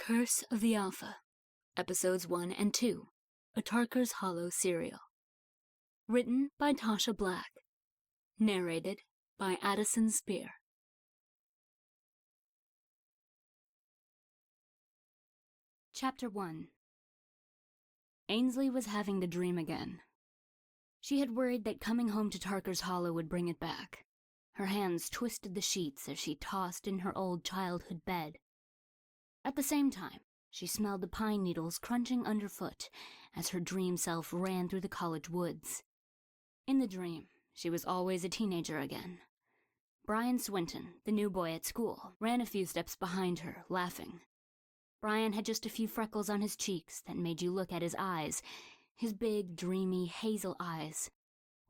Curse of the Alpha, Episodes 1 and 2, a Tarker's Hollow serial. Written by Tasha Black. Narrated by Addison Spear. Chapter 1. Ainsley was having the dream again. She had worried that coming home to Tarker's Hollow would bring it back. Her hands twisted the sheets as she tossed in her old childhood bed. At the same time, she smelled the pine needles crunching underfoot as her dream self ran through the college woods. In the dream, she was always a teenager again. Brian Swinton, the new boy at school, ran a few steps behind her, laughing. Brian had just a few freckles on his cheeks that made you look at his eyes, his big, dreamy, hazel eyes.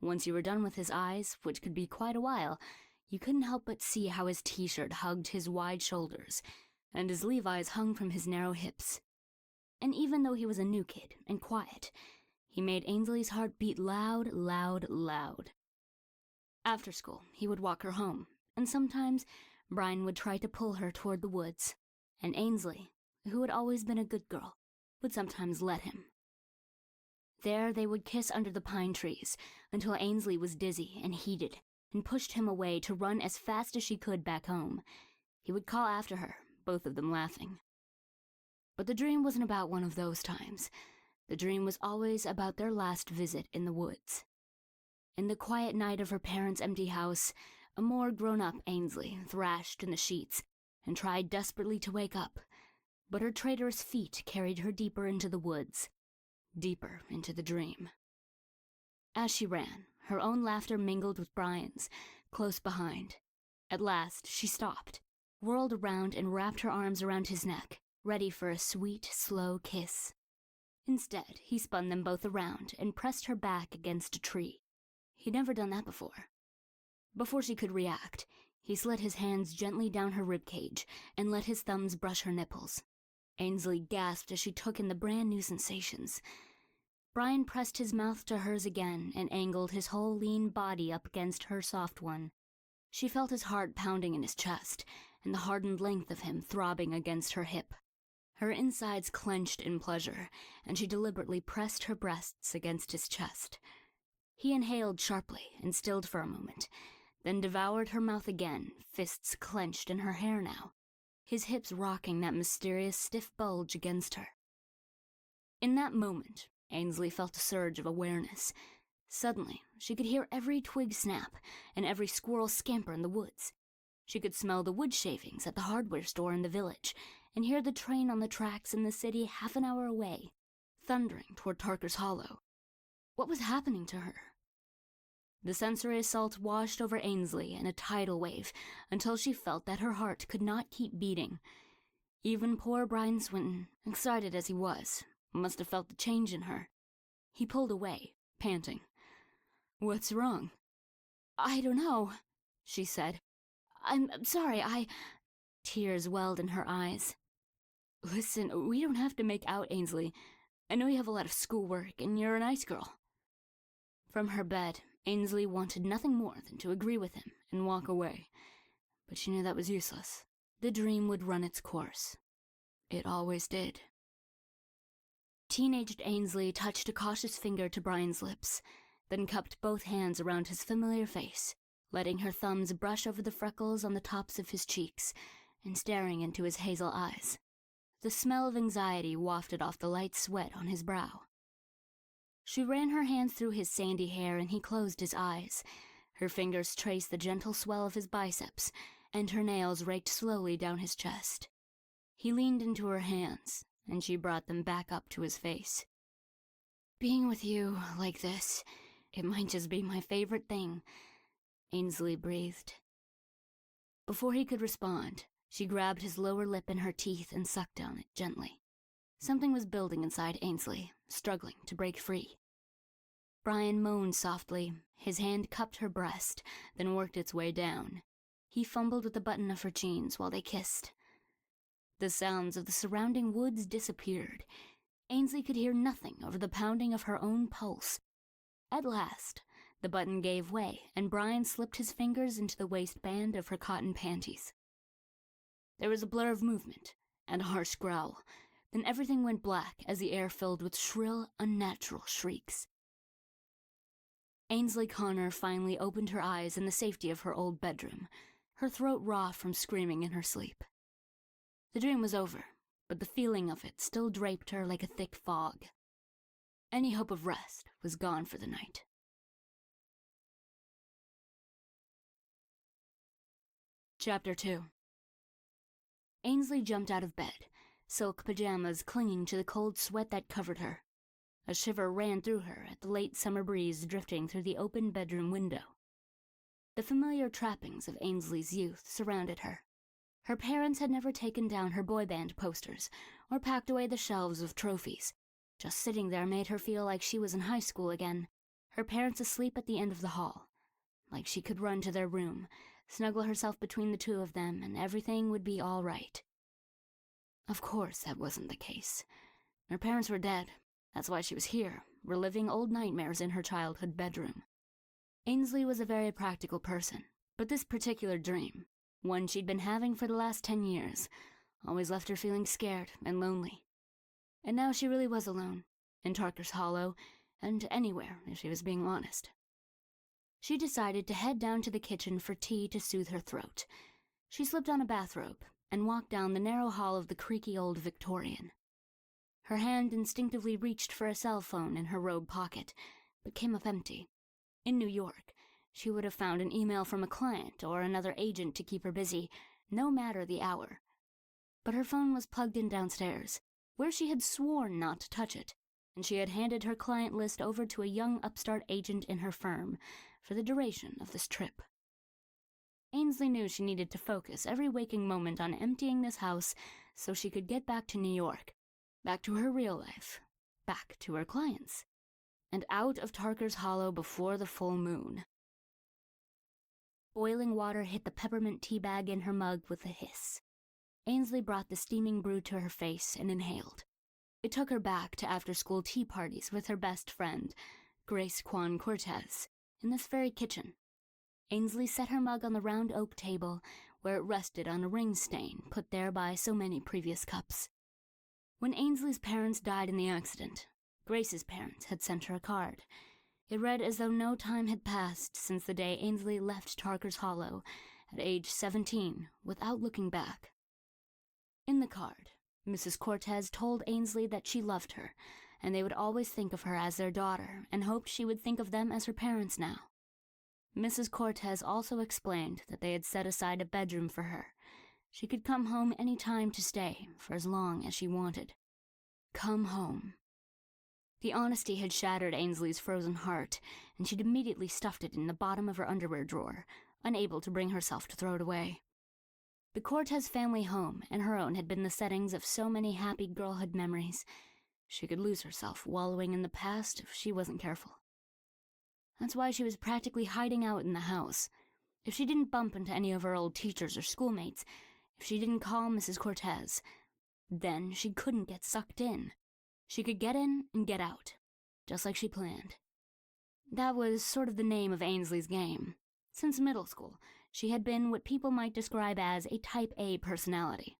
Once you were done with his eyes, which could be quite a while, you couldn't help but see how his t-shirt hugged his wide shoulders, and his Levi's hung from his narrow hips. And even though he was a new kid and quiet, he made Ainsley's heart beat loud, loud, loud. After school, he would walk her home, and sometimes Brian would try to pull her toward the woods, and Ainsley, who had always been a good girl, would sometimes let him. There they would kiss under the pine trees until Ainsley was dizzy and heated and pushed him away to run as fast as she could back home. He would call after her, both of them laughing. But the dream wasn't about one of those times. The dream was always about their last visit in the woods. In the quiet night of her parents' empty house, a more grown-up Ainsley thrashed in the sheets and tried desperately to wake up, but her traitorous feet carried her deeper into the woods, deeper into the dream. As she ran, her own laughter mingled with Brian's, close behind. At last, she stopped, whirled around and wrapped her arms around his neck, ready for a sweet, slow kiss. Instead, he spun them both around and pressed her back against a tree. He'd never done that before. Before she could react, he slid his hands gently down her ribcage and let his thumbs brush her nipples. Ainsley gasped as she took in the brand new sensations. Brian pressed his mouth to hers again and angled his whole lean body up against her soft one. She felt his heart pounding in his chest, and the hardened length of him throbbing against her hip. Her insides clenched in pleasure, and she deliberately pressed her breasts against his chest. He inhaled sharply and stilled for a moment, then devoured her mouth again, fists clenched in her hair now, his hips rocking that mysterious stiff bulge against her. In that moment, Ainsley felt a surge of awareness. Suddenly, she could hear every twig snap and every squirrel scamper in the woods. She could smell the wood shavings at the hardware store in the village and hear the train on the tracks in the city half an hour away, thundering toward Tarker's Hollow. What was happening to her? The sensory assault washed over Ainsley in a tidal wave until she felt that her heart could not keep beating. Even poor Brian Swinton, excited as he was, must have felt the change in her. He pulled away, panting. "What's wrong?" "I don't know," she said. I'm sorry, Tears welled in her eyes. "Listen, we don't have to make out, Ainsley. I know you have a lot of schoolwork, and you're a nice girl." From her bed, Ainsley wanted nothing more than to agree with him and walk away. But she knew that was useless. The dream would run its course. It always did. Teenaged Ainsley touched a cautious finger to Brian's lips, then cupped both hands around his familiar face, letting her thumbs brush over the freckles on the tops of his cheeks and staring into his hazel eyes. The smell of anxiety wafted off the light sweat on his brow. She ran her hands through his sandy hair and he closed his eyes. Her fingers traced the gentle swell of his biceps, and her nails raked slowly down his chest. He leaned into her hands, and she brought them back up to his face. "Being with you like this, it might just be my favorite thing," Ainsley breathed. Before he could respond, she grabbed his lower lip in her teeth and sucked down it gently. Something was building inside Ainsley, struggling to break free. Brian moaned softly. His hand cupped her breast, then worked its way down. He fumbled with the button of her jeans while they kissed. The sounds of the surrounding woods disappeared. Ainsley could hear nothing over the pounding of her own pulse. At last, the button gave way, and Brian slipped his fingers into the waistband of her cotton panties. There was a blur of movement, and a harsh growl. Then everything went black as the air filled with shrill, unnatural shrieks. Ainsley Connor finally opened her eyes in the safety of her old bedroom, her throat raw from screaming in her sleep. The dream was over, but the feeling of it still draped her like a thick fog. Any hope of rest was gone for the night. Chapter 2. Ainsley jumped out of bed, silk pajamas clinging to the cold sweat that covered her. A shiver ran through her at the late summer breeze drifting through the open bedroom window. The familiar trappings of Ainsley's youth surrounded her. Her parents had never taken down her boy band posters or packed away the shelves of trophies. Just sitting there made her feel like she was in high school again, her parents asleep at the end of the hall. Like she could run to their room, snuggle herself between the two of them, and everything would be all right. Of course, that wasn't the case. Her parents were dead. That's why she was here, reliving old nightmares in her childhood bedroom. Ainsley was a very practical person, but this particular dream, one she'd been having for the last 10 years, always left her feeling scared and lonely. And now she really was alone, in Tarker's Hollow, and anywhere, if she was being honest. She decided to head down to the kitchen for tea to soothe her throat. She slipped on a bathrobe and walked down the narrow hall of the creaky old Victorian. Her hand instinctively reached for a cell phone in her robe pocket, but came up empty. In New York, she would have found an email from a client or another agent to keep her busy, no matter the hour. But her phone was plugged in downstairs, where she had sworn not to touch it, and she had handed her client list over to a young upstart agent in her firm for the duration of this trip. Ainsley knew she needed to focus every waking moment on emptying this house so she could get back to New York, back to her real life, back to her clients, and out of Tarker's Hollow before the full moon. Boiling water hit the peppermint tea bag in her mug with a hiss. Ainsley brought the steaming brew to her face and inhaled. It took her back to after-school tea parties with her best friend, Grace Kwan Cortez, in this very kitchen. Ainsley set her mug on the round oak table, where it rested on a ring stain put there by so many previous cups. When Ainsley's parents died in the accident, Grace's parents had sent her a card. It read as though no time had passed since the day Ainsley left Tarker's Hollow at age 17 without looking back. In the card, Mrs. Cortez told Ainsley that she loved her, and they would always think of her as their daughter, and hoped she would think of them as her parents now. Mrs. Cortez also explained that they had set aside a bedroom for her. She could come home any time to stay, for as long as she wanted. Come home. The honesty had shattered Ainsley's frozen heart, and she'd immediately stuffed it in the bottom of her underwear drawer, unable to bring herself to throw it away. The Cortez family home and her own had been the settings of so many happy girlhood memories. She could lose herself wallowing in the past if she wasn't careful. That's why she was practically hiding out in the house. If she didn't bump into any of her old teachers or schoolmates, if she didn't call Mrs. Cortez, then she couldn't get sucked in. She could get in and get out, just like she planned. That was sort of the name of Ainsley's game. Since middle school, she had been what people might describe as a type A personality.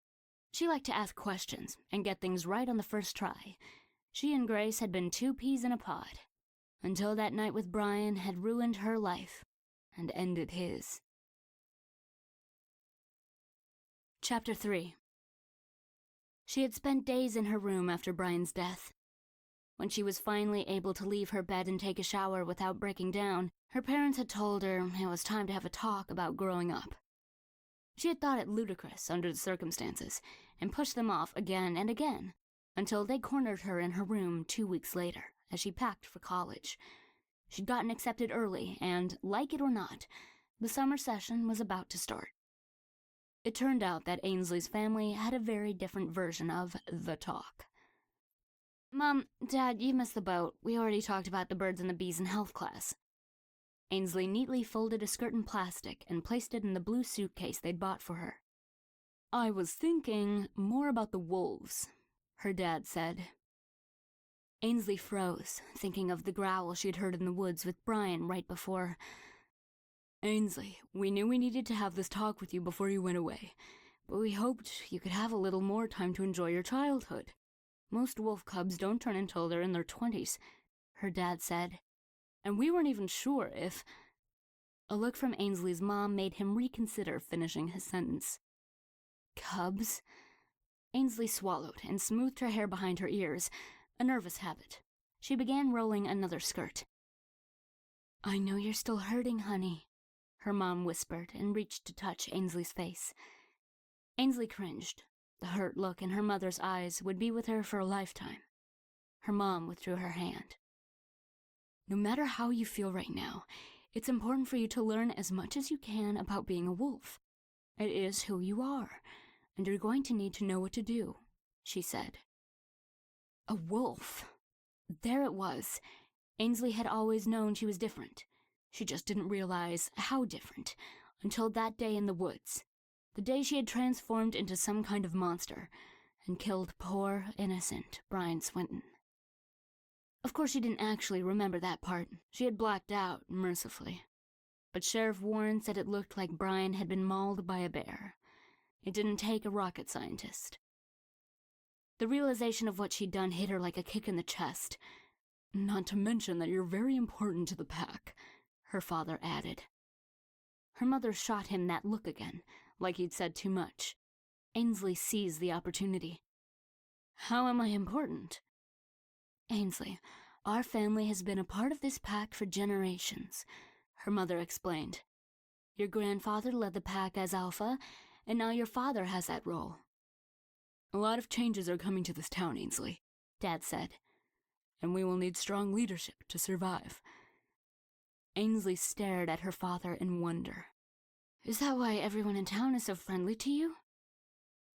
She liked to ask questions and get things right on the first try. She and Grace had been two peas in a pod, until that night with Brian had ruined her life and ended his. Chapter 3. She had spent days in her room after Brian's death. When she was finally able to leave her bed and take a shower without breaking down, her parents had told her it was time to have a talk about growing up. She had thought it ludicrous under the circumstances, and pushed them off again and again, until they cornered her in her room 2 weeks later, as she packed for college. She'd gotten accepted early, and, like it or not, the summer session was about to start. It turned out that Ainsley's family had a very different version of the talk. "Mom, Dad, you missed the boat. We already talked about the birds and the bees in health class." Ainsley neatly folded a skirt in plastic and placed it in the blue suitcase they'd bought for her. "I was thinking more about the wolves," her dad said. Ainsley froze, thinking of the growl she'd heard in the woods with Brian right before. "Ainsley, we knew we needed to have this talk with you before you went away, but we hoped you could have a little more time to enjoy your childhood. Most wolf cubs don't turn until they're in their 20s, her dad said. And we weren't even sure if... A look from Ainsley's mom made him reconsider finishing his sentence. Cubs? Ainsley swallowed and smoothed her hair behind her ears, a nervous habit. She began rolling another skirt. I know you're still hurting, honey, her mom whispered and reached to touch Ainsley's face. Ainsley cringed. The hurt look in her mother's eyes would be with her for a lifetime. Her mom withdrew her hand. No matter how you feel right now, it's important for you to learn as much as you can about being a wolf. It is who you are, and you're going to need to know what to do, she said. A wolf. There it was. Ainsley had always known she was different. She just didn't realize how different until that day in the woods. The day she had transformed into some kind of monster and killed poor, innocent Brian Swinton. Of course, she didn't actually remember that part. She had blacked out, mercifully. But Sheriff Warren said it looked like Brian had been mauled by a bear. It didn't take a rocket scientist. The realization of what she'd done hit her like a kick in the chest. Not to mention that you're very important to the pack, her father added. Her mother shot him that look again, like he'd said too much. Ainsley seized the opportunity. How am I important? Ainsley, our family has been a part of this pack for generations, her mother explained. Your grandfather led the pack as alpha, and now your father has that role. A lot of changes are coming to this town, Ainsley, Dad said, and we will need strong leadership to survive. Ainsley stared at her father in wonder. Is that why everyone in town is so friendly to you?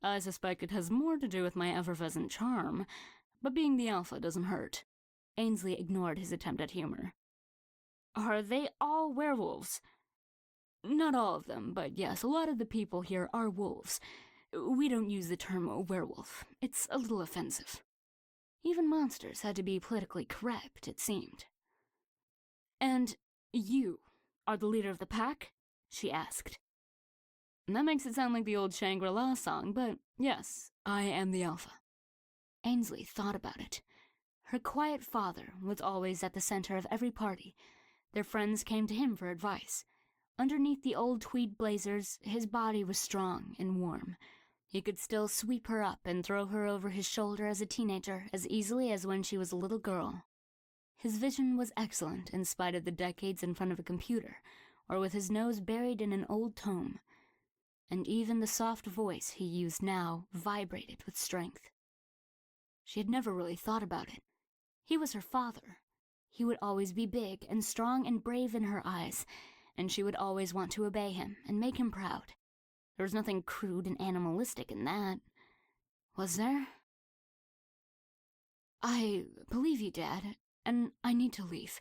I suspect it has more to do with my effervescent charm, but being the alpha doesn't hurt. Ainsley ignored his attempt at humor. Are they all werewolves? Not all of them, but yes, a lot of the people here are wolves. We don't use the term werewolf. It's a little offensive. Even monsters had to be politically correct, it seemed. And you are the leader of the pack? She asked. That makes it sound like the old Shangri-La song, but yes, I am the alpha. Ainsley thought about it. Her quiet father was always at the center of every party. Their friends came to him for advice. Underneath the old tweed blazers, his body was strong and warm. He could still sweep her up and throw her over his shoulder as a teenager as easily as when she was a little girl. His vision was excellent in spite of the decades in front of a computer, or with his nose buried in an old tome. And even the soft voice he used now vibrated with strength. She had never really thought about it. He was her father. He would always be big and strong and brave in her eyes, and she would always want to obey him and make him proud. There was nothing crude and animalistic in that. Was there? I believe you, Dad, and I need to leave.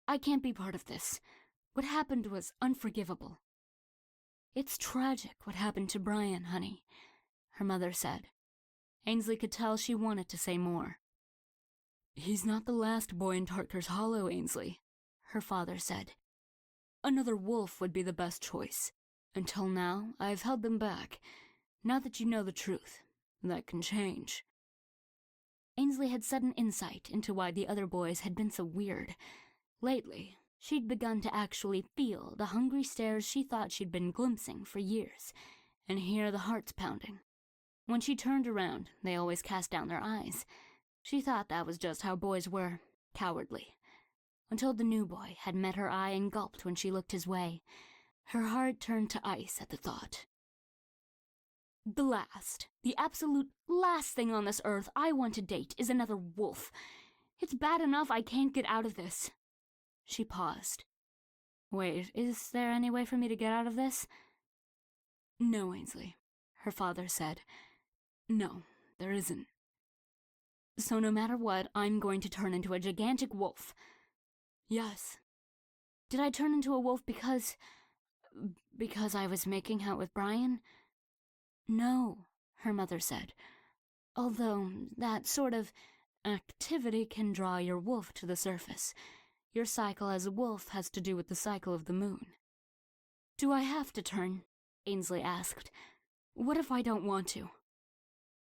I can't be part of this. What happened was unforgivable. It's tragic what happened to Brian, honey, her mother said. Ainsley could tell she wanted to say more. He's not the last boy in Tarker's Hollow, Ainsley, her father said. Another wolf would be the best choice. Until now, I've held them back. Now that you know the truth, that can change. Ainsley had sudden insight into why the other boys had been so weird. Lately, she'd begun to actually feel the hungry stares she thought she'd been glimpsing for years, and hear the hearts pounding. When she turned around, they always cast down their eyes. She thought that was just how boys were, cowardly. Until the new boy had met her eye and gulped when she looked his way. Her heart turned to ice at the thought. The absolute last thing on this earth I want to date is another wolf. It's bad enough I can't get out of this. She paused. Wait, is there any way for me to get out of this? No, Ainsley, her father said. No, there isn't. So no matter what, I'm going to turn into a gigantic wolf. Yes. Did I turn into a wolf because I was making out with Brian? No, her mother said. Although that sort of activity can draw your wolf to the surface. Your cycle as a wolf has to do with the cycle of the moon. Do I have to turn? Ainsley asked. What if I don't want to?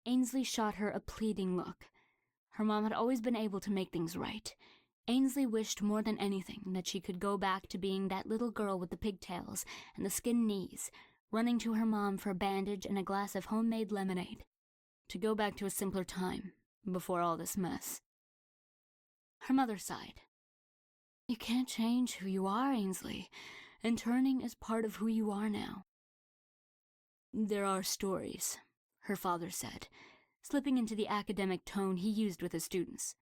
Ainsley shot her a pleading look. Her mom had always been able to make things right. Ainsley wished more than anything that she could go back to being that little girl with the pigtails and the skinned knees, running to her mom for a bandage and a glass of homemade lemonade. To go back to a simpler time, before all this mess. Her mother sighed. You can't change who you are, Ainsley, and turning is part of who you are now. There are stories, her father said, slipping into the academic tone he used with his students.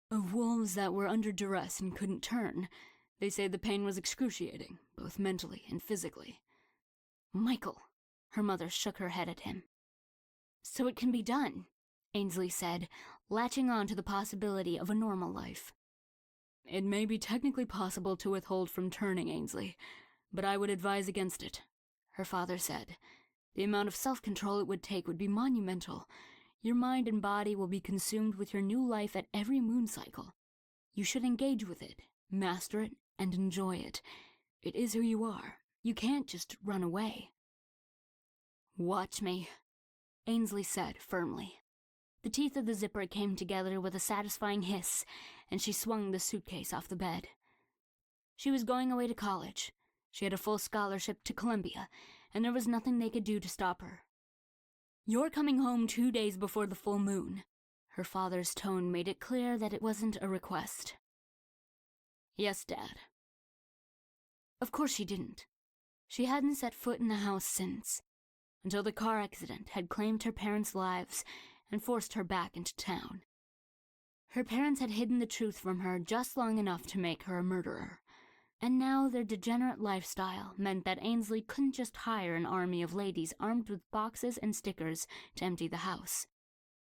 Of wolves that were under duress and couldn't turn. They say the pain was excruciating, both mentally and physically. Michael, her mother shook her head at him. So it can be done, Ainsley said, latching on to the possibility of a normal life. It may be technically possible to withhold from turning, Ainsley, but I would advise against it, her father said. The amount of self-control it would take would be monumental. Your mind and body will be consumed with your new life at every moon cycle. You should engage with it, master it, and enjoy it. It is who you are. You can't just run away. Watch me, Ainsley said firmly. The teeth of the zipper came together with a satisfying hiss, and she swung the suitcase off the bed. She was going away to college. She had a full scholarship to Columbia, and there was nothing they could do to stop her. You're coming home 2 days before the full moon. Her father's tone made it clear that it wasn't a request. Yes, Dad. Of course she didn't. She hadn't set foot in the house since, until the car accident had claimed her parents' lives and forced her back into town. Her parents had hidden the truth from her just long enough to make her a murderer, and now their degenerate lifestyle meant that Ainsley couldn't just hire an army of ladies armed with boxes and stickers to empty the house.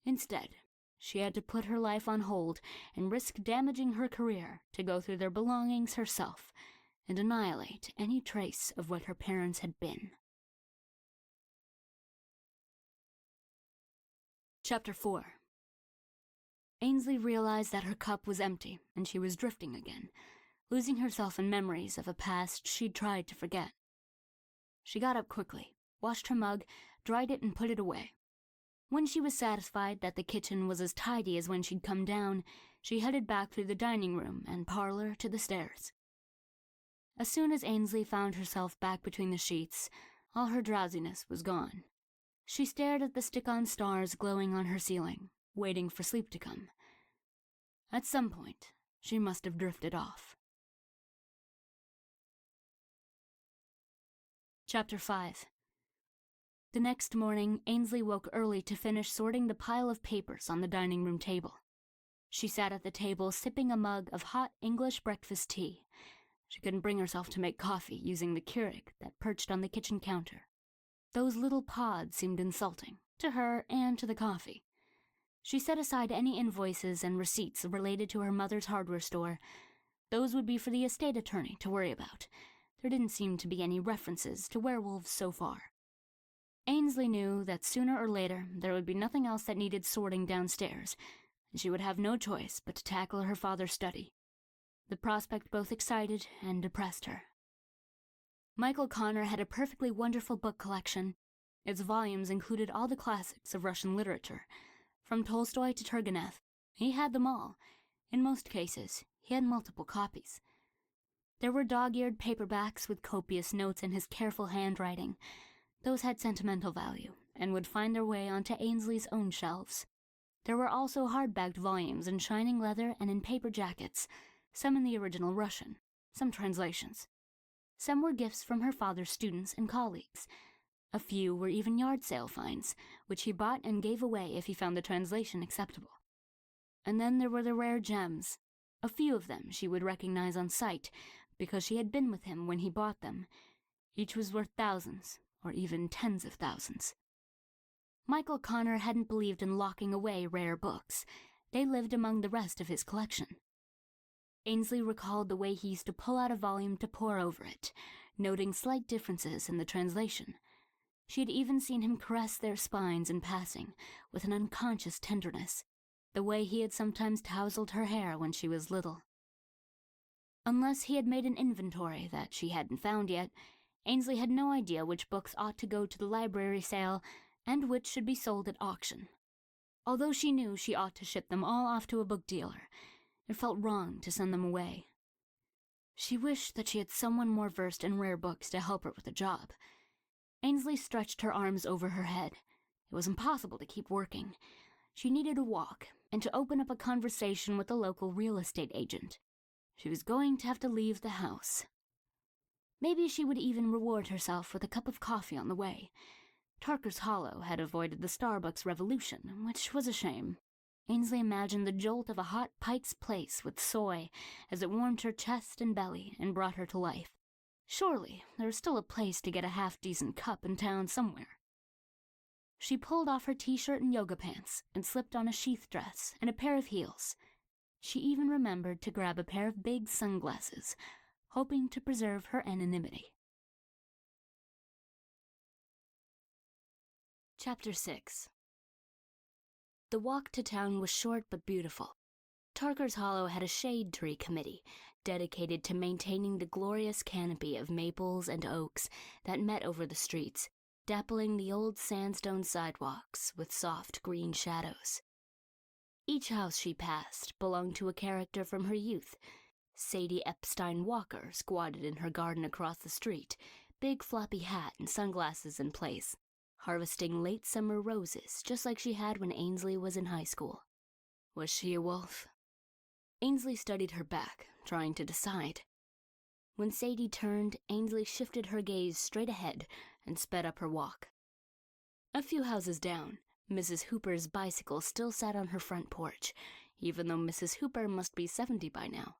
Instead, she had to put her life on hold and risk damaging her career to go through their belongings herself and annihilate any trace of what her parents had been. Chapter 4. Ainsley realized that her cup was empty and she was drifting again, losing herself in memories of a past she'd tried to forget. She got up quickly, washed her mug, dried it and put it away. When she was satisfied that the kitchen was as tidy as when she'd come down, she headed back through the dining room and parlor to the stairs. As soon as Ainsley found herself back between the sheets, all her drowsiness was gone. She stared at the stick-on stars glowing on her ceiling, waiting for sleep to come. At some point, she must have drifted off. Chapter 5. The next morning, Ainsley woke early to finish sorting the pile of papers on the dining room table. She sat at the table sipping a mug of hot English breakfast tea. She couldn't bring herself to make coffee using the Keurig that perched on the kitchen counter. Those little pods seemed insulting, to her and to the coffee. She set aside any invoices and receipts related to her mother's hardware store. Those would be for the estate attorney to worry about. There didn't seem to be any references to werewolves so far. Ainsley knew that sooner or later there would be nothing else that needed sorting downstairs, and she would have no choice but to tackle her father's study. The prospect both excited and depressed her. Michael Connor had a perfectly wonderful book collection. Its volumes included all the classics of Russian literature, from Tolstoy to Turgenev. He had them all. In most cases, he had multiple copies. There were dog-eared paperbacks with copious notes in his careful handwriting. Those had sentimental value and would find their way onto Ainsley's own shelves. There were also hardbacked volumes in shining leather and in paper jackets, some in the original Russian, some translations. Some were gifts from her father's students and colleagues. A few were even yard sale finds, which he bought and gave away if he found the translation acceptable. And then there were the rare gems. A few of them she would recognize on sight, because she had been with him when he bought them. Each was worth thousands, or even tens of thousands. Michael Connor hadn't believed in locking away rare books. They lived among the rest of his collection. Ainsley recalled the way he used to pull out a volume to pore over it, noting slight differences in the translation. She had even seen him caress their spines in passing, with an unconscious tenderness, the way he had sometimes tousled her hair when she was little. Unless he had made an inventory that she hadn't found yet, Ainsley had no idea which books ought to go to the library sale and which should be sold at auction. Although she knew she ought to ship them all off to a book dealer, it felt wrong to send them away. She wished that she had someone more versed in rare books to help her with the job. Ainsley stretched her arms over her head. It was impossible to keep working. She needed a walk and to open up a conversation with a local real estate agent. She was going to have to leave the house. Maybe she would even reward herself with a cup of coffee on the way. Tarker's Hollow had avoided the Starbucks revolution, which was a shame. Ainsley imagined the jolt of a hot Pike's Place with soy as it warmed her chest and belly and brought her to life. Surely there was still a place to get a half-decent cup in town somewhere. She pulled off her t-shirt and yoga pants and slipped on a sheath dress and a pair of heels. She even remembered to grab a pair of big sunglasses, hoping to preserve her anonymity. Chapter 6. The walk to town was short but beautiful. Tarker's Hollow had a shade tree committee dedicated to maintaining the glorious canopy of maples and oaks that met over the streets, dappling the old sandstone sidewalks with soft green shadows. Each house she passed belonged to a character from her youth. Sadie Epstein Walker squatted in her garden across the street, big floppy hat and sunglasses in place, harvesting late summer roses just like she had when Ainsley was in high school. Was she a wolf? Ainsley studied her back, trying to decide. When Sadie turned, Ainsley shifted her gaze straight ahead and sped up her walk. A few houses down, Mrs. Hooper's bicycle still sat on her front porch, even though Mrs. Hooper must be 70 by now.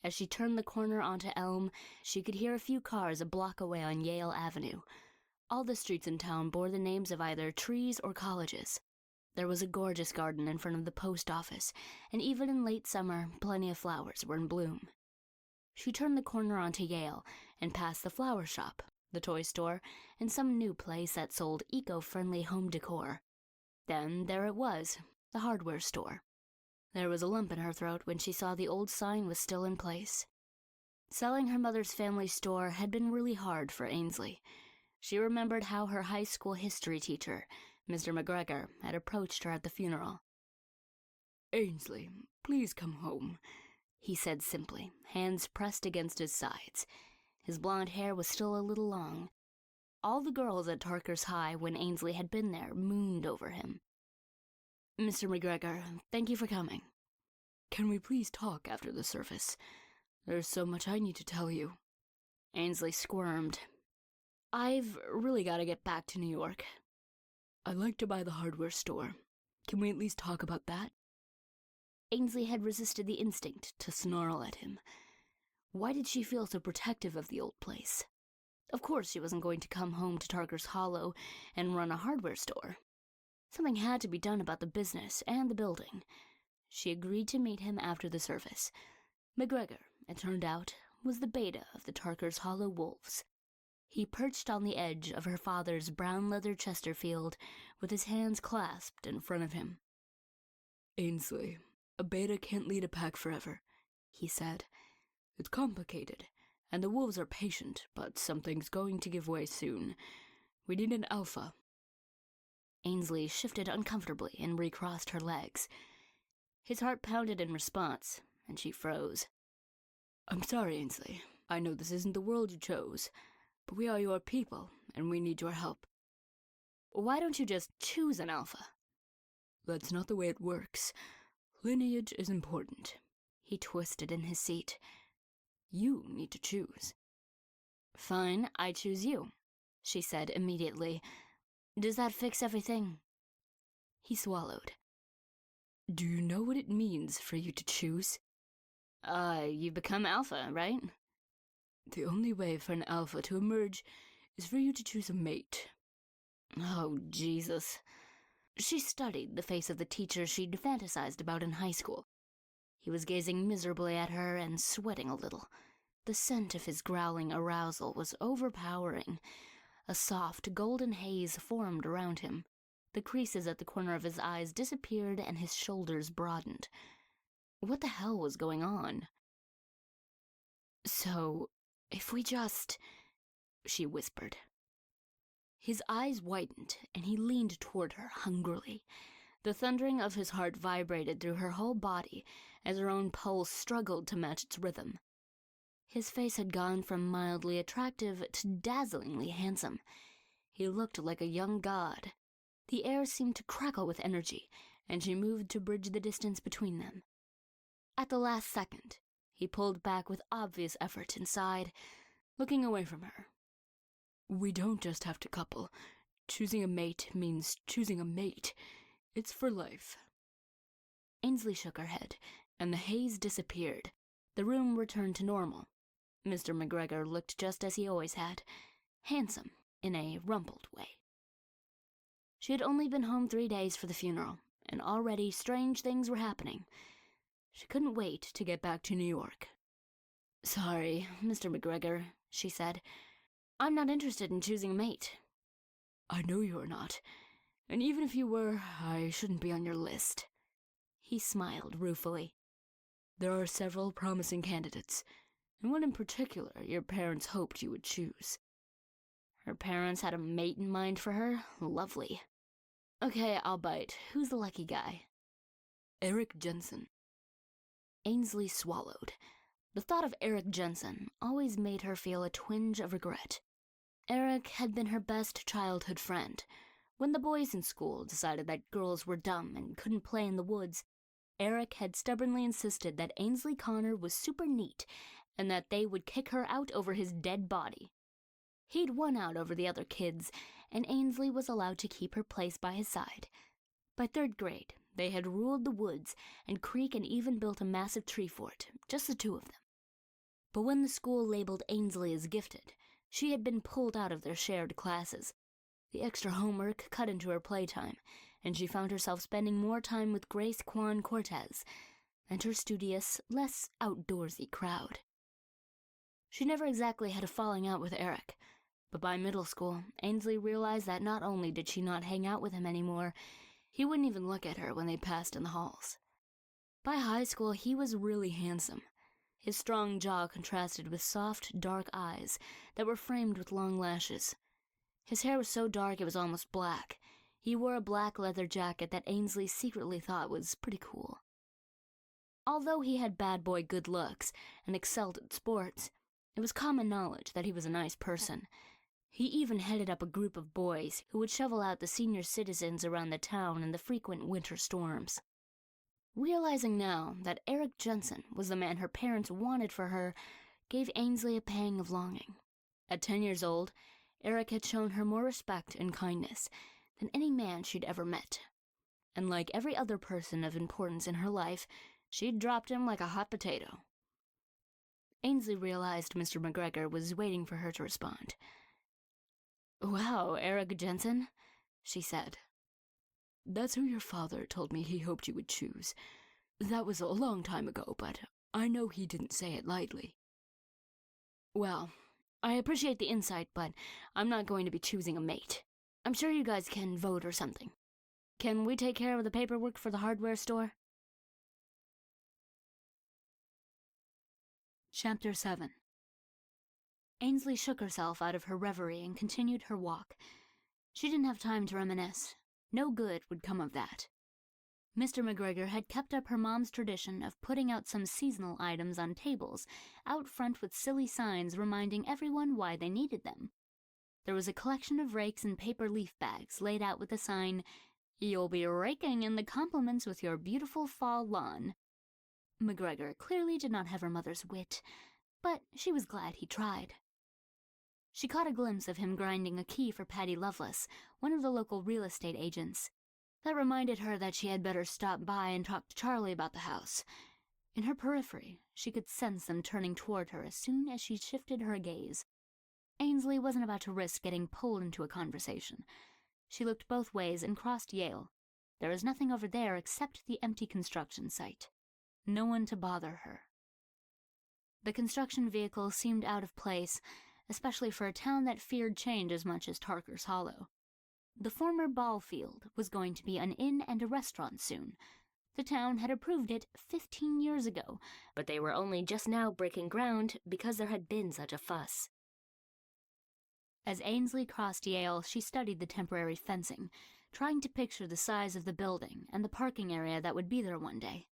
As she turned the corner onto Elm, she could hear a few cars a block away on Yale Avenue. All the streets in town bore the names of either trees or colleges. There was a gorgeous garden in front of the post office, and even in late summer, plenty of flowers were in bloom. She turned the corner onto Yale and passed the flower shop, the toy store, and some new place that sold eco-friendly home decor. Then there it was, the hardware store. There was a lump in her throat when she saw the old sign was still in place. Selling her mother's family store had been really hard for Ainsley. She remembered how her high school history teacher, Mr. McGregor, had approached her at the funeral. "Ainsley, please come home," he said simply, hands pressed against his sides. His blonde hair was still a little long. All the girls at Tarker's High, when Ainsley had been there, mooned over him. "Mr. McGregor, thank you for coming. Can we please talk after the service? There's so much I need to tell you." Ainsley squirmed. "I've really got to get back to New York. I'd like to buy the hardware store. Can we at least talk about that?" Ainsley had resisted the instinct to snarl at him. Why did she feel so protective of the old place? Of course she wasn't going to come home to Tarker's Hollow and run a hardware store. Something had to be done about the business and the building. She agreed to meet him after the service. McGregor, it turned out, was the beta of the Tarker's Hollow wolves. He perched on the edge of her father's brown leather Chesterfield with his hands clasped in front of him. "Ainsley, a beta can't lead a pack forever," he said. "It's complicated, and the wolves are patient, but something's going to give way soon. We need an alpha." Ainsley shifted uncomfortably and recrossed her legs. His heart pounded in response, and she froze. "I'm sorry, Ainsley. I know this isn't the world you chose, but we are your people, and we need your help." "Why don't you just choose an alpha?" "That's not the way it works. Lineage is important." He twisted in his seat. "You need to choose." "Fine, I choose you," she said immediately. "Does that fix everything?" He swallowed. "Do you know what it means for you to choose?" You become alpha, right?" "The only way for an alpha to emerge is for you to choose a mate." Oh, Jesus. She studied the face of the teacher she'd fantasized about in high school. He was gazing miserably at her and sweating a little. The scent of his growling arousal was overpowering. A soft, golden haze formed around him. The creases at the corner of his eyes disappeared and his shoulders broadened. What the hell was going on? "So, if we just..." she whispered. His eyes widened, and he leaned toward her hungrily. The thundering of his heart vibrated through her whole body as her own pulse struggled to match its rhythm. His face had gone from mildly attractive to dazzlingly handsome. He looked like a young god. The air seemed to crackle with energy, and she moved to bridge the distance between them. At the last second, he pulled back with obvious effort and sighed, looking away from her. We don't just have to couple. Choosing a mate means choosing a mate. It's for life. Ainsley shook her head, and the haze disappeared. The room returned to normal. Mr. McGregor looked just as he always had, handsome in a rumpled way. She had only been home 3 days for the funeral, and already strange things were happening. She couldn't wait to get back to New York. Sorry, Mr. McGregor, she said. I'm not interested in choosing a mate. I know you're not, and even if you were, I shouldn't be on your list. He smiled ruefully. There are several promising candidates, and one in particular your parents hoped you would choose. Her parents had a mate in mind for her? Lovely. Okay, I'll bite. Who's the lucky guy? Eric Jensen. Ainsley swallowed. The thought of Eric Jensen always made her feel a twinge of regret. Eric had been her best childhood friend. When the boys in school decided that girls were dumb and couldn't play in the woods, Eric had stubbornly insisted that Ainsley Connor was super neat and that they would kick her out over his dead body. He'd won out over the other kids, and Ainsley was allowed to keep her place by his side. By 3rd grade, they had ruled the woods and creek and even built a massive tree fort, just the two of them. But when the school labeled Ainsley as gifted, she had been pulled out of their shared classes. The extra homework cut into her playtime, and she found herself spending more time with Grace Kwan Cortez and her studious, less outdoorsy crowd. She never exactly had a falling out with Eric, but by middle school, Ainsley realized that not only did she not hang out with him anymore, he wouldn't even look at her when they passed in the halls. By high school, he was really handsome. His strong jaw contrasted with soft, dark eyes that were framed with long lashes. His hair was so dark it was almost black. He wore a black leather jacket that Ainsley secretly thought was pretty cool. Although he had bad boy good looks and excelled at sports, it was common knowledge that he was a nice person. He even headed up a group of boys who would shovel out the senior citizens around the town in the frequent winter storms. Realizing now that Eric Jensen was the man her parents wanted for her gave Ainsley a pang of longing. At 10 years old, Eric had shown her more respect and kindness than any man she'd ever met. And like every other person of importance in her life, she'd dropped him like a hot potato. Ainsley realized Mr. McGregor was waiting for her to respond. Wow, Eric Jensen, she said. That's who your father told me he hoped you would choose. That was a long time ago, but I know he didn't say it lightly. Well, I appreciate the insight, but I'm not going to be choosing a mate. I'm sure you guys can vote or something. Can we take care of the paperwork for the hardware store? Chapter 7. Ainsley shook herself out of her reverie and continued her walk. She didn't have time to reminisce. No good would come of that. Mr. McGregor had kept up her mom's tradition of putting out some seasonal items on tables out front with silly signs reminding everyone why they needed them. There was a collection of rakes and paper leaf bags laid out with the sign, "You'll be raking in the compliments with your beautiful fall lawn." McGregor clearly did not have her mother's wit, but she was glad he tried. She caught a glimpse of him grinding a key for Patty Lovelace, one of the local real estate agents. That reminded her that she had better stop by and talk to Charlie about the house. In her periphery, she could sense them turning toward her as soon as she shifted her gaze. Ainsley wasn't about to risk getting pulled into a conversation. She looked both ways and crossed Yale. There was nothing over there except the empty construction site. No one to bother her. The construction vehicle seemed out of place, especially for a town that feared change as much as Tarker's Hollow. The former ball field was going to be an inn and a restaurant soon. The town had approved it 15 years ago, but they were only just now breaking ground because there had been such a fuss. As Ainsley crossed Yale, she studied the temporary fencing, trying to picture the size of the building and the parking area that would be there one day.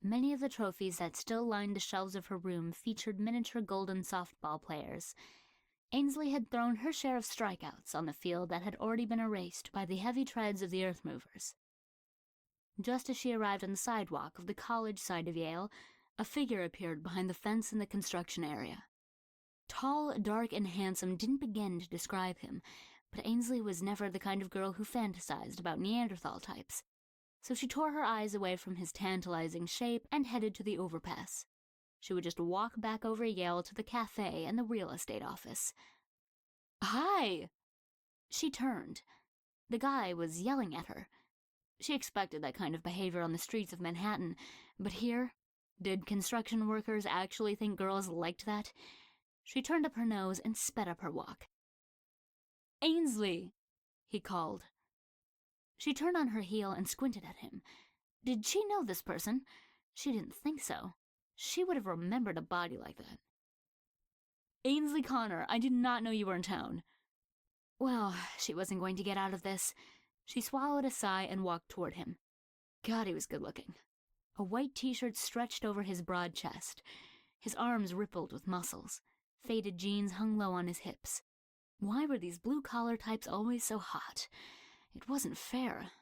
Many of the trophies that still lined the shelves of her room featured miniature golden softball players. Ainsley had thrown her share of strikeouts on the field that had already been erased by the heavy treads of the earth movers. Just as she arrived on the sidewalk of the college side of Yale, a figure appeared behind the fence in the construction area. Tall, dark, and handsome didn't begin to describe him, but Ainsley was never the kind of girl who fantasized about Neanderthal types, so she tore her eyes away from his tantalizing shape and headed to the overpass. She would just walk back over Yale to the cafe and the real estate office. "Hi!" She turned. The guy was yelling at her. She expected that kind of behavior on the streets of Manhattan, but here, did construction workers actually think girls liked that? She turned up her nose and sped up her walk. "Ainsley!" he called. She turned on her heel and squinted at him. Did she know this person? She didn't think so. She would have remembered a body like that. "Ainsley Connor, I did not know you were in town." Well, she wasn't going to get out of this. She swallowed a sigh and walked toward him. God, he was good-looking. A white t-shirt stretched over his broad chest. His arms rippled with muscles. Faded jeans hung low on his hips. Why were these blue-collar types always so hot? It wasn't fair.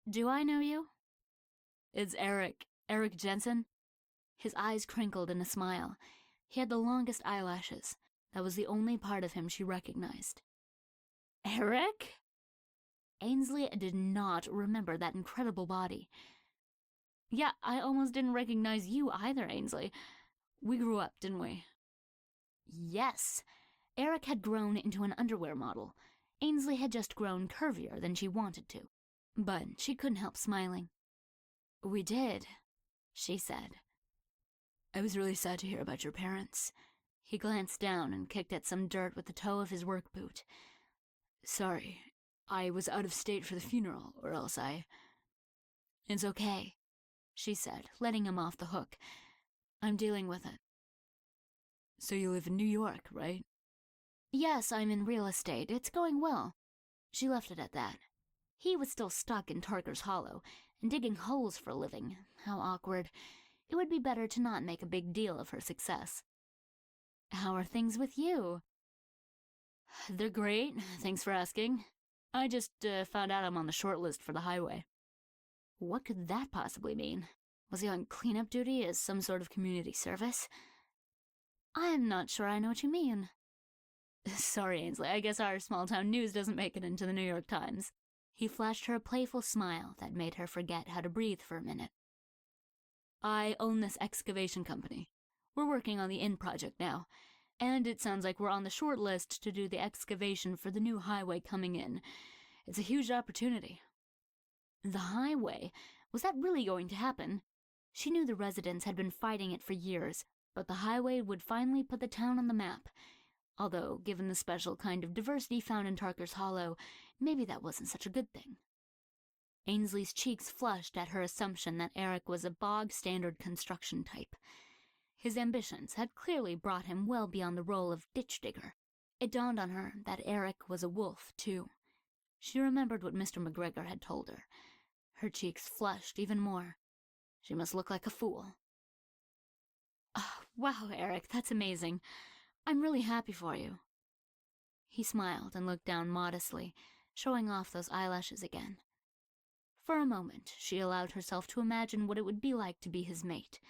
"Do I know you?" "It's Eric Jensen." His eyes crinkled in a smile. He had the longest eyelashes. That was the only part of him she recognized. "Eric?" Ainsley did not remember that incredible body. "Yeah, I almost didn't recognize you either, Ainsley. We grew up, didn't we?" Yes. Eric had grown into an underwear model. Ainsley had just grown curvier than she wanted to. But she couldn't help smiling. "We did," she said. "I was really sad to hear about your parents." He glanced down and kicked at some dirt with the toe of his work boot. "Sorry, I was out of state for the funeral, or else It's okay," she said, letting him off the hook. "I'm dealing with it." "So you live in New York, right?" "Yes, I'm in real estate. It's going well." She left it at that. He was still stuck in Tarker's Hollow, and digging holes for a living. How awkward. It would be better to not make a big deal of her success. "How are things with you?" "They're great, thanks for asking. I just found out I'm on the short list for the highway." What could that possibly mean? Was he on cleanup duty as some sort of community service? "I'm not sure I know what you mean." "Sorry, Ainsley, I guess our small-town news doesn't make it into the New York Times." He flashed her a playful smile that made her forget how to breathe for a minute. "I own this excavation company. We're working on the Inn project now, and it sounds like we're on the short list to do the excavation for the new highway coming in. It's a huge opportunity." The highway? Was that really going to happen? She knew the residents had been fighting it for years, but the highway would finally put the town on the map. Although, given the special kind of diversity found in Tarker's Hollow, maybe that wasn't such a good thing. Ainsley's cheeks flushed at her assumption that Eric was a bog-standard construction type. His ambitions had clearly brought him well beyond the role of ditch digger. It dawned on her that Eric was a wolf, too. She remembered what Mr. McGregor had told her. Her cheeks flushed even more. She must look like a fool. "Oh, wow, Eric, that's amazing. I'm really happy for you." He smiled and looked down modestly, showing off those eyelashes again. For a moment, she allowed herself to imagine what it would be like to be his mate.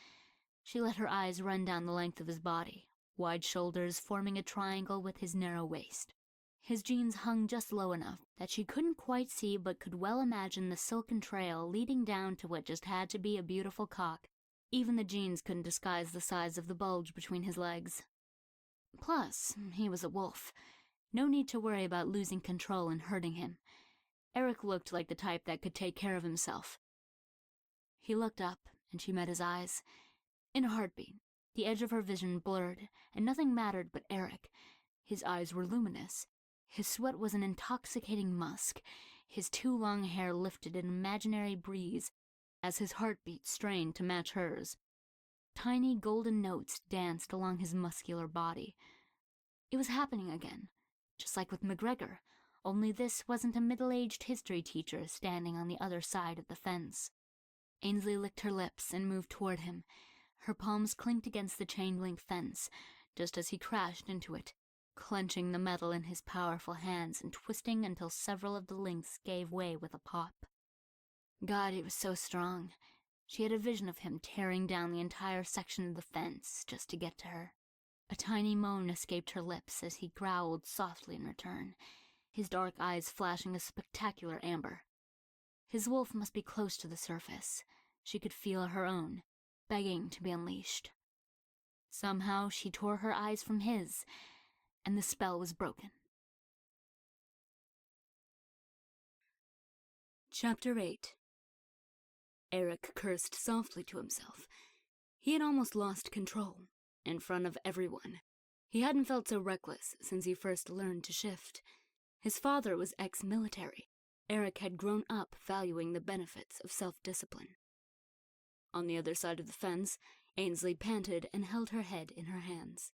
She let her eyes run down the length of his body, wide shoulders forming a triangle with his narrow waist. His jeans hung just low enough that she couldn't quite see but could well imagine the silken trail leading down to what just had to be a beautiful cock. Even the jeans couldn't disguise the size of the bulge between his legs. Plus, he was a wolf. No need to worry about losing control and hurting him. Eric looked like the type that could take care of himself. He looked up, and she met his eyes. In a heartbeat, the edge of her vision blurred, and nothing mattered but Eric. His eyes were luminous. His sweat was an intoxicating musk. His too long hair lifted an imaginary breeze as his heartbeat strained to match hers. Tiny golden notes danced along his muscular body. It was happening again. just like with McGregor, only this wasn't a middle-aged history teacher standing on the other side of the fence. Ainsley licked her lips and moved toward him. Her palms clinked against the chain-link fence, just as he crashed into it, clenching the metal in his powerful hands and twisting until several of the links gave way with a pop. God, he was so strong. She had a vision of him tearing down the entire section of the fence just to get to her. A tiny moan escaped her lips as he growled softly in return, his dark eyes flashing a spectacular amber. His wolf must be close to the surface. She could feel her own, begging to be unleashed. Somehow she tore her eyes from his, and the spell was broken. Chapter 8. Eric cursed softly to himself. He had almost lost control, in front of everyone. He hadn't felt so reckless since he first learned to shift. His father was ex-military. Eric had grown up valuing the benefits of self-discipline. On the other side of the fence, Ainsley panted and held her head in her hands.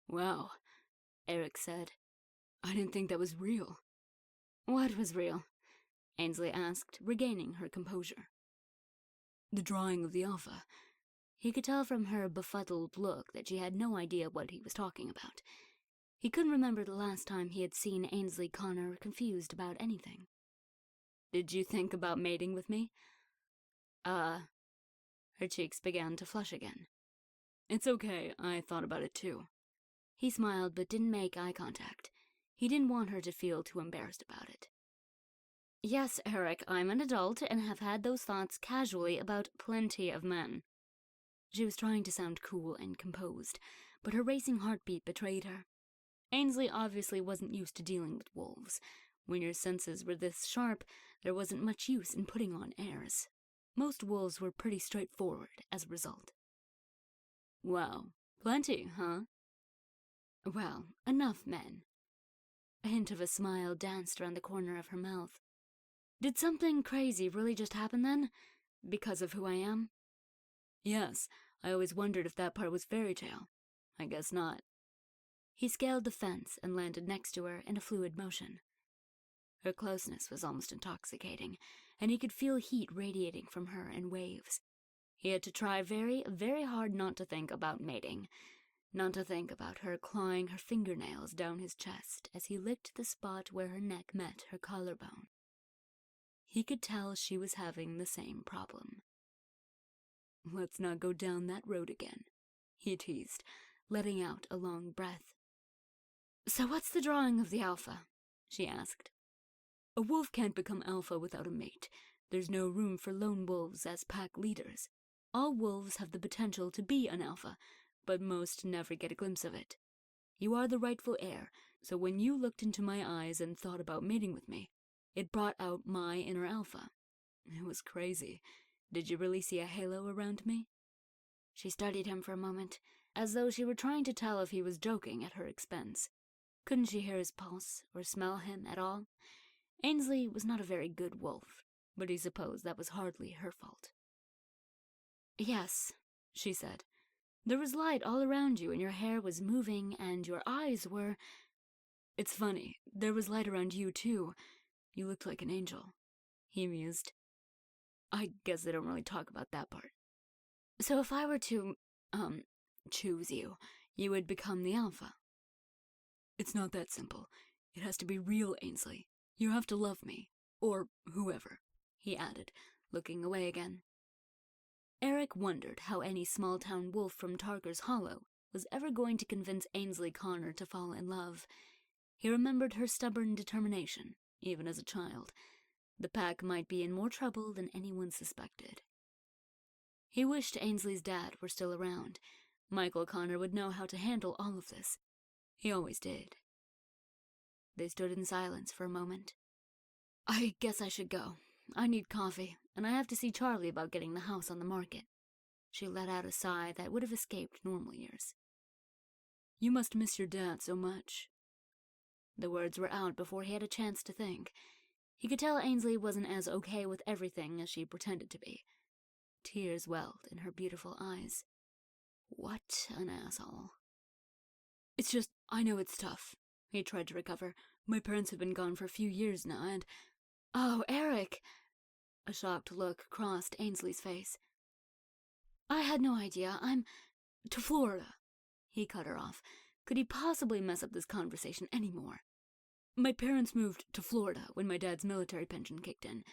"Wow," Eric said. "I didn't think that was real." "What was real?" Ainsley asked, regaining her composure. "The drawing of the alpha." He could tell from her befuddled look that she had no idea what he was talking about. He couldn't remember the last time he had seen Ainsley Connor confused about anything. "Did you think about mating with me?" Her cheeks began to flush again. "It's okay, I thought about it too." He smiled but didn't make eye contact. He didn't want her to feel too embarrassed about it. "Yes, Eric, I'm an adult and have had those thoughts casually about plenty of men." She was trying to sound cool and composed, but her racing heartbeat betrayed her. Ainsley obviously wasn't used to dealing with wolves. When your senses were this sharp, there wasn't much use in putting on airs. Most wolves were pretty straightforward as a result. "Wow, plenty, huh?" "Well, enough men." A hint of a smile danced around the corner of her mouth. "Did something crazy really just happen then? Because of who I am?" "Yes, I always wondered if that part was fairy tale. I guess not." He scaled the fence and landed next to her in a fluid motion. Her closeness was almost intoxicating, and he could feel heat radiating from her in waves. He had to try very, very hard not to think about mating, not to think about her clawing her fingernails down his chest as he licked the spot where her neck met her collarbone. He could tell she was having the same problem. "Let's not go down that road again," he teased, letting out a long breath. "So what's the drawing of the alpha?" she asked. "A wolf can't become alpha without a mate. There's no room for lone wolves as pack leaders. All wolves have the potential to be an alpha, but most never get a glimpse of it. You are the rightful heir, so when you looked into my eyes and thought about mating with me, it brought out my inner alpha. It was crazy. Did you really see a halo around me?" She studied him for a moment, as though she were trying to tell if he was joking at her expense. Couldn't she hear his pulse or smell him at all? Ainsley was not a very good wolf, but he supposed that was hardly her fault. "Yes," she said. "There was light all around you, and your hair was moving, and your eyes were—" "It's funny, there was light around you, too. You looked like an angel," he mused. "I guess they don't really talk about that part." "So if I were to, choose you, you would become the alpha?" "It's not that simple. It has to be real, Ainsley. You have to love me. Or whoever," he added, looking away again. Eric wondered how any small-town wolf from Tarker's Hollow was ever going to convince Ainsley Connor to fall in love. He remembered her stubborn determination, even as a child. The pack might be in more trouble than anyone suspected. He wished Ainsley's dad were still around. Michael Connor would know how to handle all of this. He always did. They stood in silence for a moment. "I guess I should go. I need coffee, and I have to see Charlie about getting the house on the market." She let out a sigh that would have escaped normal ears. "You must miss your dad so much." The words were out before he had a chance to think. He could tell Ainsley wasn't as okay with everything as she pretended to be. Tears welled in her beautiful eyes. What an asshole. "It's just, I know it's tough. He tried to recover. My parents have been gone for a few years now, and... Oh, Eric! A shocked look crossed Ainsley's face. I had no idea. I'm... to Florida. He cut her off. Could he possibly mess up this conversation anymore? My parents moved to Florida when my dad's military pension kicked in,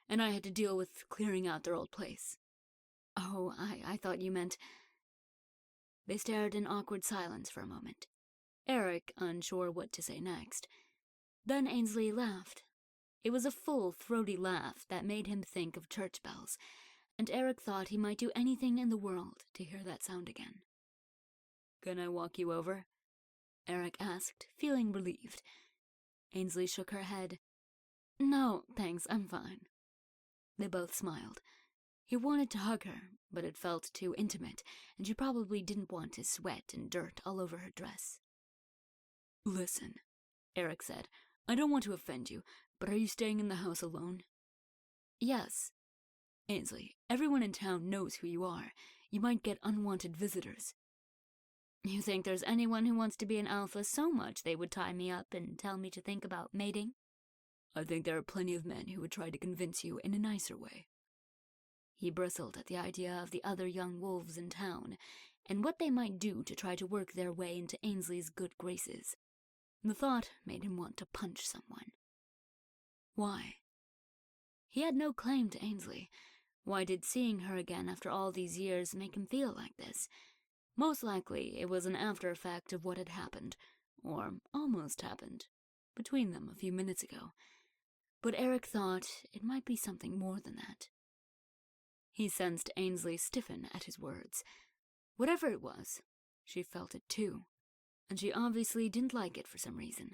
and I had to deal with clearing out their old place. Oh, I thought you meant... They stared in awkward silence for a moment, Eric unsure what to say next. Then Ainsley laughed. It was a full, throaty laugh that made him think of church bells, and Eric thought he might do anything in the world to hear that sound again. Can I walk you over? Eric asked, feeling relieved. Ainsley shook her head. No, thanks, I'm fine. They both smiled. He wanted to hug her, but it felt too intimate, and she probably didn't want his sweat and dirt all over her dress. Listen, Eric said, I don't want to offend you, but are you staying in the house alone? Yes. Ainsley, everyone in town knows who you are. You might get unwanted visitors. You think there's anyone who wants to be an alpha so much they would tie me up and tell me to think about mating? I think there are plenty of men who would try to convince you in a nicer way. He bristled at the idea of the other young wolves in town, and what they might do to try to work their way into Ainsley's good graces. The thought made him want to punch someone. Why? He had no claim to Ainsley. Why did seeing her again after all these years make him feel like this? Most likely it was an after effect of what had happened, or almost happened, between them a few minutes ago. But Eric thought it might be something more than that. He sensed Ainsley stiffen at his words. Whatever it was, she felt it too, and she obviously didn't like it for some reason.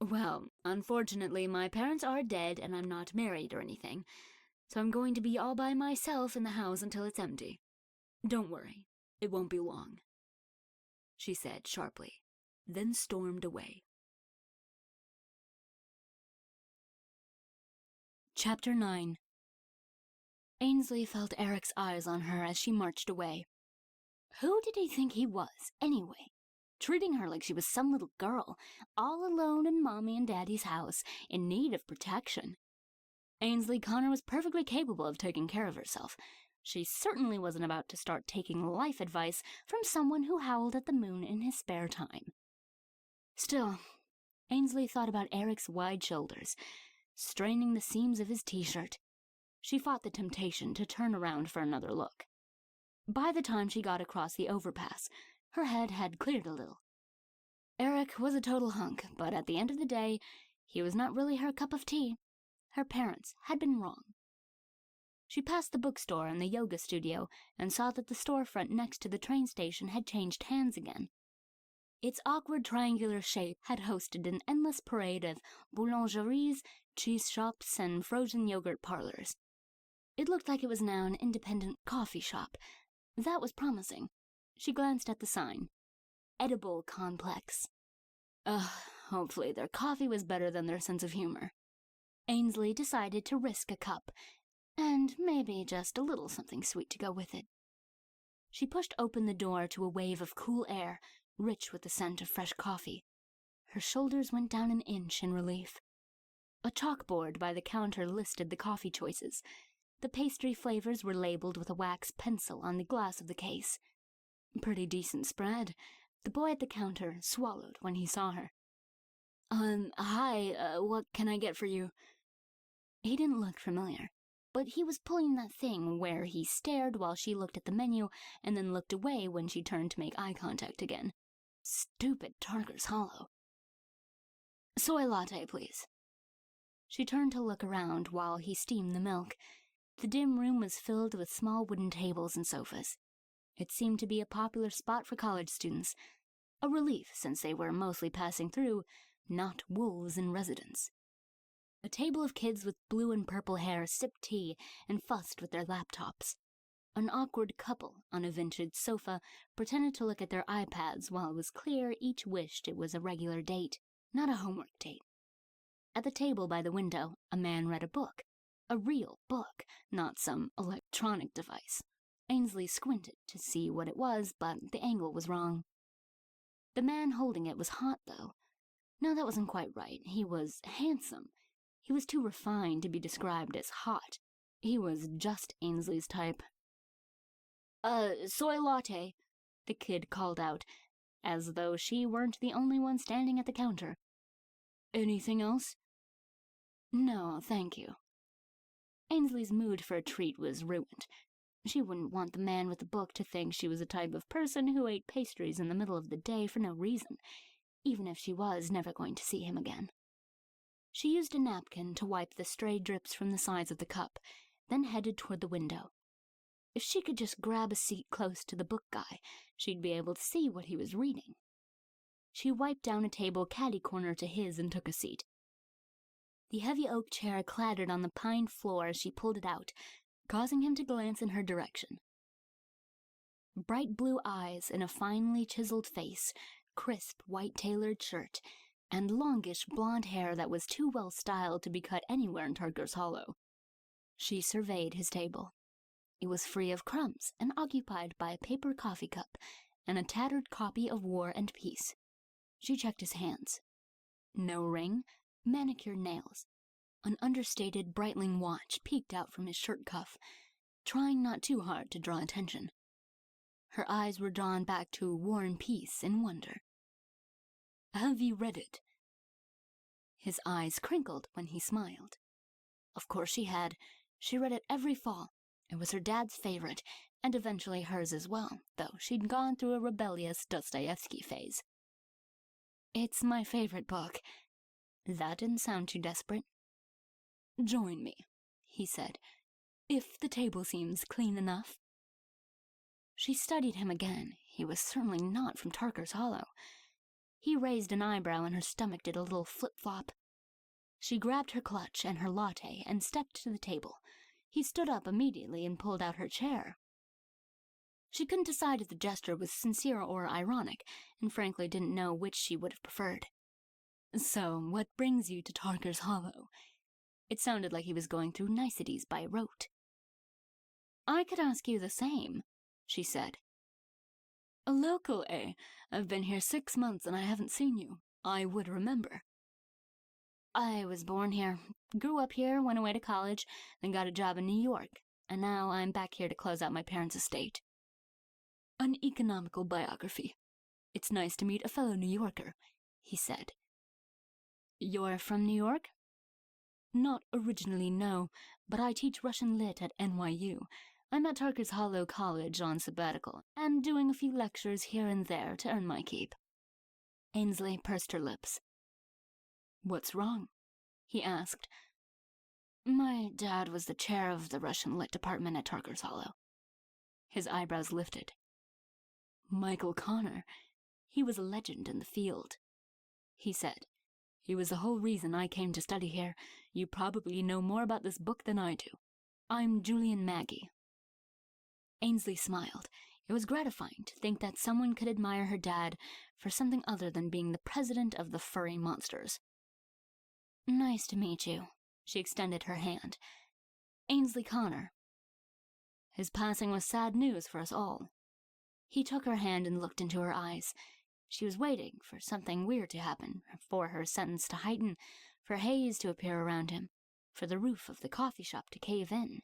Well, unfortunately, my parents are dead and I'm not married or anything, so I'm going to be all by myself in the house until it's empty. Don't worry, it won't be long, she said sharply, then stormed away. Chapter 9. Ainsley felt Eric's eyes on her as she marched away. Who did he think he was, anyway? Treating her like she was some little girl, all alone in Mommy and Daddy's house, in need of protection. Ainsley Connor was perfectly capable of taking care of herself. She certainly wasn't about to start taking life advice from someone who howled at the moon in his spare time. Still, Ainsley thought about Eric's wide shoulders, straining the seams of his t-shirt. She fought the temptation to turn around for another look. By the time she got across the overpass, her head had cleared a little. Eric was a total hunk, but at the end of the day, he was not really her cup of tea. Her parents had been wrong. She passed the bookstore and the yoga studio and saw that the storefront next to the train station had changed hands again. Its awkward triangular shape had hosted an endless parade of boulangeries, cheese shops, and frozen yogurt parlors. It looked like it was now an independent coffee shop. That was promising. She glanced at the sign. Edible Complex. Hopefully their coffee was better than their sense of humor. Ainsley decided to risk a cup, and maybe just a little something sweet to go with it. She pushed open the door to a wave of cool air, rich with the scent of fresh coffee. Her shoulders went down an inch in relief. A chalkboard by the counter listed the coffee choices. The pastry flavors were labeled with a wax pencil on the glass of the case. Pretty decent spread. The boy at the counter swallowed when he saw her. Hi, what can I get for you? He didn't look familiar, but he was pulling that thing where he stared while she looked at the menu and then looked away when she turned to make eye contact again. Stupid Tarker's Hollow. Soy latte, please. She turned to look around while he steamed the milk. The dim room was filled with small wooden tables and sofas. It seemed to be a popular spot for college students, a relief since they were mostly passing through, not wolves in residence. A table of kids with blue and purple hair sipped tea and fussed with their laptops. An awkward couple on a vintage sofa pretended to look at their iPads while it was clear each wished it was a regular date, not a homework date. At the table by the window, a man read a book. A real book, not some electronic device. Ainsley squinted to see what it was, but the angle was wrong. The man holding it was hot, though. No, that wasn't quite right. He was handsome. He was too refined to be described as hot. He was just Ainsley's type. Soy latte, the kid called out, as though she weren't the only one standing at the counter. Anything else? No, thank you. Ainsley's mood for a treat was ruined. She wouldn't want the man with the book to think she was the type of person who ate pastries in the middle of the day for no reason, even if she was never going to see him again. She used a napkin to wipe the stray drips from the sides of the cup, then headed toward the window. If she could just grab a seat close to the book guy, she'd be able to see what he was reading. She wiped down a table catty-corner to his and took a seat. The heavy oak chair clattered on the pine floor as she pulled it out, causing him to glance in her direction. Bright blue eyes in a finely chiseled face, crisp white tailored shirt, and longish blonde hair that was too well styled to be cut anywhere in Tarker's Hollow. She surveyed his table. It was free of crumbs and occupied by a paper coffee cup and a tattered copy of War and Peace. She checked his hands. No ring, manicured nails. An understated Breitling watch peeked out from his shirt cuff, trying not too hard to draw attention. Her eyes were drawn back to War and Peace in wonder. Have you read it? His eyes crinkled when he smiled. Of course she had. She read it every fall. It was her dad's favorite, and eventually hers as well, though she'd gone through a rebellious Dostoevsky phase. It's my favorite book. That didn't sound too desperate. Join me, he said, if the table seems clean enough. She studied him again. He was certainly not from Tarker's Hollow. He raised an eyebrow and her stomach did a little flip-flop. She grabbed her clutch and her latte and stepped to the table. He stood up immediately and pulled out her chair. She couldn't decide if the gesture was sincere or ironic, and frankly didn't know which she would have preferred. So, what brings you to Tarker's Hollow? It sounded like he was going through niceties by rote. I could ask you the same, she said. A local, eh? I've been here 6 months and I haven't seen you. I would remember. I was born here, grew up here, went away to college, then got a job in New York, and now I'm back here to close out my parents' estate. An economical biography. It's nice to meet a fellow New Yorker, he said. You're from New York? Not originally, no, but I teach Russian Lit at NYU. I'm at Tarker's Hollow College on sabbatical, and doing a few lectures here and there to earn my keep. Ainsley pursed her lips. What's wrong? He asked. My dad was the chair of the Russian Lit department at Tarker's Hollow. His eyebrows lifted. Michael Connor. He was a legend in the field, he said. He was the whole reason I came to study here. You probably know more about this book than I do. I'm Julian Maggie. Ainsley smiled. It was gratifying to think that someone could admire her dad for something other than being the president of the furry monsters. Nice to meet you. She extended her hand. Ainsley Connor. His passing was sad news for us all. He took her hand and looked into her eyes. She was waiting for something weird to happen, for her sentence to heighten, for haze to appear around him, for the roof of the coffee shop to cave in.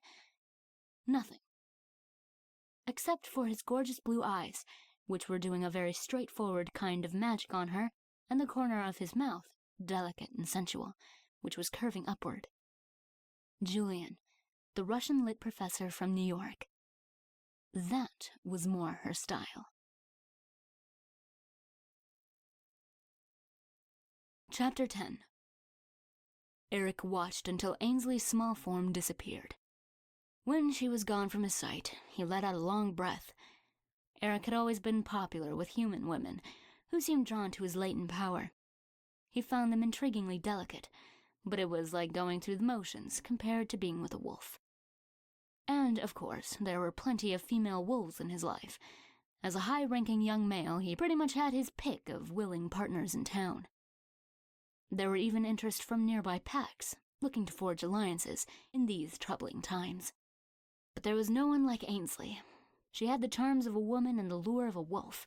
Nothing. Except for his gorgeous blue eyes, which were doing a very straightforward kind of magic on her, and the corner of his mouth, delicate and sensual, which was curving upward. Julian, the Russian Lit professor from New York. That was more her style. Chapter 10. Eric watched until Ainsley's small form disappeared. When she was gone from his sight, he let out a long breath. Eric had always been popular with human women, who seemed drawn to his latent power. He found them intriguingly delicate, but it was like going through the motions compared to being with a wolf. And, of course, there were plenty of female wolves in his life. As a high-ranking young male, he pretty much had his pick of willing partners in town. There were even interest from nearby packs, looking to forge alliances in these troubling times. But there was no one like Ainsley. She had the charms of a woman and the lure of a wolf,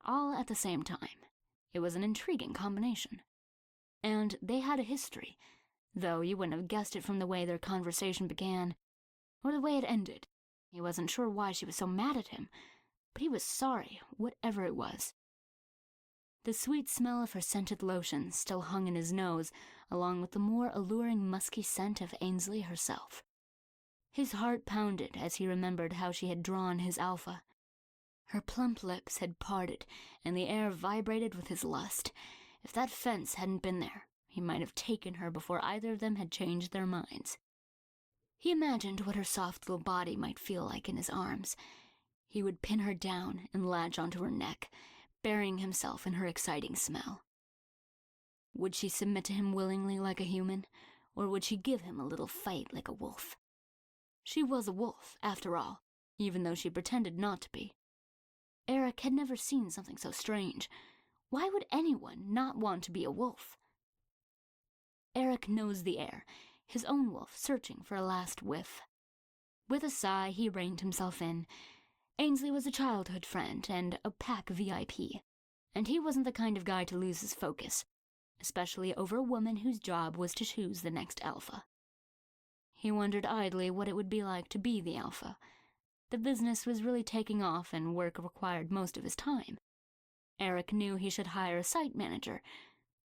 all at the same time. It was an intriguing combination. And they had a history, though you wouldn't have guessed it from the way their conversation began, or the way it ended. He wasn't sure why she was so mad at him, but he was sorry, whatever it was. The sweet smell of her scented lotion still hung in his nose, along with the more alluring musky scent of Ainsley herself. His heart pounded as he remembered how she had drawn his alpha. Her plump lips had parted, and the air vibrated with his lust. If that fence hadn't been there, he might have taken her before either of them had changed their minds. He imagined what her soft little body might feel like in his arms. He would pin her down and latch onto her neck, burying himself in her exciting smell. Would she submit to him willingly like a human, or would she give him a little fight like a wolf? She was a wolf, after all, even though she pretended not to be. Eric had never seen something so strange. Why would anyone not want to be a wolf? Eric nosed the air, his own wolf searching for a last whiff. With a sigh, he reined himself in. Ainsley was a childhood friend and a pack VIP, and he wasn't the kind of guy to lose his focus, especially over a woman whose job was to choose the next alpha. He wondered idly what it would be like to be the alpha. The business was really taking off and work required most of his time. Eric knew he should hire a site manager,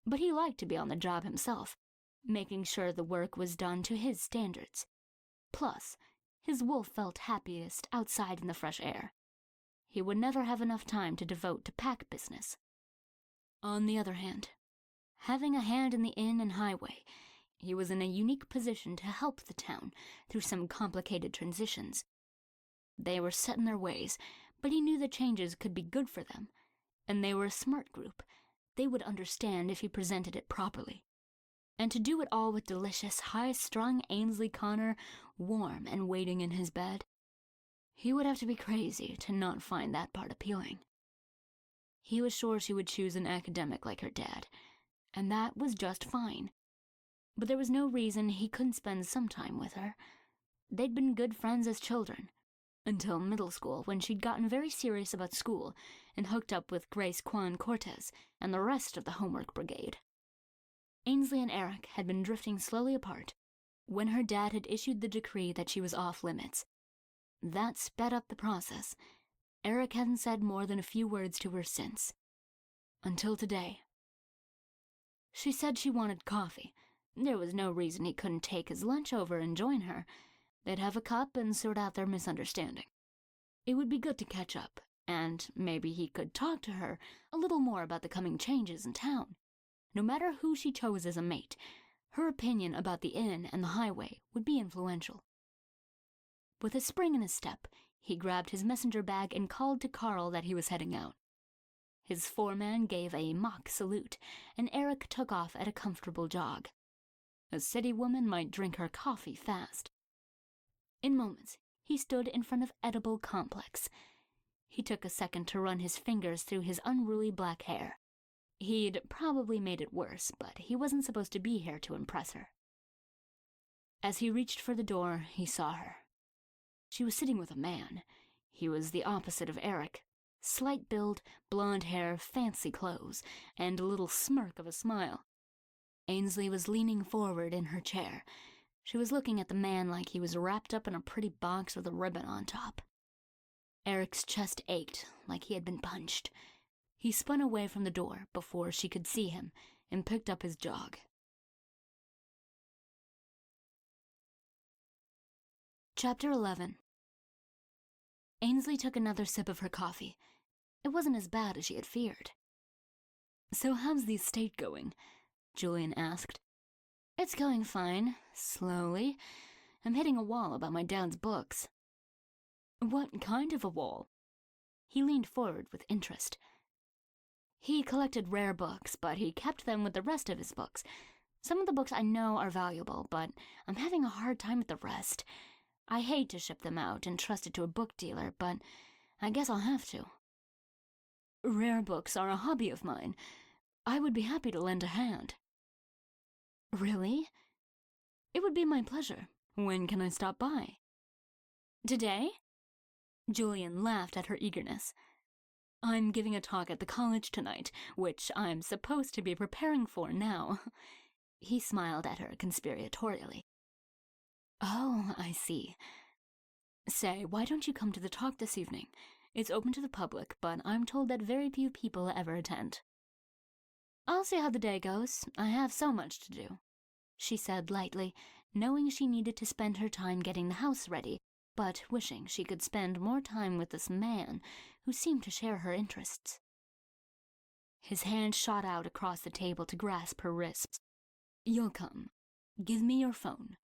but he liked to be on the job himself, making sure the work was done to his standards. Plus, his wolf felt happiest outside in the fresh air. He would never have enough time to devote to pack business. On the other hand, having a hand in the inn and highway, he was in a unique position to help the town through some complicated transitions. They were set in their ways, but he knew the changes could be good for them, and they were a smart group. They would understand if he presented it properly. And to do it all with delicious, high-strung Ainsley Connor, warm and waiting in his bed, he would have to be crazy to not find that part appealing. He was sure she would choose an academic like her dad, and that was just fine. But there was no reason he couldn't spend some time with her. They'd been good friends as children, until middle school, when she'd gotten very serious about school and hooked up with Grace Kwan Cortez and the rest of the homework brigade. Ainsley and Eric had been drifting slowly apart when her dad had issued the decree that she was off limits. That sped up the process. Eric hadn't said more than a few words to her since. Until today. She said she wanted coffee. There was no reason he couldn't take his lunch over and join her. They'd have a cup and sort out their misunderstanding. It would be good to catch up, and maybe he could talk to her a little more about the coming changes in town. No matter who she chose as a mate, her opinion about the inn and the highway would be influential. With a spring in his step, he grabbed his messenger bag and called to Carl that he was heading out. His foreman gave a mock salute, and Eric took off at a comfortable jog. A city woman might drink her coffee fast. In moments, he stood in front of Edible Complex. He took a second to run his fingers through his unruly black hair. He'd probably made it worse, but he wasn't supposed to be here to impress her. As he reached for the door, he saw her. She was sitting with a man. He was the opposite of Eric. Slight build, blonde hair, fancy clothes, and a little smirk of a smile. Ainsley was leaning forward in her chair. She was looking at the man like he was wrapped up in a pretty box with a ribbon on top. Eric's chest ached like he had been punched. He spun away from the door before she could see him and picked up his jog. Chapter 11. Ainsley took another sip of her coffee. It wasn't as bad as she had feared. "So how's the estate going?" Julian asked. "It's going fine, slowly. I'm hitting a wall about my dad's books." "What kind of a wall?" He leaned forward with interest. "He collected rare books, but he kept them with the rest of his books. Some of the books I know are valuable, but I'm having a hard time with the rest. I hate to ship them out and trust it to a book dealer, but I guess I'll have to." "Rare books are a hobby of mine. I would be happy to lend a hand." "Really?" "It would be my pleasure. When can I stop by?" "Today?" Julian laughed at her eagerness. I'm giving a talk at the college tonight, which I'm supposed to be preparing for now. He smiled at her conspiratorially. Oh, I see. Say, why don't you come to the talk this evening? It's open to the public, but I'm told that very few people ever attend. I'll see how the day goes. I have so much to do, she said lightly, knowing she needed to spend her time getting the house ready, but wishing she could spend more time with this man who seemed to share her interests. His hand shot out across the table to grasp her wrists. You'll come. Give me your phone.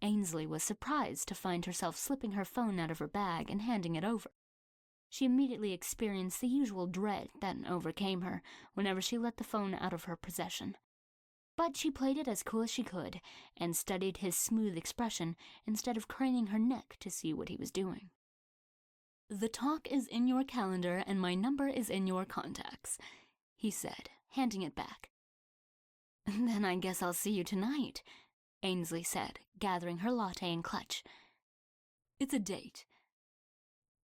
Ainsley was surprised to find herself slipping her phone out of her bag and handing it over. She immediately experienced the usual dread that overcame her whenever she let the phone out of her possession. But she played it as cool as she could and studied his smooth expression instead of craning her neck to see what he was doing. The talk is in your calendar and my number is in your contacts, he said, handing it back. Then I guess I'll see you tonight, Ainsley said, gathering her latte in clutch. It's a date.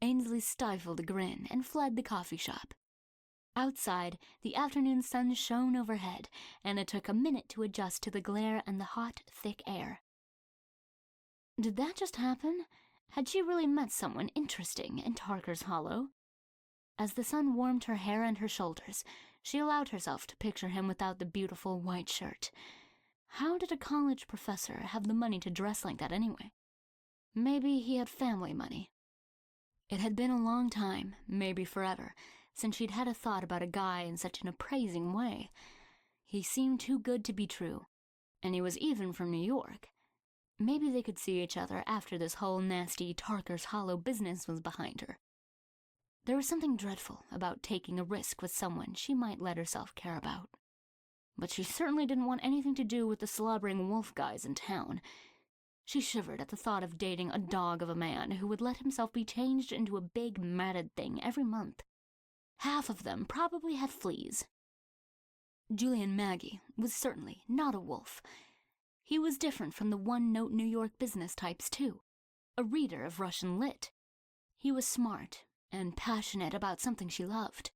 Ainsley stifled a grin and fled the coffee shop. Outside, the afternoon sun shone overhead, and it took a minute to adjust to the glare and the hot, thick air. Did that just happen? Had she really met someone interesting in Tarker's Hollow? As the sun warmed her hair and her shoulders, she allowed herself to picture him without the beautiful white shirt. How did a college professor have the money to dress like that anyway? Maybe he had family money. It had been a long time, maybe forever, since she'd had a thought about a guy in such an appraising way. He seemed too good to be true, and he was even from New York. Maybe they could see each other after this whole nasty Tarker's Hollow business was behind her. There was something dreadful about taking a risk with someone she might let herself care about. But she certainly didn't want anything to do with the slobbering wolf guys in town. She shivered at the thought of dating a dog of a man who would let himself be changed into a big matted thing every month. Half of them probably had fleas. Julian Maggie was certainly not a wolf. He was different from the one-note New York business types, too. A reader of Russian lit. He was smart and passionate about something she loved.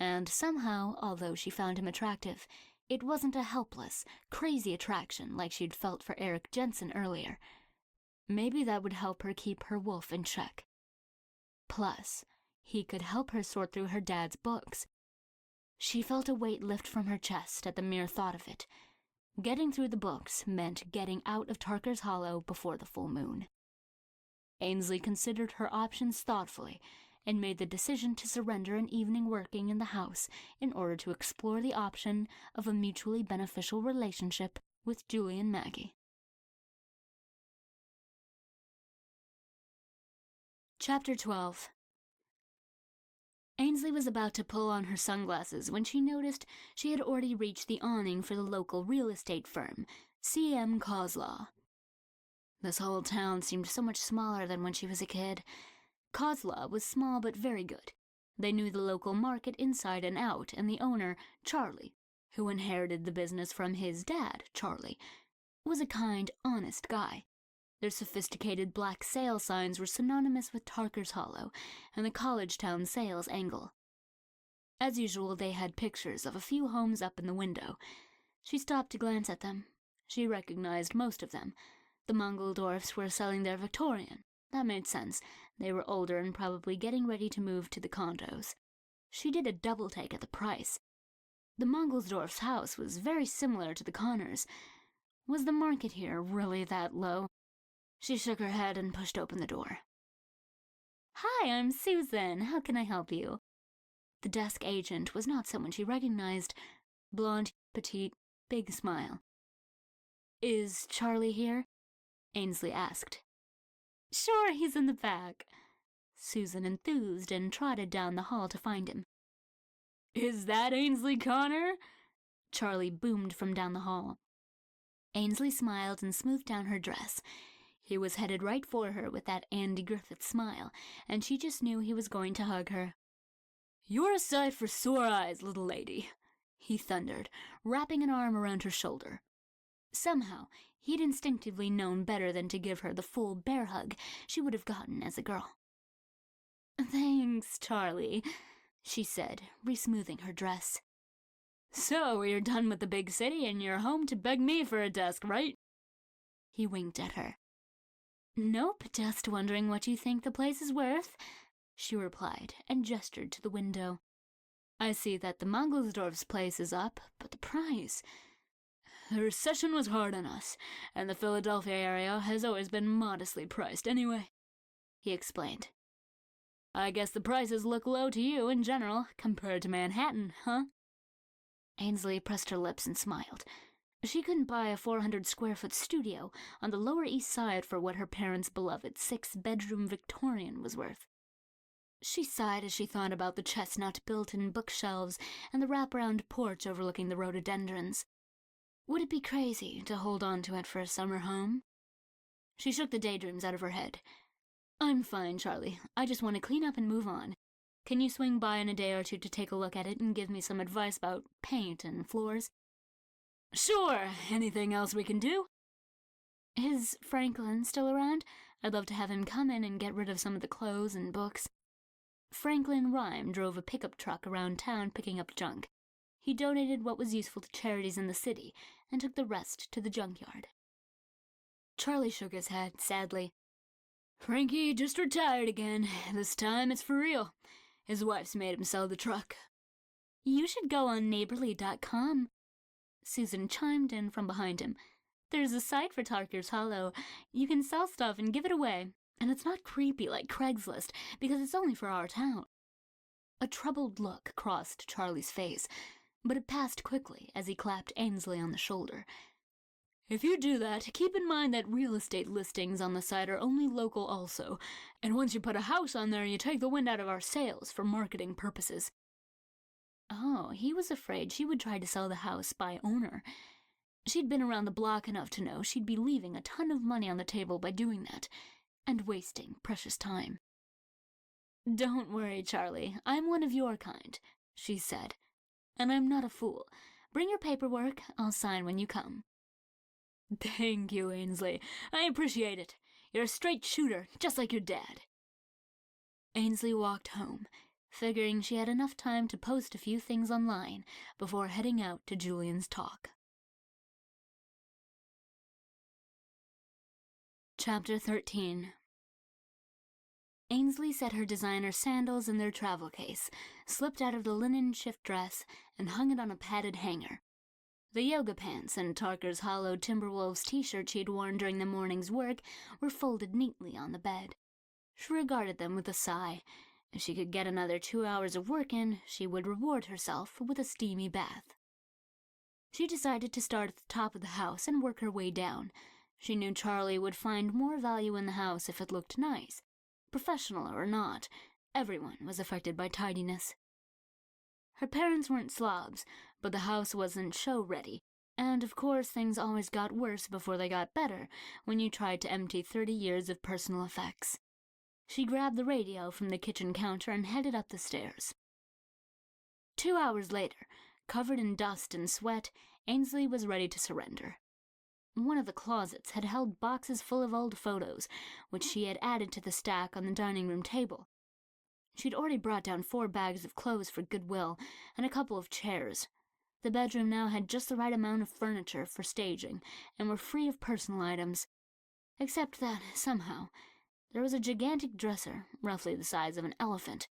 And somehow, although she found him attractive, it wasn't a helpless, crazy attraction like she'd felt for Eric Jensen earlier. Maybe that would help her keep her wolf in check. Plus, he could help her sort through her dad's books. She felt a weight lift from her chest at the mere thought of it. Getting through the books meant getting out of Tarker's Hollow before the full moon. Ainsley considered her options thoughtfully and made the decision to surrender an evening working in the house in order to explore the option of a mutually beneficial relationship with Julian Maggie. Chapter 12. Ainsley was about to pull on her sunglasses when she noticed she had already reached the awning for the local real estate firm, C.M. Coslaw. This whole town seemed so much smaller than when she was a kid. Coslaw was small but very good. They knew the local market inside and out, and the owner, Charlie, who inherited the business from his dad, Charlie, was a kind, honest guy. Their sophisticated black sale signs were synonymous with Tarker's Hollow and the college town sales angle. As usual, they had pictures of a few homes up in the window. She stopped to glance at them. She recognized most of them. The Mongol dwarfs were selling their Victorian. That made sense. They were older and probably getting ready to move to the condos. She did a double take at the price. The Mongolsdorf's house was very similar to the Connors. Was the market here really that low? She shook her head and pushed open the door. Hi, I'm Susan. How can I help you? The desk agent was not someone she recognized. Blonde, petite, big smile. Is Charlie here? Ainsley asked. Sure, he's in the back. Susan enthused and trotted down the hall to find him. Is that Ainsley Connor? Charlie boomed from down the hall. Ainsley smiled and smoothed down her dress. He was headed right for her with that Andy Griffith smile, and she just knew he was going to hug her. You're a sight for sore eyes, little lady, he thundered, wrapping an arm around her shoulder. Somehow, he'd instinctively known better than to give her the full bear hug she would have gotten as a girl. "Thanks, Charlie," she said, re-smoothing her dress. "So, you're done with the big city and you're home to beg me for a desk, right?" He winked at her. "Nope, just wondering what you think the place is worth," she replied, and gestured to the window. "I see that the Mangelsdorf's place is up, but the price—" "The recession was hard on us, and the Philadelphia area has always been modestly priced anyway," he explained. "I guess the prices look low to you in general, compared to Manhattan, huh?" Ainsley pressed her lips and smiled. She couldn't buy a 400-square-foot studio on the Lower East Side for what her parents' beloved 6-bedroom Victorian was worth. She sighed as she thought about the chestnut built-in bookshelves and the wraparound porch overlooking the rhododendrons. Would it be crazy to hold on to it for a summer home? She shook the daydreams out of her head. "I'm fine, Charlie. I just want to clean up and move on. Can you swing by in a day or two to take a look at it and give me some advice about paint and floors?" "Sure. Anything else we can do?" "Is Franklin still around? I'd love to have him come in and get rid of some of the clothes and books." Franklin Rhyme drove a pickup truck around town picking up junk. He donated what was useful to charities in the city and took the rest to the junkyard. Charlie shook his head sadly. "Frankie just retired again. This time it's for real. His wife's made him sell the truck." "You should go on neighborly.com. Susan chimed in from behind him. "There's a site for Tarker's Hollow. You can sell stuff and give it away. And it's not creepy like Craigslist, because it's only for our town." A troubled look crossed Charlie's face, but it passed quickly as he clapped Ainsley on the shoulder. "If you do that, keep in mind that real estate listings on the site are only local also, and once you put a house on there, you take the wind out of our sails for marketing purposes." Oh, he was afraid she would try to sell the house by owner. She'd been around the block enough to know she'd be leaving a ton of money on the table by doing that, and wasting precious time. "Don't worry, Charlie. I'm one of your kind," she said. "And I'm not a fool. Bring your paperwork. I'll sign when you come." "Thank you, Ainsley. I appreciate it. You're a straight shooter, just like your dad." Ainsley walked home, figuring she had enough time to post a few things online before heading out to Julian's talk. Chapter 13. Ainsley set her designer sandals in their travel case, slipped out of the linen shift dress, and hung it on a padded hanger. The yoga pants and Tarker's Hollow Timberwolves t-shirt she'd worn during the morning's work were folded neatly on the bed. She regarded them with a sigh. If she could get another 2 hours of work in, she would reward herself with a steamy bath. She decided to start at the top of the house and work her way down. She knew Charlie would find more value in the house if it looked nice. Professional or not, everyone was affected by tidiness. Her parents weren't slobs, but the house wasn't show-ready, and of course things always got worse before they got better when you tried to empty 30 years of personal effects. She grabbed the radio from the kitchen counter and headed up the stairs. 2 hours later, covered in dust and sweat, Ainsley was ready to surrender. One of the closets had held boxes full of old photos, which she had added to the stack on the dining room table. She'd already brought down 4 bags of clothes for Goodwill and a couple of chairs. The bedroom now had just the right amount of furniture for staging and were free of personal items. Except that, somehow, there was a gigantic dresser, roughly the size of an elephant,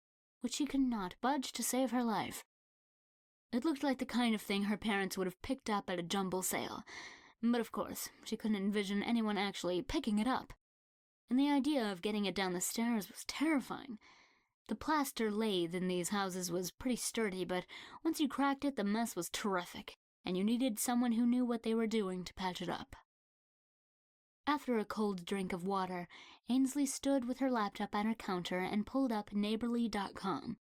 which she could not budge to save her life. It looked like the kind of thing her parents would have picked up at a jumble sale, but of course, she couldn't envision anyone actually picking it up. And the idea of getting it down the stairs was terrifying. The plaster lathe in these houses was pretty sturdy, but once you cracked it, the mess was terrific, and you needed someone who knew what they were doing to patch it up. After a cold drink of water, Ainsley stood with her laptop at her counter and pulled up neighborly.com.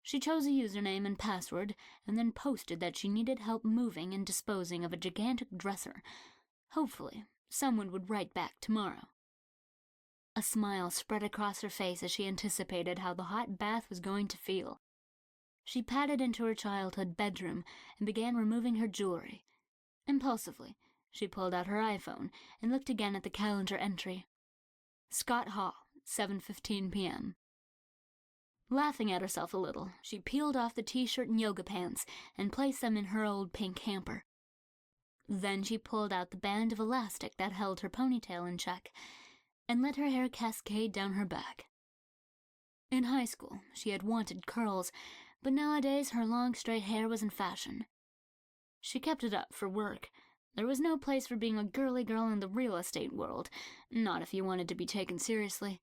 She chose a username and password, and then posted that she needed help moving and disposing of a gigantic dresser. Hopefully, someone would write back tomorrow. A smile spread across her face as she anticipated how the hot bath was going to feel. She padded into her childhood bedroom and began removing her jewelry. Impulsively, she pulled out her iPhone and looked again at the calendar entry. Scott Hall, 7:15 p.m. Laughing at herself a little, she peeled off the t-shirt and yoga pants and placed them in her old pink hamper. Then she pulled out the band of elastic that held her ponytail in check and let her hair cascade down her back. In high school, she had wanted curls, but nowadays her long straight hair was in fashion. She kept it up for work. There was no place for being a girly girl in the real estate world, not if you wanted to be taken seriously.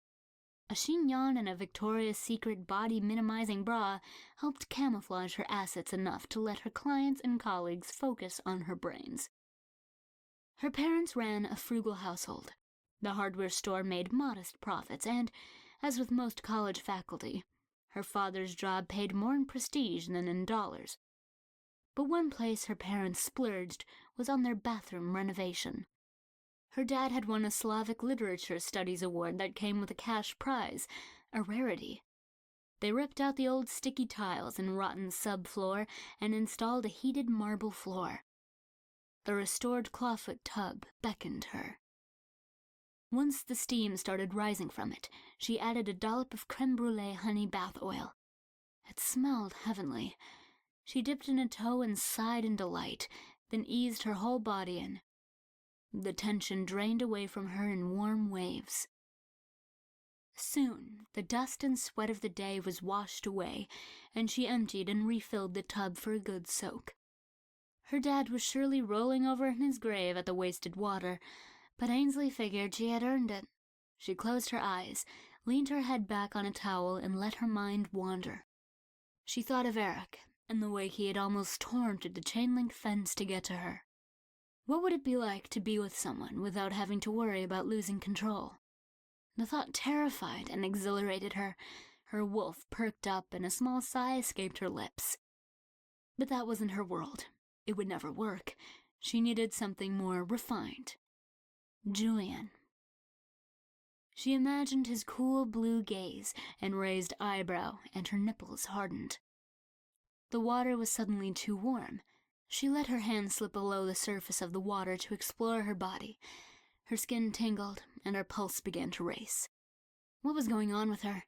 A chignon and a Victoria's Secret body-minimizing bra helped camouflage her assets enough to let her clients and colleagues focus on her brains. Her parents ran a frugal household. The hardware store made modest profits, and, as with most college faculty, her father's job paid more in prestige than in dollars. But one place her parents splurged was on their bathroom renovation. Her dad had won a Slavic Literature Studies award that came with a cash prize, a rarity. They ripped out the old sticky tiles and rotten subfloor and installed a heated marble floor. The restored clawfoot tub beckoned her. Once the steam started rising from it, she added a dollop of creme brulee honey bath oil. It smelled heavenly. She dipped in a toe and sighed in delight, then eased her whole body in. The tension drained away from her in warm waves. Soon, the dust and sweat of the day was washed away, and she emptied and refilled the tub for a good soak. Her dad was surely rolling over in his grave at the wasted water, but Ainsley figured she had earned it. She closed her eyes, leaned her head back on a towel, and let her mind wander. She thought of Eric, and the way he had almost torn through the chain-link fence to get to her. What would it be like to be with someone without having to worry about losing control? The thought terrified and exhilarated her. Her wolf perked up and a small sigh escaped her lips. But that wasn't her world. It would never work. She needed something more refined. Julian. She imagined his cool blue gaze and raised eyebrow, and her nipples hardened. The water was suddenly too warm. She let her hand slip below the surface of the water to explore her body. Her skin tingled, and her pulse began to race. What was going on with her?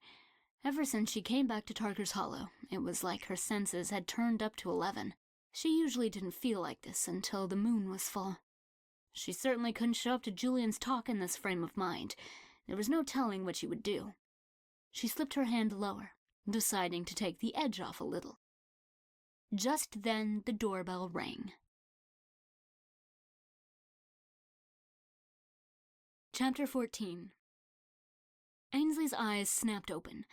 Ever since she came back to Tarker's Hollow, it was like her senses had turned up to 11. She usually didn't feel like this until the moon was full. She certainly couldn't show up to Julian's talk in this frame of mind. There was no telling what she would do. She slipped her hand lower, deciding to take the edge off a little. Just then, the doorbell rang. Chapter 14. Ainsley's eyes snapped open.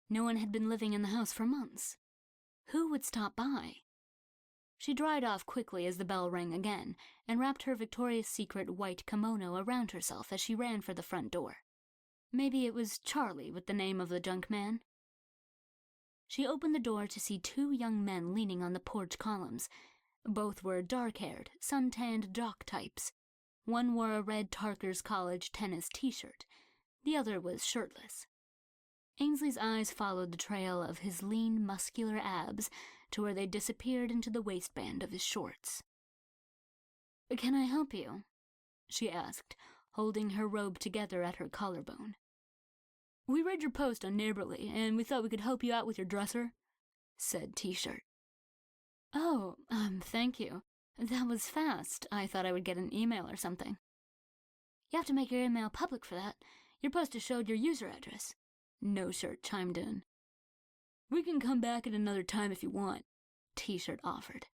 No one had been living in the house for months. Who would stop by? She dried off quickly as the bell rang again, and wrapped her Victoria's Secret white kimono around herself as she ran for the front door. Maybe it was Charlie with the name of the junk man. She opened the door to see two young men leaning on the porch columns. Both were dark-haired, sun-tanned jock types. One wore a red Tarker's College tennis t-shirt. The other was shirtless. Ainsley's eyes followed the trail of his lean, muscular abs to where they disappeared into the waistband of his shorts. "Can I help you?" she asked, holding her robe together at her collarbone. "We read your post on Neighborly, and we thought we could help you out with your dresser," said T-shirt. "Oh, thank you. That was fast. I thought I would get an email or something." "You have to make your email public for that. Your post has showed your user address." No Shirt chimed in. "We can come back at another time if you want," T-shirt offered.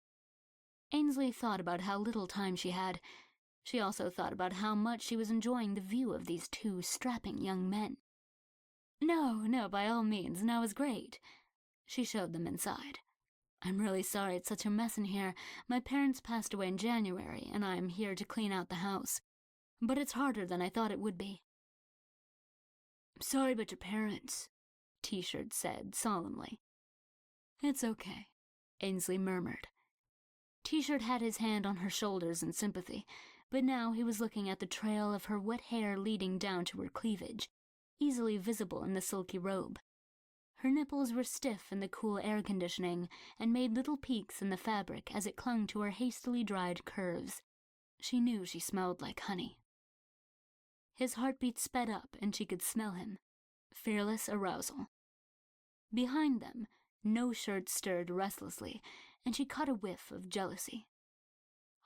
Ainsley thought about how little time she had. She also thought about how much she was enjoying the view of these two strapping young men. No, by all means, now is great." She showed them inside. "I'm really sorry it's such a mess in here. My parents passed away in January, and I'm here to clean out the house. But it's harder than I thought it would be." "I'm sorry about your parents," T-shirt said solemnly. "It's okay," Ainsley murmured. T-shirt had his hand on her shoulders in sympathy, but now he was looking at the trail of her wet hair leading down to her cleavage, easily visible in the silky robe. Her nipples were stiff in the cool air conditioning and made little peaks in the fabric as it clung to her hastily dried curves. She knew she smelled like honey. His heartbeat sped up and she could smell him. Fearless arousal. Behind them, No Shirt stirred restlessly, and she caught a whiff of jealousy.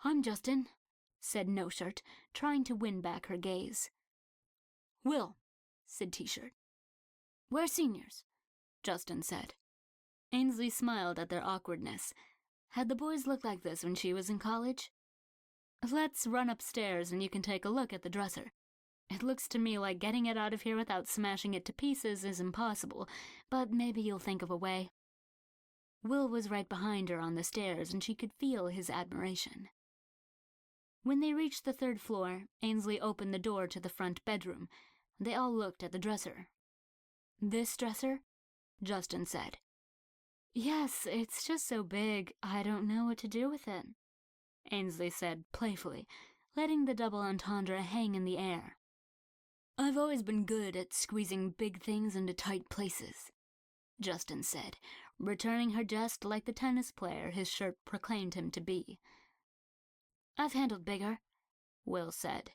"I'm Justin," said No Shirt, trying to win back her gaze. "Will," said T-Shirt. "We're seniors," Justin said. Ainsley smiled at their awkwardness. Had the boys looked like this when she was in college? "Let's run upstairs and you can take a look at the dresser. It looks to me like getting it out of here without smashing it to pieces is impossible, but maybe you'll think of a way." Will was right behind her on the stairs, and she could feel his admiration. When they reached the 3rd floor, Ainsley opened the door to the front bedroom. They all looked at the dresser. "This dresser?" Justin said. "Yes, it's just so big, I don't know what to do with it," Ainsley said playfully, letting the double entendre hang in the air. "I've always been good at squeezing big things into tight places," Justin said, returning her jest like the tennis player his shirt proclaimed him to be. "I've handled bigger," Will said.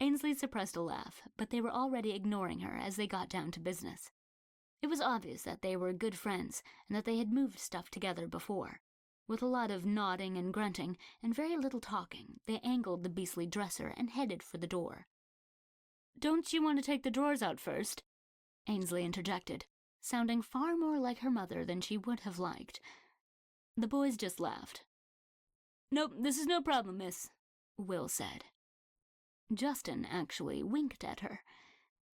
Ainsley suppressed a laugh, but they were already ignoring her as they got down to business. It was obvious that they were good friends and that they had moved stuff together before. With a lot of nodding and grunting and very little talking, they angled the beastly dresser and headed for the door. "Don't you want to take the drawers out first?" Ainsley interjected, sounding far more like her mother than she would have liked. The boys just laughed. "Nope, this is no problem, miss," Will said. Justin actually winked at her.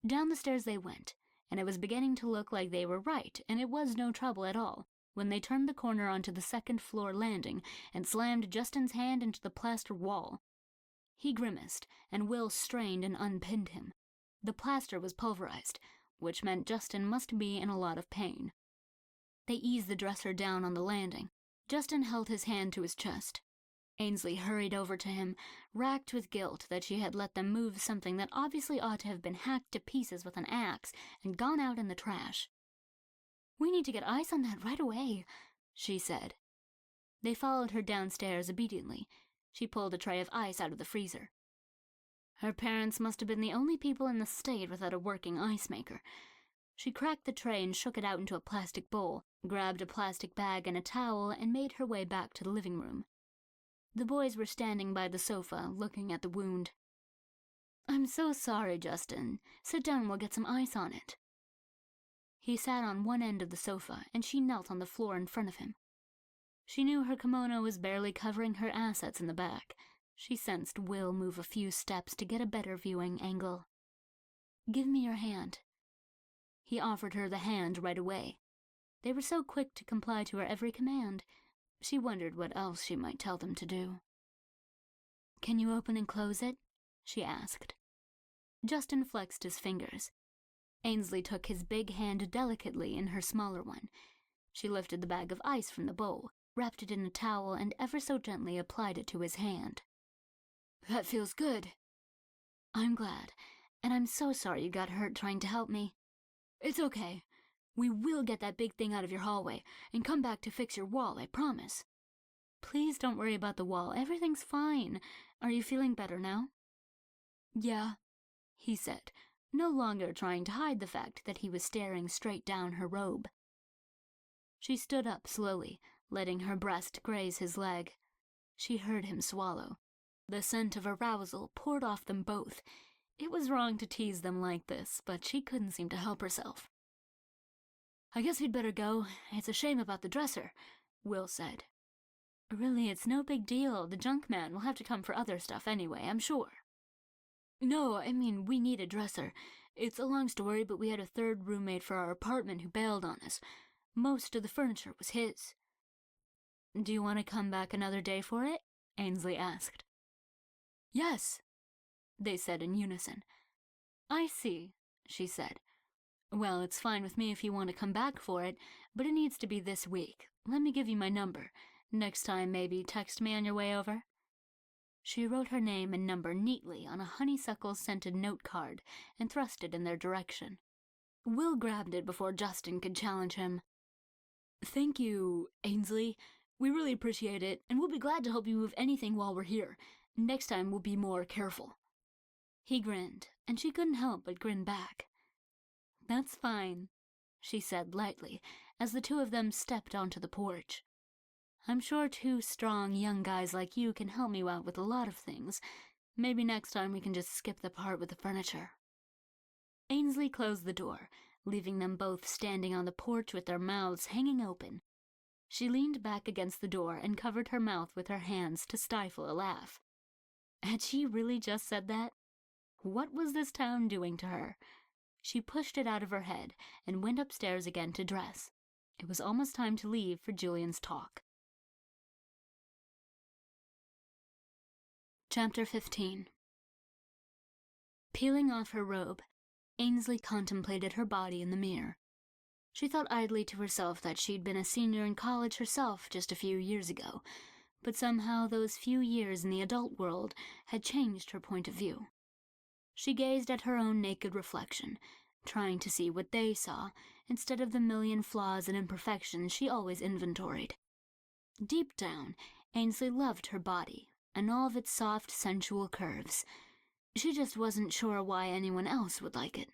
Down the stairs they went, and it was beginning to look like they were right, and it was no trouble at all, when they turned the corner onto the 2nd floor landing and slammed Justin's hand into the plaster wall. He grimaced, and Will strained and unpinned him. The plaster was pulverized, which meant Justin must be in a lot of pain. They eased the dresser down on the landing. Justin held his hand to his chest. Ainsley hurried over to him, racked with guilt that she had let them move something that obviously ought to have been hacked to pieces with an axe and gone out in the trash. "We need to get ice on that right away," she said. They followed her downstairs obediently. She pulled a tray of ice out of the freezer. Her parents must have been the only people in the state without a working ice maker. She cracked the tray and shook it out into a plastic bowl, grabbed a plastic bag and a towel, and made her way back to the living room. The boys were standing by the sofa, looking at the wound. "I'm so sorry, Justin. Sit down and we'll get some ice on it." He sat on one end of the sofa, and she knelt on the floor in front of him. She knew her kimono was barely covering her assets in the back. She sensed Will move a few steps to get a better viewing angle. "Give me your hand." He offered her the hand right away. They were so quick to comply to her every command. She wondered what else she might tell them to do. "Can you open and close it?" she asked. Justin flexed his fingers. Ainsley took his big hand delicately in her smaller one. She lifted the bag of ice from the bowl, wrapped it in a towel, and ever so gently applied it to his hand. "That feels good." "I'm glad, and I'm so sorry you got hurt trying to help me." "It's okay. We will get that big thing out of your hallway and come back to fix your wall, I promise." "Please don't worry about the wall. Everything's fine. Are you feeling better now?" "Yeah," he said, no longer trying to hide the fact that he was staring straight down her robe. She stood up slowly, letting her breast graze his leg. She heard him swallow. The scent of arousal poured off them both. It was wrong to tease them like this, but she couldn't seem to help herself. "I guess we'd better go. It's a shame about the dresser," Will said. "Really, it's no big deal. The junk man will have to come for other stuff anyway, I'm sure." "No, I mean, we need a dresser. It's a long story, but we had a 3rd roommate for our apartment who bailed on us. Most of the furniture was his." "Do you want to come back another day for it?" Ainsley asked. "Yes," they said in unison. "I see," she said. "Well, it's fine with me if you want to come back for it, but it needs to be this week. Let me give you my number. Next time, maybe text me on your way over." She wrote her name and number neatly on a honeysuckle-scented note card and thrust it in their direction. Will grabbed it before Justin could challenge him. "Thank you, Ainsley. We really appreciate it, and we'll be glad to help you move anything while we're here. Next time we'll be more careful." He grinned, and she couldn't help but grin back. "That's fine," she said lightly, as the two of them stepped onto the porch. "I'm sure two strong young guys like you can help me out with a lot of things. Maybe next time we can just skip the part with the furniture." Ainsley closed the door, leaving them both standing on the porch with their mouths hanging open. She leaned back against the door and covered her mouth with her hands to stifle a laugh. Had she really just said that? What was this town doing to her? She pushed it out of her head and went upstairs again to dress. It was almost time to leave for Julian's talk. Chapter 15. Peeling off her robe, Ainsley contemplated her body in the mirror. She thought idly to herself that she'd been a senior in college herself just a few years ago, but somehow those few years in the adult world had changed her point of view. She gazed at her own naked reflection, trying to see what they saw, instead of the million flaws and imperfections she always inventoried. Deep down, Ainsley loved her body, and all of its soft, sensual curves. She just wasn't sure why anyone else would like it.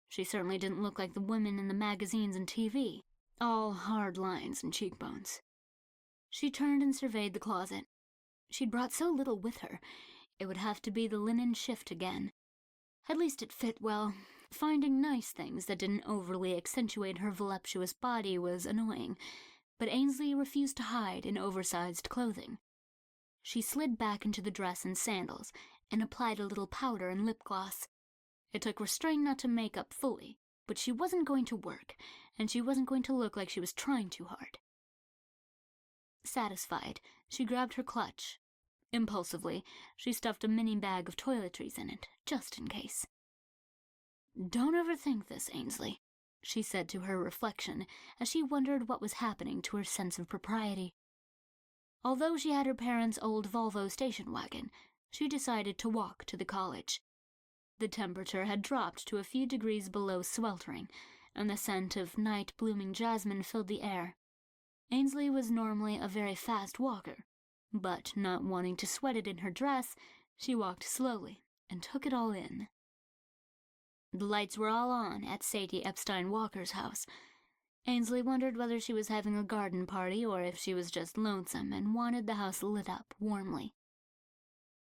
She certainly didn't look like the women in the magazines and TV, all hard lines and cheekbones. She turned and surveyed the closet. She'd brought so little with her, it would have to be the linen shift again. At least it fit well. Finding nice things that didn't overly accentuate her voluptuous body was annoying, but Ainsley refused to hide in oversized clothing. She slid back into the dress and sandals and applied a little powder and lip gloss. It took restraint not to make up fully, but she wasn't going to work, and she wasn't going to look like she was trying too hard. Satisfied, she grabbed her clutch. Impulsively, she stuffed a mini bag of toiletries in it, just in case. "Don't overthink this, Ainsley," she said to her reflection as she wondered what was happening to her sense of propriety. Although she had her parents' old Volvo station wagon, she decided to walk to the college. The temperature had dropped to a few degrees below sweltering, and the scent of night-blooming jasmine filled the air. Ainsley was normally a very fast walker, but not wanting to sweat it in her dress, she walked slowly and took it all in. The lights were all on at Sadie Epstein Walker's house. Ainsley wondered whether she was having a garden party or if she was just lonesome and wanted the house lit up warmly.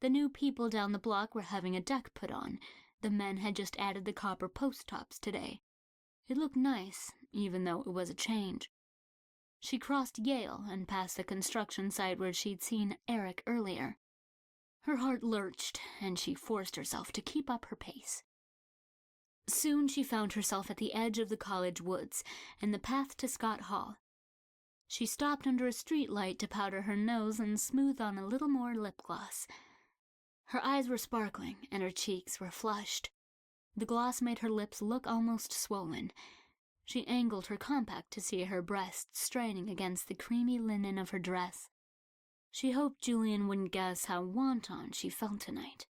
The new people down the block were having a deck put on. The men had just added the copper post tops today. It looked nice, even though it was a change. She crossed Yale and passed the construction site where she'd seen Eric earlier. Her heart lurched, and she forced herself to keep up her pace. Soon she found herself at the edge of the college woods and the path to Scott Hall. She stopped under a street light to powder her nose and smooth on a little more lip gloss. Her eyes were sparkling and her cheeks were flushed. The gloss made her lips look almost swollen. She angled her compact to see her breasts straining against the creamy linen of her dress. She hoped Julian wouldn't guess how wanton she felt tonight.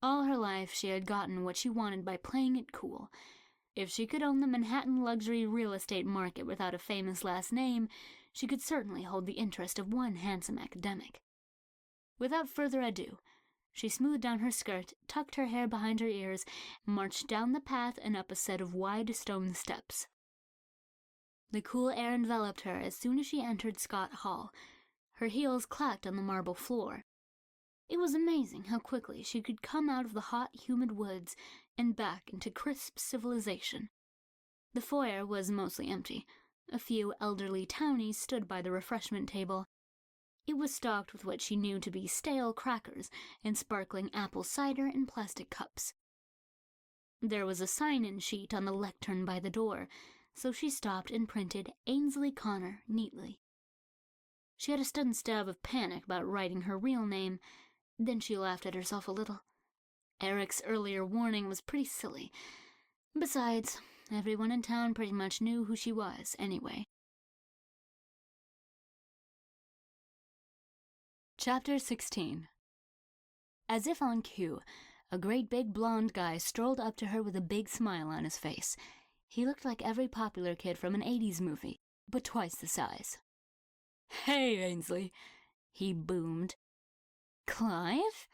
All her life she had gotten what she wanted by playing it cool. If she could own the Manhattan luxury real estate market without a famous last name, she could certainly hold the interest of one handsome academic. Without further ado, she smoothed down her skirt, tucked her hair behind her ears, and marched down the path and up a set of wide stone steps. The cool air enveloped her as soon as she entered Scott Hall. Her heels clacked on the marble floor. It was amazing how quickly she could come out of the hot, humid woods and back into crisp civilization. The foyer was mostly empty. A few elderly townies stood by the refreshment table. It was stocked with what she knew to be stale crackers and sparkling apple cider in plastic cups. There was a sign-in sheet on the lectern by the door, so she stopped and printed Ainsley Connor neatly. She had a sudden stab of panic about writing her real name. Then she laughed at herself a little. Eric's earlier warning was pretty silly. Besides, everyone in town pretty much knew who she was anyway. Chapter 16. As if on cue, a great big blonde guy strolled up to her with a big smile on his face. He looked like every popular kid from an 80s movie, but twice the size. "Hey, Ainsley," he boomed. "Clive?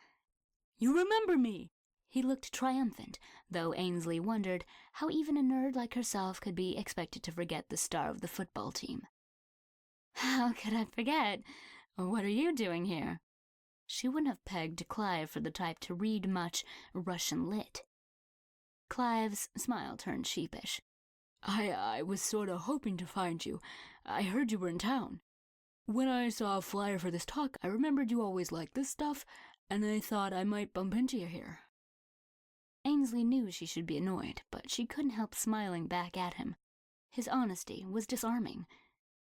You remember me?" He looked triumphant, though Ainsley wondered how even a nerd like herself could be expected to forget the star of the football team. How could I forget? What are you doing here? She wouldn't have pegged Clive for the type to read much Russian lit. Clive's smile turned sheepish. I was sort of hoping to find you. I heard you were in town. When I saw a flyer for this talk, I remembered you always liked this stuff, and I thought I might bump into you here. Ainsley knew she should be annoyed, but she couldn't help smiling back at him. His honesty was disarming.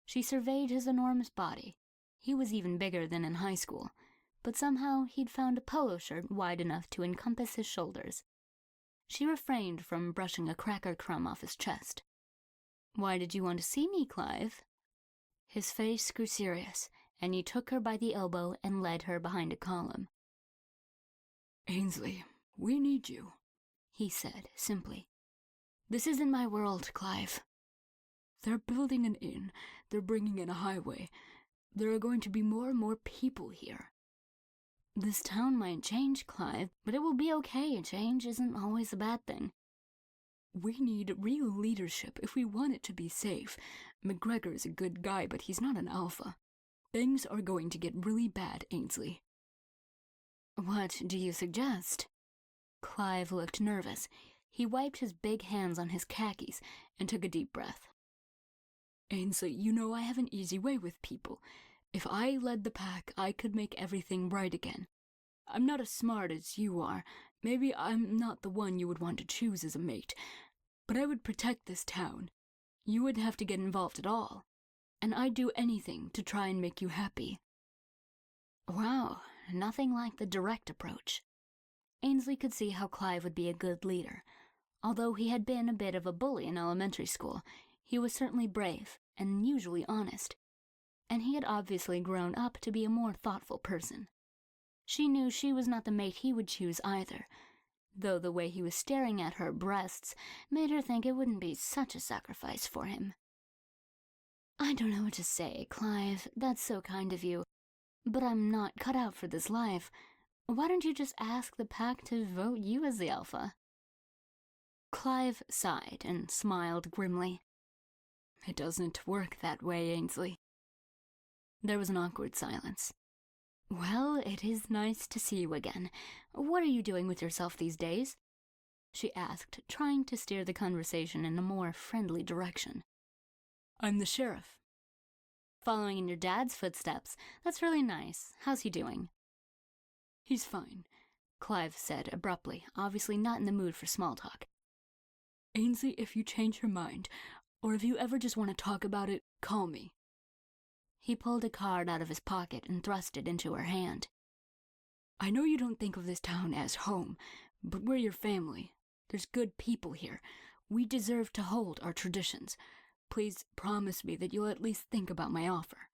She surveyed his enormous body. He was even bigger than in high school, but somehow he'd found a polo shirt wide enough to encompass his shoulders. She refrained from brushing a cracker crumb off his chest. Why did you want to see me, Clive? His face grew serious, and he took her by the elbow and led her behind a column. Ainsley, we need you, he said simply. This isn't my world, Clive. They're building an inn. They're bringing in a highway. There are going to be more and more people here. This town might change, Clive, but it will be okay. Change isn't always a bad thing. We need real leadership if we want it to be safe. McGregor is a good guy, but he's not an alpha. Things are going to get really bad, Ainsley. What do you suggest? Clive looked nervous. He wiped his big hands on his khakis and took a deep breath. Ainsley, you know I have an easy way with people. If I led the pack, I could make everything right again. I'm not as smart as you are. Maybe I'm not the one you would want to choose as a mate. But I would protect this town. You wouldn't have to get involved at all. And I'd do anything to try and make you happy. Wow, nothing like the direct approach. Ainsley could see how Clive would be a good leader. Although he had been a bit of a bully in elementary school, he was certainly brave and usually honest. And he had obviously grown up to be a more thoughtful person. She knew she was not the mate he would choose either, though the way he was staring at her breasts made her think it wouldn't be such a sacrifice for him. I don't know what to say, Clive. That's so kind of you. But I'm not cut out for this life. Why don't you just ask the pack to vote you as the alpha? Clive sighed and smiled grimly. It doesn't work that way, Ainsley. There was an awkward silence. Well, it is nice to see you again. What are you doing with yourself these days? She asked, trying to steer the conversation in a more friendly direction. I'm the sheriff. Following in your dad's footsteps. That's really nice. How's he doing? He's fine, Clive said abruptly, obviously not in the mood for small talk. Ainsley, if you change your mind, or if you ever just want to talk about it, call me. He pulled a card out of his pocket and thrust it into her hand. I know you don't think of this town as home, but we're your family. There's good people here. We deserve to hold our traditions. Please promise me that you'll at least think about my offer.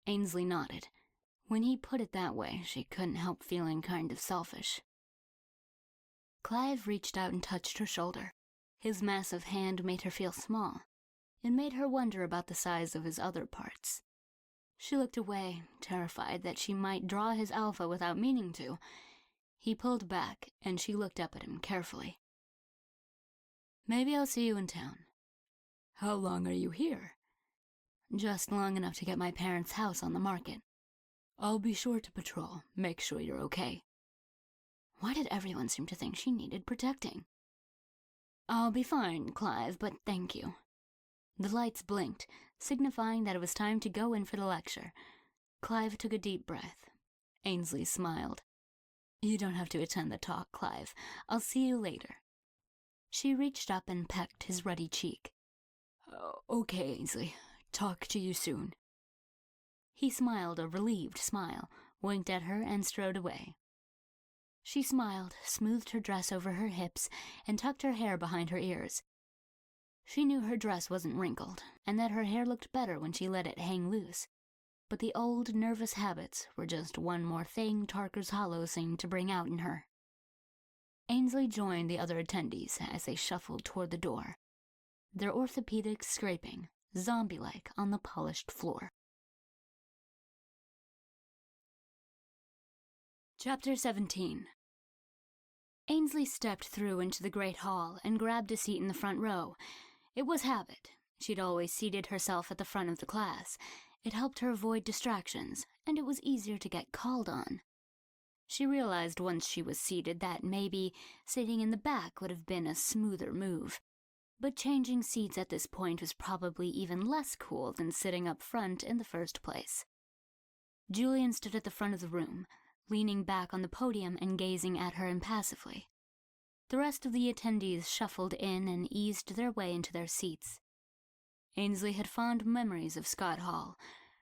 Ainsley nodded. When he put it that way, she couldn't help feeling kind of selfish. Clive reached out and touched her shoulder. His massive hand made her feel small. It made her wonder about the size of his other parts. She looked away, terrified that she might draw his alpha without meaning to. He pulled back, and she looked up at him carefully. Maybe I'll see you in town. How long are you here? Just long enough to get my parents' house on the market. I'll be sure to patrol. Make sure you're okay. Why did everyone seem to think she needed protecting? I'll be fine, Clive, but thank you. The lights blinked, signifying that it was time to go in for the lecture. Clive took a deep breath. Ainsley smiled. You don't have to attend the talk, Clive. I'll see you later. She reached up and pecked his ruddy cheek. Okay, Ainsley. Talk to you soon. He smiled a relieved smile, winked at her, and strode away. She smiled, smoothed her dress over her hips, and tucked her hair behind her ears. She knew her dress wasn't wrinkled, and that her hair looked better when she let it hang loose. But the old, nervous habits were just one more thing Tarker's Hollow seemed to bring out in her. Ainsley joined the other attendees as they shuffled toward the door, their orthopedics scraping, zombie-like, on the polished floor. Chapter 17. Ainsley stepped through into the great hall and grabbed a seat in the front row. It was habit. She'd always seated herself at the front of the class. It helped her avoid distractions, and it was easier to get called on. She realized once she was seated that maybe sitting in the back would have been a smoother move. But changing seats at this point was probably even less cool than sitting up front in the first place. Julian stood at the front of the room, leaning back on the podium and gazing at her impassively. The rest of the attendees shuffled in and eased their way into their seats. Ainsley had fond memories of Scott Hall.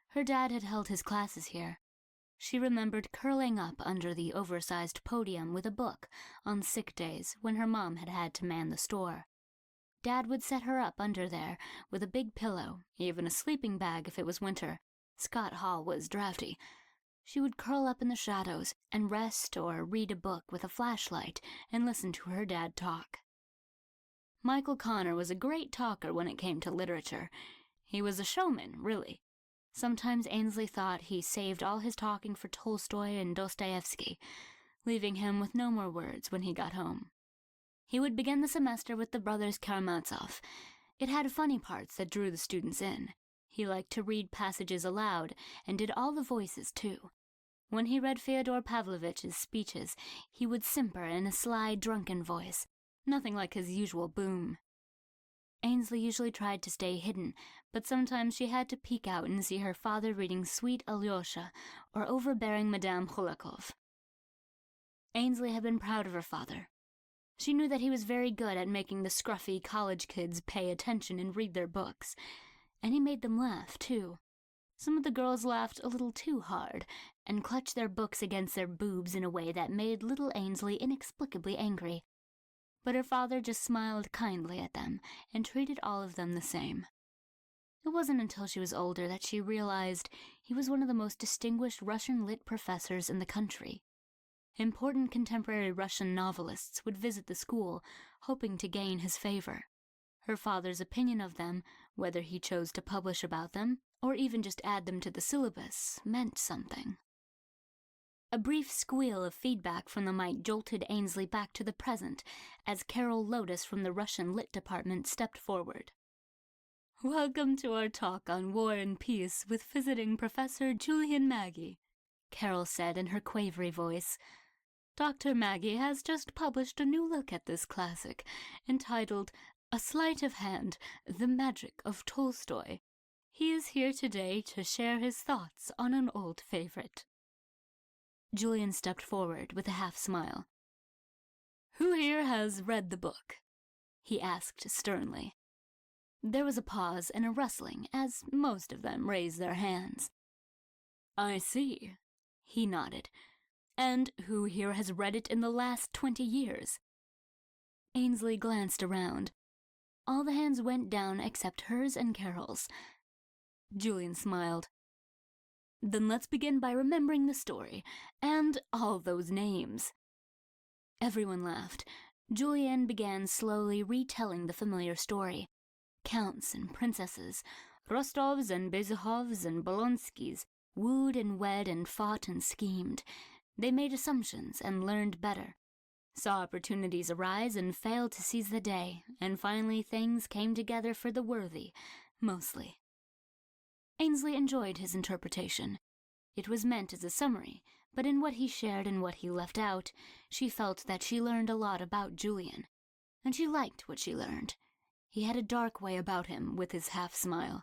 Her dad had held his classes here. She remembered curling up under the oversized podium with a book on sick days when her mom had had to man the store. Dad would set her up under there with a big pillow, even a sleeping bag if it was winter. Scott Hall was drafty. She would curl up in the shadows and rest or read a book with a flashlight and listen to her dad talk. Michael Connor was a great talker when it came to literature. He was a showman, really. Sometimes Ainsley thought he saved all his talking for Tolstoy and Dostoevsky, leaving him with no more words when he got home. He would begin the semester with the brothers Karamazov. It had funny parts that drew the students in. He liked to read passages aloud and did all the voices, too. When he read Fyodor Pavlovich's speeches, he would simper in a sly, drunken voice, nothing like his usual boom. Ainsley usually tried to stay hidden, but sometimes she had to peek out and see her father reading Sweet Alyosha or overbearing Madame Khulakov. Ainsley had been proud of her father. She knew that he was very good at making the scruffy college kids pay attention and read their books, and he made them laugh, too. Some of the girls laughed a little too hard and clutched their books against their boobs in a way that made little Ainsley inexplicably angry. But her father just smiled kindly at them and treated all of them the same. It wasn't until she was older that she realized he was one of the most distinguished Russian lit professors in the country. Important contemporary Russian novelists would visit the school, hoping to gain his favor. Her father's opinion of them, whether he chose to publish about them or even just add them to the syllabus, meant something. A brief squeal of feedback from the mic jolted Ainsley back to the present as Carol Lotus from the Russian Lit department stepped forward. "Welcome to our talk on War and Peace with visiting Professor Julian Maggie," Carol said in her quavery voice. "Dr. Maggie has just published a new look at this classic, entitled A Sleight of Hand, The Magic of Tolstoy. He is here today to share his thoughts on an old favorite." Julian stepped forward with a half-smile. "Who here has read the book?" he asked sternly. There was a pause and a rustling as most of them raised their hands. "I see," he nodded. "And who here has read it in the last 20 years? Ainsley glanced around. All the hands went down except hers and Carol's. Julian smiled. "Then let's begin by remembering the story, and all those names." Everyone laughed. Julian began slowly retelling the familiar story. Counts and princesses, Rostovs and Bezuhovs and Bolonskis, wooed and wed and fought and schemed. They made assumptions and learned better. Saw opportunities arise and failed to seize the day, and finally things came together for the worthy, mostly. Ainsley enjoyed his interpretation. It was meant as a summary, but in what he shared and what he left out, she felt that she learned a lot about Julian. And she liked what she learned. He had a dark way about him with his half-smile,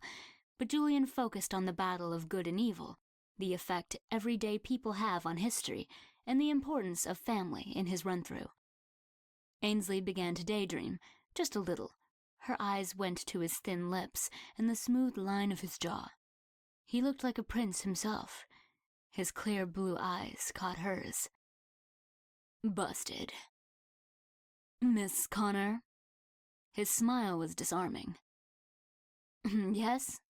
but Julian focused on the battle of good and evil, the effect everyday people have on history, and the importance of family in his run-through. Ainsley began to daydream, just a little. Her eyes went to his thin lips and the smooth line of his jaw. He looked like a prince himself. His clear blue eyes caught hers. "Busted." "Miss Connor?" His smile was disarming. "Yes?"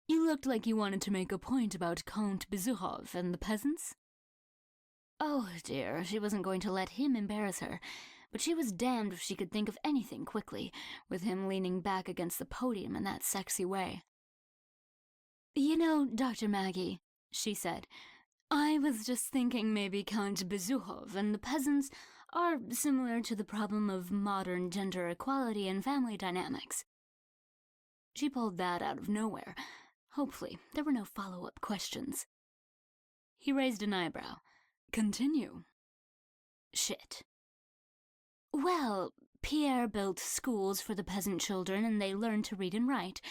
"You looked like you wanted to make a point about Count Bezukhov and the peasants." Oh dear, she wasn't going to let him embarrass her, but she was damned if she could think of anything quickly, with him leaning back against the podium in that sexy way. "You know, Dr. Maggie," she said, "I was just thinking maybe Count Bezukhov and the peasants are similar to the problem of modern gender equality and family dynamics. She pulled that out of nowhere. Hopefully, there were no follow-up questions. He raised an eyebrow. Continue. Shit. Well, Pierre built schools for the peasant children and they learned to read and write.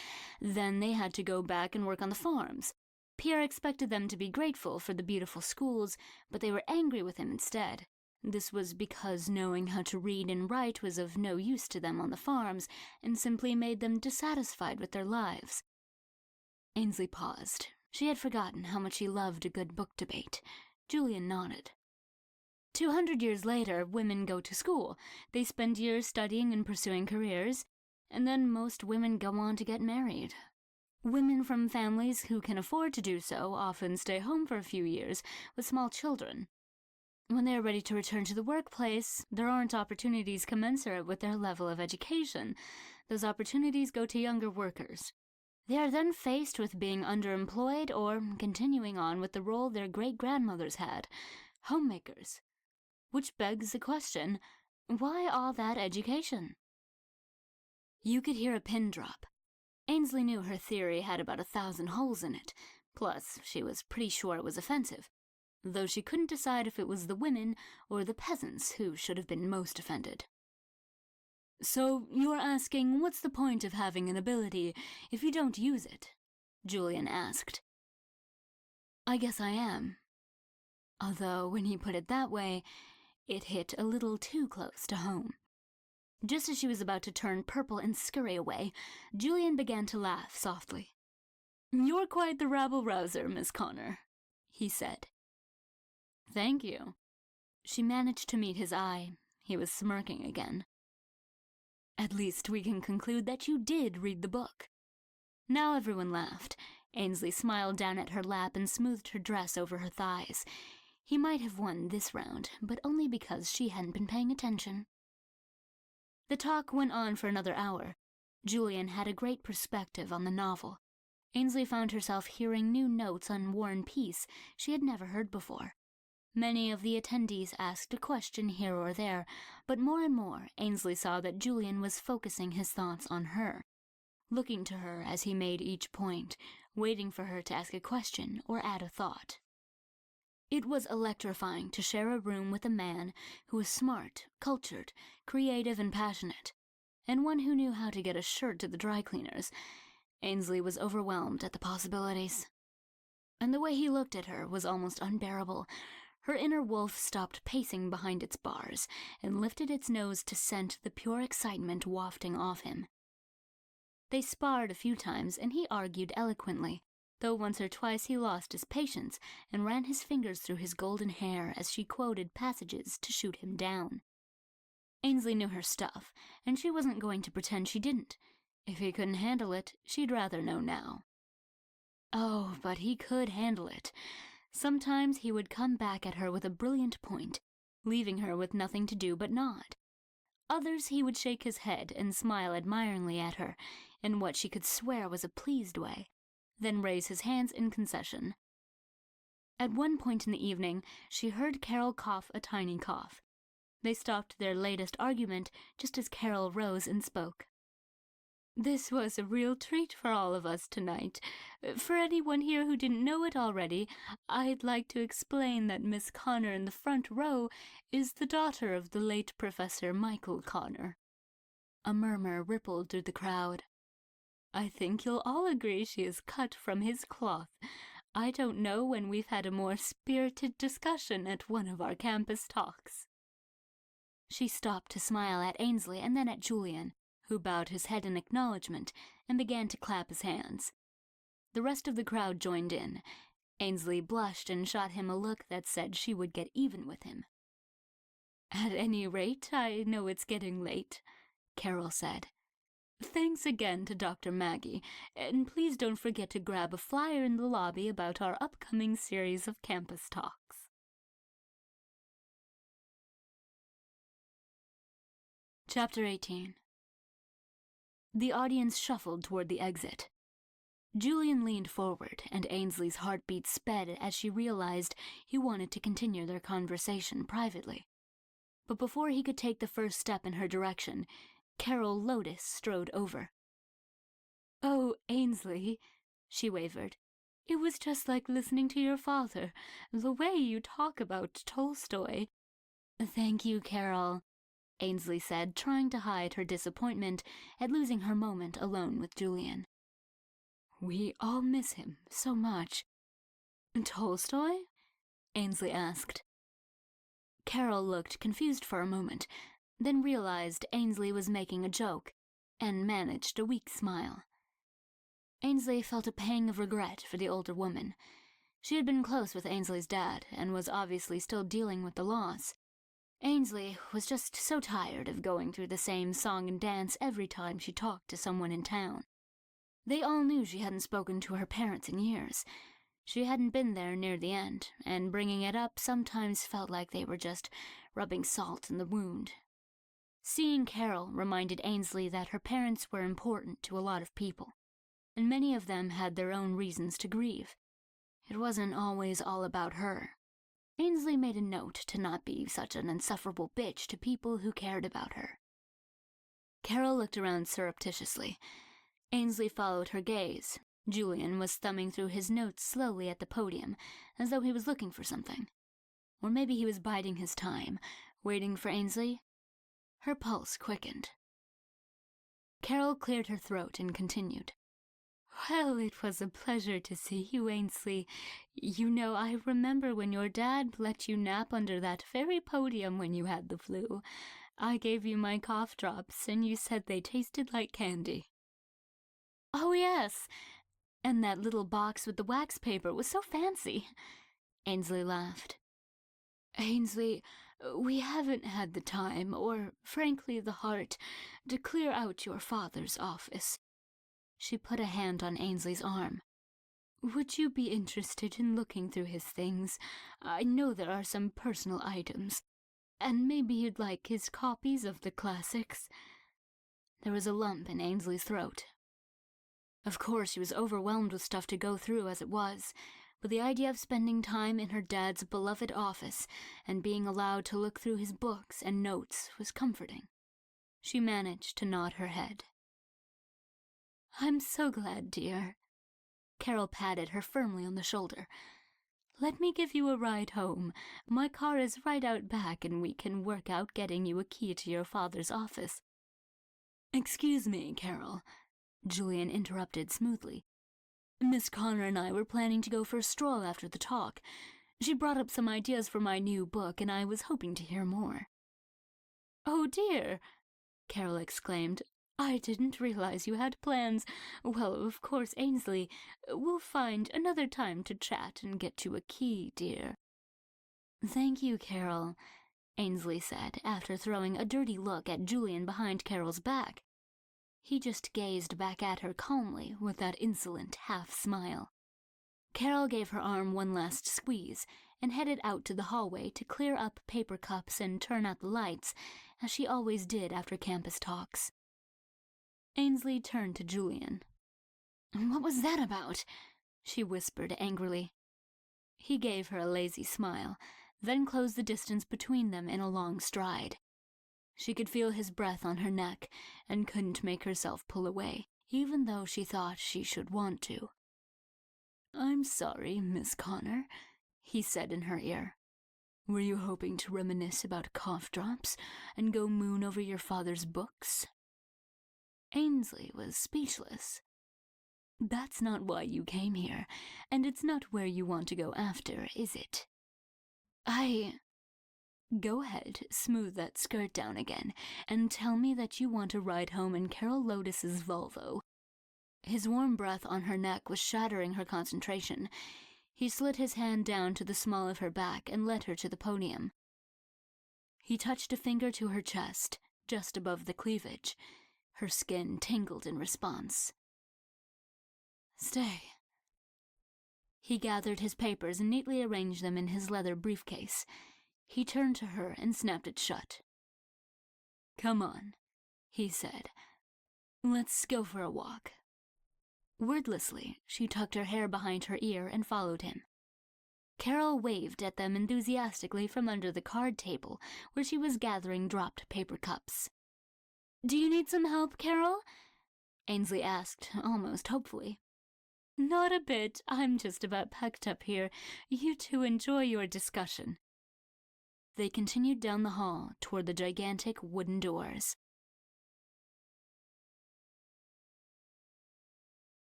Then they had to go back and work on the farms. Pierre expected them to be grateful for the beautiful schools, but they were angry with him instead. This was because knowing how to read and write was of no use to them on the farms and simply made them dissatisfied with their lives. Ainsley paused. She had forgotten how much he loved a good book debate. Julian nodded. 200 years later, women go to school. They spend years studying and pursuing careers, and then most women go on to get married. Women from families who can afford to do so often stay home for a few years with small children. When they are ready to return to the workplace, there aren't opportunities commensurate with their level of education. Those opportunities go to younger workers. They are then faced with being underemployed or continuing on with the role their great-grandmothers had, homemakers. Which begs the question, why all that education? You could hear a pin drop. Ainsley knew her theory had about 1,000 holes in it, plus she was pretty sure it was offensive, though she couldn't decide if it was the women or the peasants who should have been most offended. So you're asking what's the point of having an ability if you don't use it? Julian asked. I guess I am. Although, when he put it that way, it hit a little too close to home. Just as she was about to turn purple and scurry away, Julian began to laugh softly. You're quite the rabble-rouser, Miss Connor, he said. Thank you. She managed to meet his eye. He was smirking again. At least we can conclude that you did read the book. Now everyone laughed. Ainsley smiled down at her lap and smoothed her dress over her thighs. He might have won this round, but only because she hadn't been paying attention. The talk went on for another hour. Julian had a great perspective on the novel. Ainsley found herself hearing new notes on War and Peace she had never heard before. Many of the attendees asked a question here or there, but more and more Ainsley saw that Julian was focusing his thoughts on her, looking to her as he made each point, waiting for her to ask a question or add a thought. It was electrifying to share a room with a man who was smart, cultured, creative, and passionate, and one who knew how to get a shirt to the dry cleaners. Ainsley was overwhelmed at the possibilities. And the way he looked at her was almost unbearable. Her inner wolf stopped pacing behind its bars and lifted its nose to scent the pure excitement wafting off him. They sparred a few times, and he argued eloquently, though once or twice he lost his patience and ran his fingers through his golden hair as she quoted passages to shoot him down. Ainsley knew her stuff, and she wasn't going to pretend she didn't. If he couldn't handle it, she'd rather know now. Oh, but he could handle it. Sometimes he would come back at her with a brilliant point, leaving her with nothing to do but nod. Others he would shake his head and smile admiringly at her, in what she could swear was a pleased way, then raise his hands in concession. At one point in the evening, she heard Carol cough a tiny cough. They stopped their latest argument just as Carol rose and spoke. This was a real treat for all of us tonight. For anyone here who didn't know it already, I'd like to explain that Miss Connor in the front row is the daughter of the late Professor Michael Connor. A murmur rippled through the crowd. I think you'll all agree she is cut from his cloth. I don't know when we've had a more spirited discussion at one of our campus talks. She stopped to smile at Ainsley and then at Julian, who bowed his head in acknowledgement and began to clap his hands. The rest of the crowd joined in. Ainsley blushed and shot him a look that said she would get even with him. At any rate, I know it's getting late, Carol said. Thanks again to Dr. Maggie, and please don't forget to grab a flyer in the lobby about our upcoming series of campus talks. Chapter 18. The audience shuffled toward the exit. Julian leaned forward, and Ainsley's heartbeat sped as she realized he wanted to continue their conversation privately. But before he could take the first step in her direction, Carol Lotus strode over. "Oh, Ainsley," she wavered. "It was just like listening to your father, the way you talk about Tolstoy." "Thank you, Carol," Ainsley said, trying to hide her disappointment at losing her moment alone with Julian. "We all miss him so much." "Tolstoy?" Ainsley asked. Carol looked confused for a moment, then realized Ainsley was making a joke, and managed a weak smile. Ainsley felt a pang of regret for the older woman. She had been close with Ainsley's dad, and was obviously still dealing with the loss. Ainsley was just so tired of going through the same song and dance every time she talked to someone in town. They all knew she hadn't spoken to her parents in years. She hadn't been there near the end, and bringing it up sometimes felt like they were just rubbing salt in the wound. Seeing Carol reminded Ainsley that her parents were important to a lot of people, and many of them had their own reasons to grieve. It wasn't always all about her. Ainsley made a note to not be such an insufferable bitch to people who cared about her. Carol looked around surreptitiously. Ainsley followed her gaze. Julian was thumbing through his notes slowly at the podium, as though he was looking for something. Or maybe he was biding his time, waiting for Ainsley. Her pulse quickened. Carol cleared her throat and continued. "Well, it was a pleasure to see you, Ainsley. You know, I remember when your dad let you nap under that very podium when you had the flu. I gave you my cough drops, and you said they tasted like candy." "Oh, yes. And that little box with the wax paper was so fancy." Ainsley laughed. "Ainsley, we haven't had the time, or, frankly, the heart, to clear out your father's office." She put a hand on Ainsley's arm. "Would you be interested in looking through his things? I know there are some personal items. And maybe you'd like his copies of the classics." There was a lump in Ainsley's throat. Of course, she was overwhelmed with stuff to go through as it was, but the idea of spending time in her dad's beloved office and being allowed to look through his books and notes was comforting. She managed to nod her head. "I'm so glad, dear." Carol patted her firmly on the shoulder. "Let me give you a ride home. My car is right out back, and we can work out getting you a key to your father's office." "Excuse me, Carol," Julian interrupted smoothly. "Miss Connor and I were planning to go for a stroll after the talk. She brought up some ideas for my new book, and I was hoping to hear more." "Oh, dear," Carol exclaimed. "I didn't realize you had plans. Well, of course, Ainsley, we'll find another time to chat and get you a key, dear." "Thank you, Carol," Ainsley said, after throwing a dirty look at Julian behind Carol's back. He just gazed back at her calmly with that insolent half-smile. Carol gave her arm one last squeeze and headed out to the hallway to clear up paper cups and turn out the lights, as she always did after campus talks. Ainsley turned to Julian. "What was that about?" she whispered angrily. He gave her a lazy smile, then closed the distance between them in a long stride. She could feel his breath on her neck and couldn't make herself pull away, even though she thought she should want to. "I'm sorry, Miss Connor," he said in her ear. "Were you hoping to reminisce about cough drops and go moon over your father's books?" Ainsley was speechless. "That's not why you came here, and it's not where you want to go after, is it?" "Go ahead, smooth that skirt down again, and tell me that you want to ride home in Carol Lotus's Volvo." His warm breath on her neck was shattering her concentration. He slid his hand down to the small of her back and led her to the podium. He touched a finger to her chest, just above the cleavage. Her skin tingled in response. "Stay." He gathered his papers and neatly arranged them in his leather briefcase. He turned to her and snapped it shut. "Come on," he said. "Let's go for a walk." Wordlessly, she tucked her hair behind her ear and followed him. Carol waved at them enthusiastically from under the card table, where she was gathering dropped paper cups. "Do you need some help, Carol?" Ainsley asked, almost hopefully. "Not a bit. I'm just about packed up here. You two enjoy your discussion." They continued down the hall toward the gigantic wooden doors.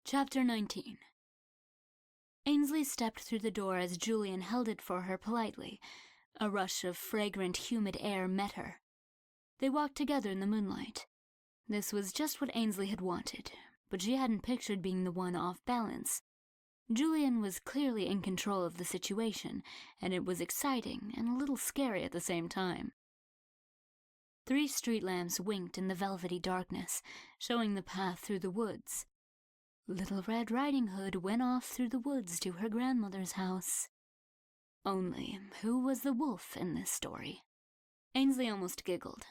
Chapter 19. Ainsley stepped through the door as Julian held it for her politely. A rush of fragrant, humid air met her. They walked together in the moonlight. This was just what Ainsley had wanted, but she hadn't pictured being the one off balance. Julian was clearly in control of the situation, and it was exciting and a little scary at the same time. 3 street lamps winked in the velvety darkness, showing the path through the woods. Little Red Riding Hood went off through the woods to her grandmother's house. Only, who was the wolf in this story? Ainsley almost giggled.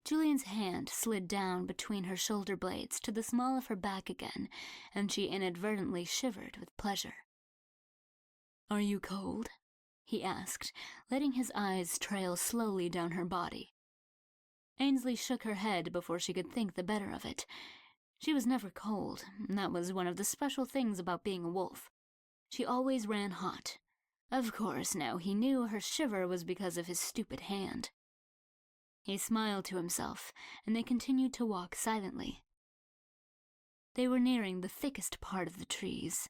Julian's hand slid down between her shoulder blades to the small of her back again, and she inadvertently shivered with pleasure. "Are you cold?" he asked, letting his eyes trail slowly down her body. Ainsley shook her head before she could think the better of it. She was never cold, and that was one of the special things about being a wolf. She always ran hot. Of course, now he knew her shiver was because of his stupid hand. He smiled to himself, and they continued to walk silently. They were nearing the thickest part of the trees.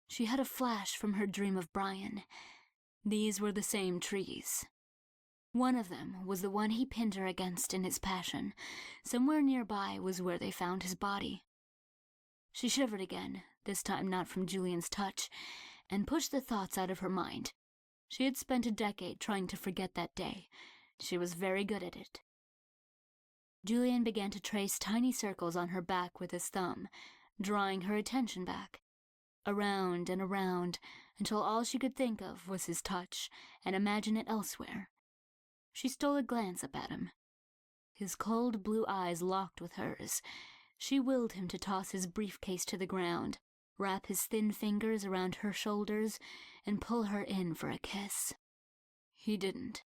She had a flash from her dream of Brian. These were the same trees. One of them was the one he pinned her against in his passion. Somewhere nearby was where they found his body. She shivered again, this time not from Julian's touch, and pushed the thoughts out of her mind. She had spent a decade trying to forget that day. She was very good at it. Julian began to trace tiny circles on her back with his thumb, drawing her attention back, around and around, until all she could think of was his touch and imagine it elsewhere. She stole a glance up at him. His cold blue eyes locked with hers. She willed him to toss his briefcase to the ground, wrap his thin fingers around her shoulders, and pull her in for a kiss. He didn't.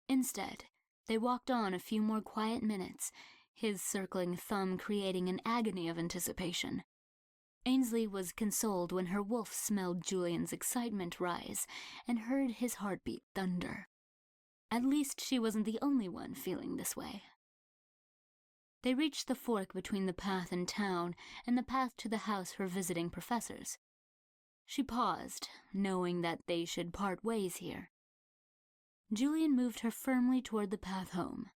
Instead, they walked on a few more quiet minutes, his circling thumb creating an agony of anticipation. Ainsley was consoled when her wolf smelled Julian's excitement rise and heard his heartbeat thunder. At least she wasn't the only one feeling this way. They reached the fork between the path in town and the path to the house for visiting professors. She paused, knowing that they should part ways here. Julian moved her firmly toward the path home.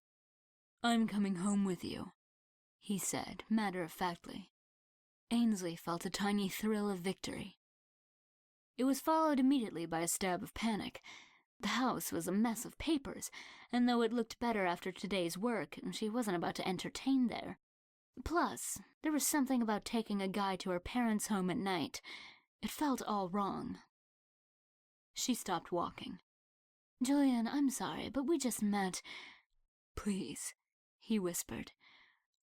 "I'm coming home with you," he said, matter-of-factly. Ainsley felt a tiny thrill of victory. It was followed immediately by a stab of panic. The house was a mess of papers, and though it looked better after today's work, she wasn't about to entertain there. Plus, there was something about taking a guy to her parents' home at night. It felt all wrong. She stopped walking. "Julian, I'm sorry, but we just met." "Please," he whispered.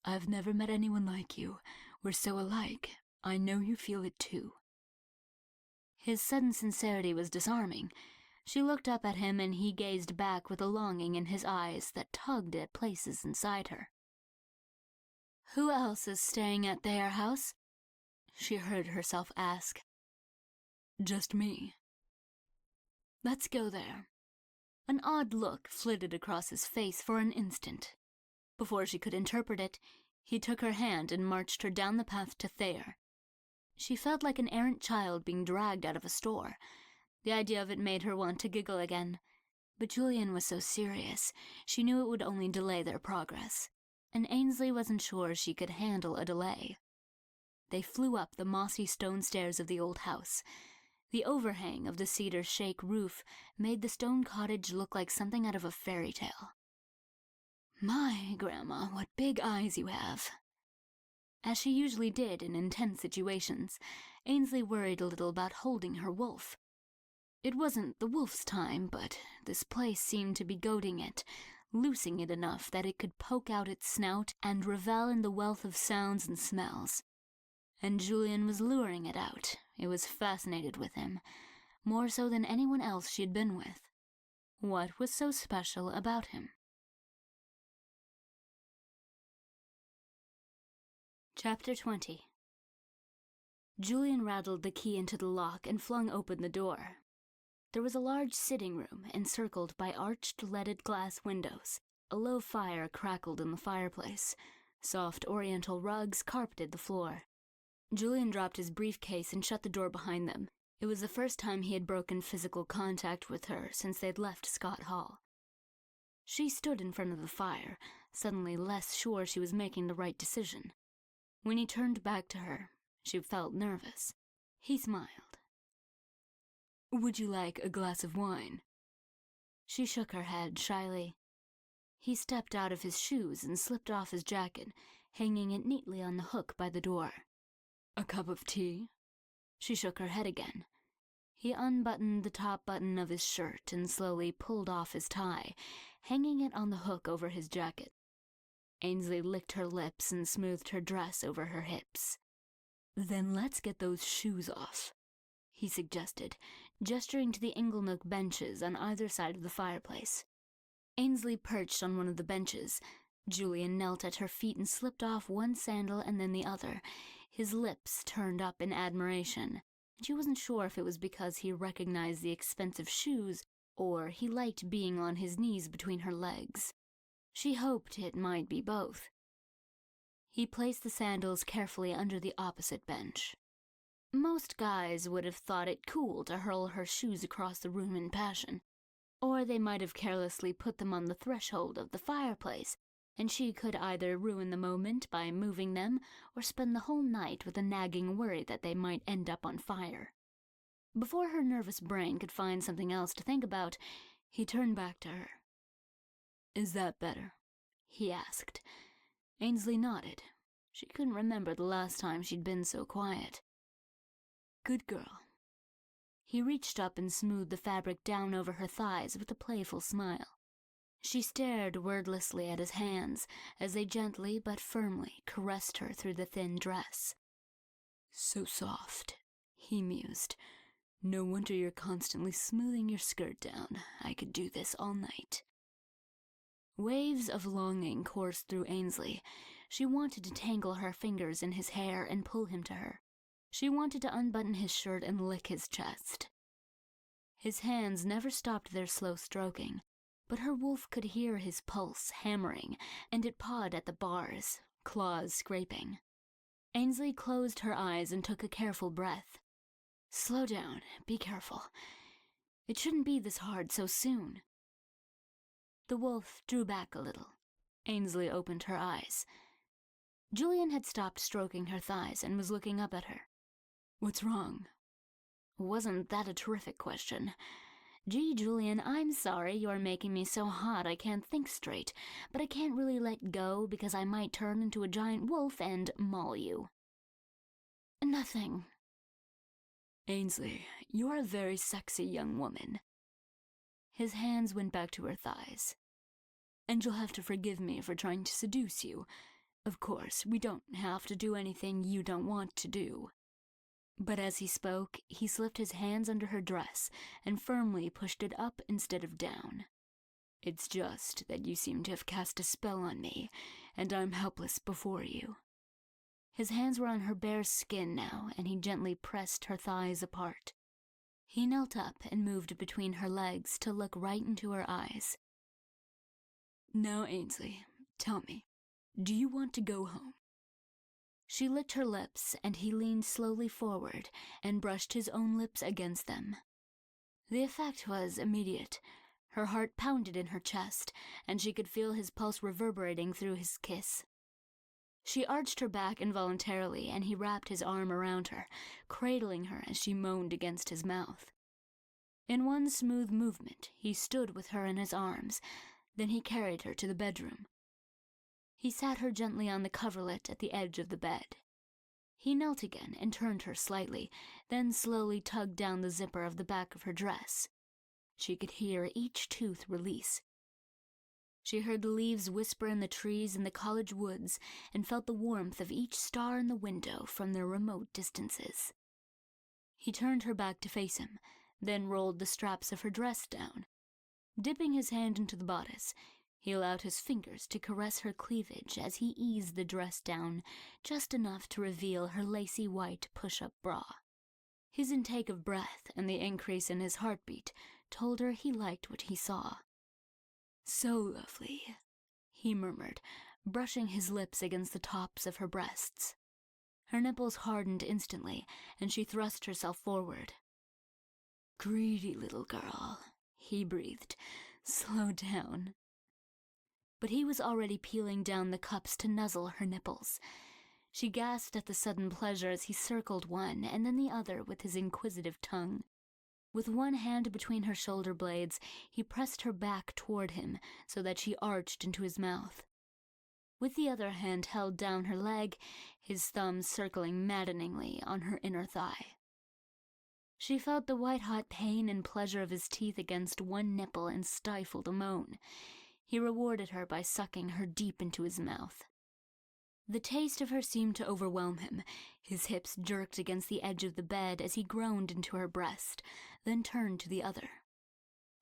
"I've never met anyone like you. We're so alike. I know you feel it too." His sudden sincerity was disarming. She looked up at him, and he gazed back with a longing in his eyes that tugged at places inside her. "Who else is staying at their house?" she heard herself ask. "Just me." "Let's go there." An odd look flitted across his face for an instant. Before she could interpret it, he took her hand and marched her down the path to Thayer. She felt like an errant child being dragged out of a store. The idea of it made her want to giggle again. But Julian was so serious, she knew it would only delay their progress, and Ainsley wasn't sure she could handle a delay. They flew up the mossy stone stairs of the old house. The overhang of the cedar shake roof made the stone cottage look like something out of a fairy tale. "My, Grandma, what big eyes you have." As she usually did in intense situations, Ainsley worried a little about holding her wolf. It wasn't the wolf's time, but this place seemed to be goading it, loosing it enough that it could poke out its snout and revel in the wealth of sounds and smells. And Julian was luring it out. It was fascinated with him. more so than anyone else she'd been with. What was so special about him? Chapter 20. Julian rattled the key into the lock and flung open the door. There was a large sitting room encircled by arched leaded glass windows. A low fire crackled in the fireplace. Soft oriental rugs carpeted the floor. Julian dropped his briefcase and shut the door behind them. It was the first time he had broken physical contact with her since they'd left Scott Hall. She stood in front of the fire, suddenly less sure she was making the right decision. When he turned back to her, she felt nervous. He smiled. "Would you like a glass of wine?" She shook her head shyly. He stepped out of his shoes and slipped off his jacket, hanging it neatly on the hook by the door. "A cup of tea?" She shook her head again. He unbuttoned the top button of his shirt and slowly pulled off his tie, hanging it on the hook over his jacket. Ainsley licked her lips and smoothed her dress over her hips. "Then let's get those shoes off," he suggested, gesturing to the inglenook benches on either side of the fireplace. Ainsley perched on one of the benches. Julian knelt at her feet and slipped off one sandal and then the other, his lips turned up in admiration. She wasn't sure if it was because he recognized the expensive shoes or he liked being on his knees between her legs. She hoped it might be both. He placed the sandals carefully under the opposite bench. Most guys would have thought it cool to hurl her shoes across the room in passion, or they might have carelessly put them on the threshold of the fireplace, and she could either ruin the moment by moving them or spend the whole night with a nagging worry that they might end up on fire. Before her nervous brain could find something else to think about, he turned back to her. "Is that better?" he asked. Ainsley nodded. She couldn't remember the last time she'd been so quiet. "Good girl." He reached up and smoothed the fabric down over her thighs with a playful smile. She stared wordlessly at his hands as they gently but firmly caressed her through the thin dress. "So soft," he mused. "No wonder you're constantly smoothing your skirt down. I could do this all night." Waves of longing coursed through Ainsley. She wanted to tangle her fingers in his hair and pull him to her. She wanted to unbutton his shirt and lick his chest. His hands never stopped their slow stroking, but her wolf could hear his pulse hammering, and it pawed at the bars, claws scraping. Ainsley closed her eyes and took a careful breath. "Slow down, be careful. It shouldn't be this hard so soon." The wolf drew back a little. Ainsley opened her eyes. Julian had stopped stroking her thighs and was looking up at her. "What's wrong?" "Wasn't that a terrific question? Gee, Julian, I'm sorry you're making me so hot I can't think straight, but I can't really let go because I might turn into a giant wolf and maul you." "Nothing." "Ainsley, you're a very sexy young woman." His hands went back to her thighs. "And you'll have to forgive me for trying to seduce you. Of course, we don't have to do anything you don't want to do." But as he spoke, he slipped his hands under her dress and firmly pushed it up instead of down. "It's just that you seem to have cast a spell on me, and I'm helpless before you." His hands were on her bare skin now, and he gently pressed her thighs apart. He knelt up and moved between her legs to look right into her eyes. "Now, Ainsley, tell me, do you want to go home?" She licked her lips, and he leaned slowly forward and brushed his own lips against them. The effect was immediate. Her heart pounded in her chest, and she could feel his pulse reverberating through his kiss. She arched her back involuntarily, and he wrapped his arm around her, cradling her as she moaned against his mouth. In one smooth movement, he stood with her in his arms. Then he carried her to the bedroom. He sat her gently on the coverlet at the edge of the bed. He knelt again and turned her slightly, then slowly tugged down the zipper of the back of her dress. She could hear each tooth release. She heard the leaves whisper in the trees in the college woods and felt the warmth of each star in the window from their remote distances. He turned her back to face him, then rolled the straps of her dress down. Dipping his hand into the bodice, he allowed his fingers to caress her cleavage as he eased the dress down just enough to reveal her lacy white push-up bra. His intake of breath and the increase in his heartbeat told her he liked what he saw. "So lovely," he murmured, brushing his lips against the tops of her breasts. Her nipples hardened instantly, and she thrust herself forward. "Greedy little girl," he breathed. "Slow down." But he was already peeling down the cups to nuzzle her nipples. She gasped at the sudden pleasure as he circled one and then the other with his inquisitive tongue. With one hand between her shoulder blades, he pressed her back toward him so that she arched into his mouth. With the other hand held down her leg, his thumb circling maddeningly on her inner thigh. She felt the white-hot pain and pleasure of his teeth against one nipple and stifled a moan. He rewarded her by sucking her deep into his mouth. The taste of her seemed to overwhelm him. His hips jerked against the edge of the bed as he groaned into her breast, then turned to the other.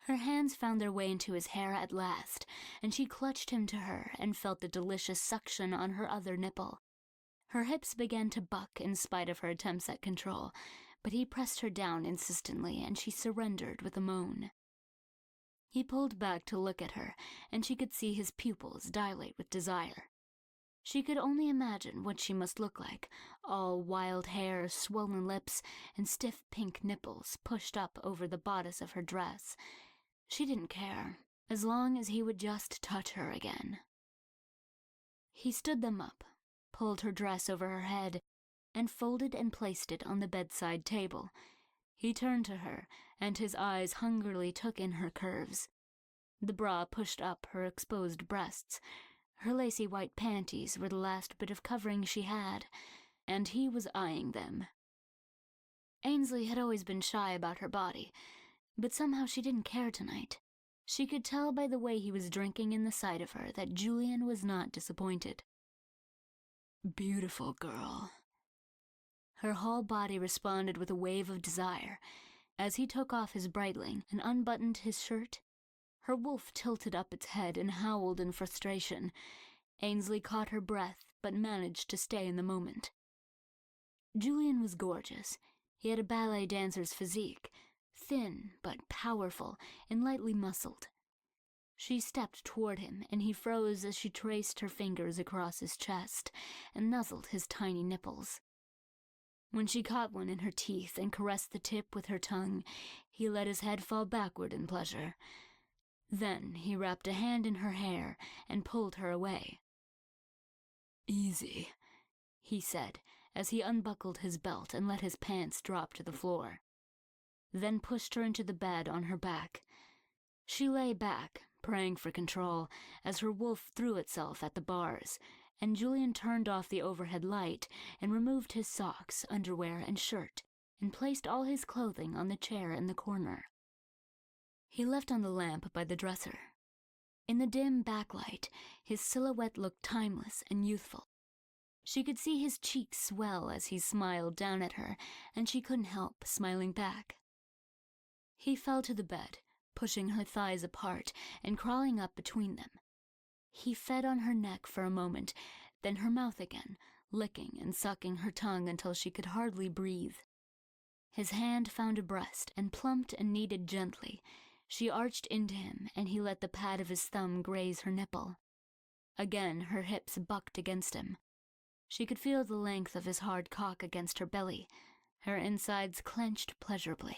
Her hands found their way into his hair at last, and she clutched him to her and felt the delicious suction on her other nipple. Her hips began to buck in spite of her attempts at control, but he pressed her down insistently, and she surrendered with a moan. He pulled back to look at her, and she could see his pupils dilate with desire. She could only imagine what she must look like, all wild hair, swollen lips, and stiff pink nipples pushed up over the bodice of her dress. She didn't care, as long as he would just touch her again. He stood them up, pulled her dress over her head, and folded and placed it on the bedside table. He turned to her, and his eyes hungrily took in her curves. The bra pushed up her exposed breasts. Her lacy white panties were the last bit of covering she had, and he was eyeing them. Ainsley had always been shy about her body, but somehow she didn't care tonight. She could tell by the way he was drinking in the sight of her that Julian was not disappointed. "Beautiful girl." Her whole body responded with a wave of desire. As he took off his breitling and unbuttoned his shirt, her wolf tilted up its head and howled in frustration. Ainsley caught her breath, but managed to stay in the moment. Julian was gorgeous. He had a ballet dancer's physique, thin but powerful and lightly muscled. She stepped toward him, and he froze as she traced her fingers across his chest and nuzzled his tiny nipples. When she caught one in her teeth and caressed the tip with her tongue, he let his head fall backward in pleasure. Then he wrapped a hand in her hair and pulled her away. "Easy," he said, as he unbuckled his belt and let his pants drop to the floor. Then pushed her into the bed on her back. She lay back, praying for control, as her wolf threw itself at the bars, and Julian turned off the overhead light and removed his socks, underwear, and shirt, and placed all his clothing on the chair in the corner. He left on the lamp by the dresser. In the dim backlight, his silhouette looked timeless and youthful. She could see his cheeks swell as he smiled down at her, and she couldn't help smiling back. He fell to the bed, pushing her thighs apart and crawling up between them. He fed on her neck for a moment, then her mouth again, licking and sucking her tongue until she could hardly breathe. His hand found a breast and plumped and kneaded gently. She arched into him, and he let the pad of his thumb graze her nipple. Again her hips bucked against him. She could feel the length of his hard cock against her belly. Her insides clenched pleasurably.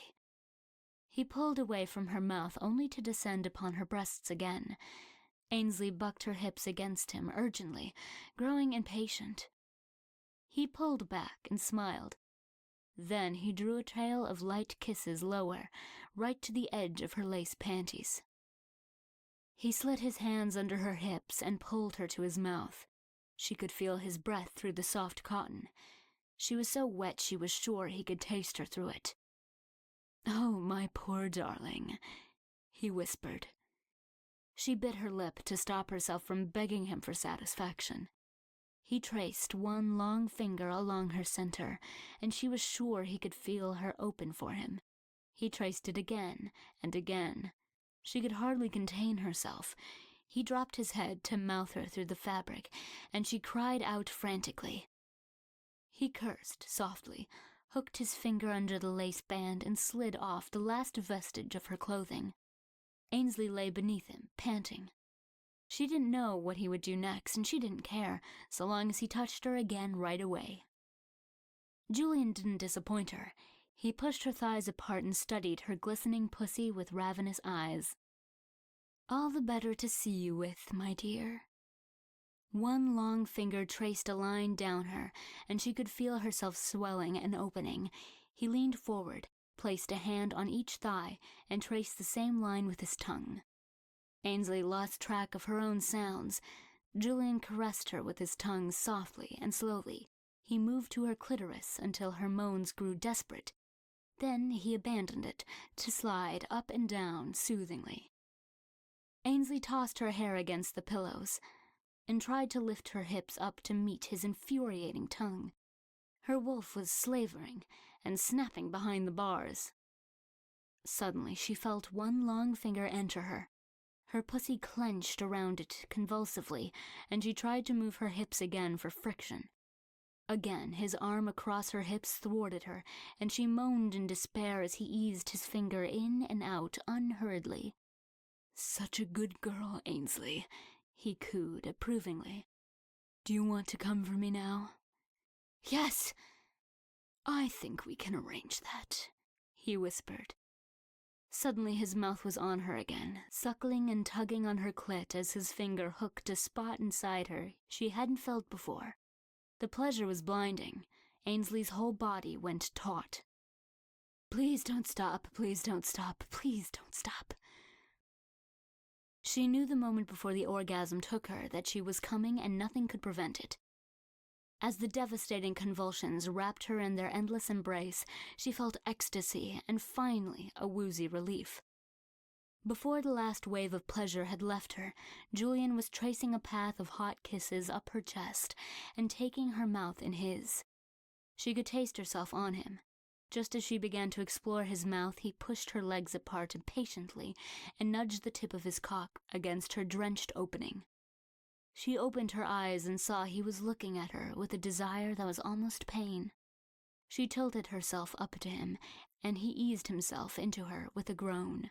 He pulled away from her mouth only to descend upon her breasts again. Ainsley bucked her hips against him urgently, growing impatient. He pulled back and smiled. Then he drew a trail of light kisses lower, right to the edge of her lace panties. He slid his hands under her hips and pulled her to his mouth. She could feel his breath through the soft cotton. She was so wet she was sure he could taste her through it. "Oh, my poor darling," he whispered. She bit her lip to stop herself from begging him for satisfaction. He traced one long finger along her center, and she was sure he could feel her open for him. He traced it again and again. She could hardly contain herself. He dropped his head to mouth her through the fabric, and she cried out frantically. He cursed softly, hooked his finger under the lace band, and slid off the last vestige of her clothing. Ainsley lay beneath him, panting. She didn't know what he would do next, and she didn't care, so long as he touched her again right away. Julian didn't disappoint her. He pushed her thighs apart and studied her glistening pussy with ravenous eyes. "All the better to see you with, my dear." One long finger traced a line down her, and she could feel herself swelling and opening. He leaned forward, placed a hand on each thigh, and traced the same line with his tongue. Ainsley lost track of her own sounds. Julian caressed her with his tongue softly and slowly. He moved to her clitoris until her moans grew desperate. Then he abandoned it to slide up and down soothingly. Ainsley tossed her hair against the pillows and tried to lift her hips up to meet his infuriating tongue. Her wolf was slavering and snapping behind the bars. Suddenly she felt one long finger enter her. Her pussy clenched around it convulsively, and she tried to move her hips again for friction. Again, his arm across her hips thwarted her, and she moaned in despair as he eased his finger in and out unhurriedly. "Such a good girl, Ainsley," he cooed approvingly. "Do you want to come for me now?" "Yes." "I think we can arrange that," he whispered. Suddenly his mouth was on her again, suckling and tugging on her clit as his finger hooked a spot inside her she hadn't felt before. The pleasure was blinding. Ainsley's whole body went taut. "Please don't stop, please don't stop, please don't stop." She knew the moment before the orgasm took her that she was coming and nothing could prevent it. As the devastating convulsions wrapped her in their endless embrace, she felt ecstasy and finally a woozy relief. Before the last wave of pleasure had left her, Julian was tracing a path of hot kisses up her chest and taking her mouth in his. She could taste herself on him. Just as she began to explore his mouth, he pushed her legs apart impatiently and nudged the tip of his cock against her drenched opening. She opened her eyes and saw he was looking at her with a desire that was almost pain. She tilted herself up to him, and he eased himself into her with a groan.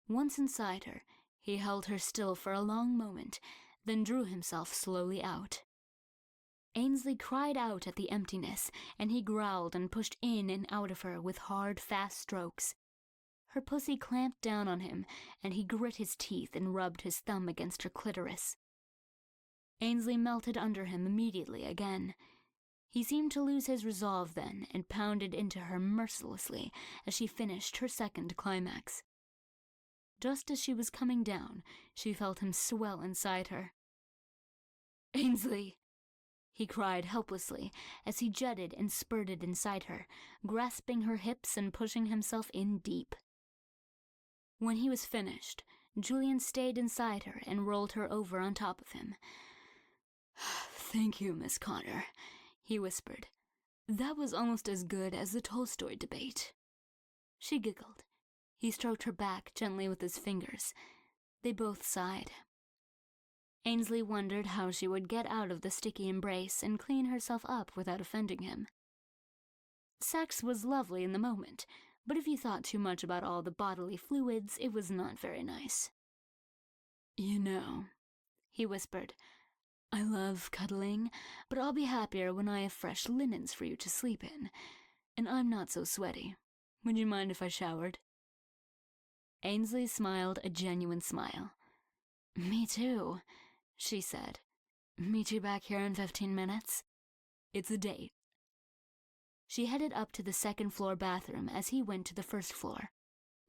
Once inside her, he held her still for a long moment, then drew himself slowly out. Ainsley cried out at the emptiness, and he growled and pushed in and out of her with hard, fast strokes. Her pussy clamped down on him, and he grit his teeth and rubbed his thumb against her clitoris. Ainsley melted under him immediately again. He seemed to lose his resolve then and pounded into her mercilessly as she finished her second climax. Just as she was coming down, she felt him swell inside her. "Ainsley!" he cried helplessly as he jetted and spurted inside her, grasping her hips and pushing himself in deep. When he was finished, Julian stayed inside her and rolled her over on top of him. "Thank you, Miss Connor," he whispered. "That was almost as good as the Tolstoy debate." She giggled. He stroked her back gently with his fingers. They both sighed. Ainsley wondered how she would get out of the sticky embrace and clean herself up without offending him. Sex was lovely in the moment, but if you thought too much about all the bodily fluids, it was not very nice. "You know," he whispered, "I love cuddling, but I'll be happier when I have fresh linens for you to sleep in, and I'm not so sweaty. Would you mind if I showered?" Ainsley smiled a genuine smile. "Me too," she said. "Meet you back here in 15 minutes? It's a date." She headed up to the second-floor bathroom as he went to the first floor.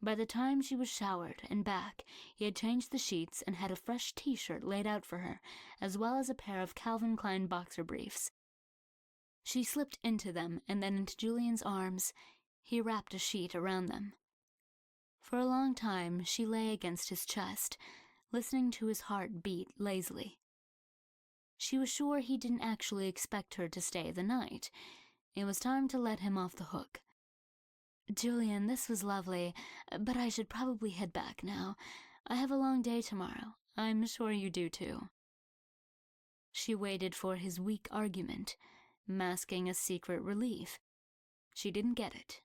By the time she was showered and back, he had changed the sheets and had a fresh t-shirt laid out for her, as well as a pair of Calvin Klein boxer briefs. She slipped into them and then into Julian's arms. He wrapped a sheet around them. For a long time, she lay against his chest, listening to his heart beat lazily. She was sure he didn't actually expect her to stay the night. It was time to let him off the hook. Julian, this was lovely, but I should probably head back now. I have a long day tomorrow. I'm sure you do too. She waited for his weak argument, masking a secret relief. She didn't get it.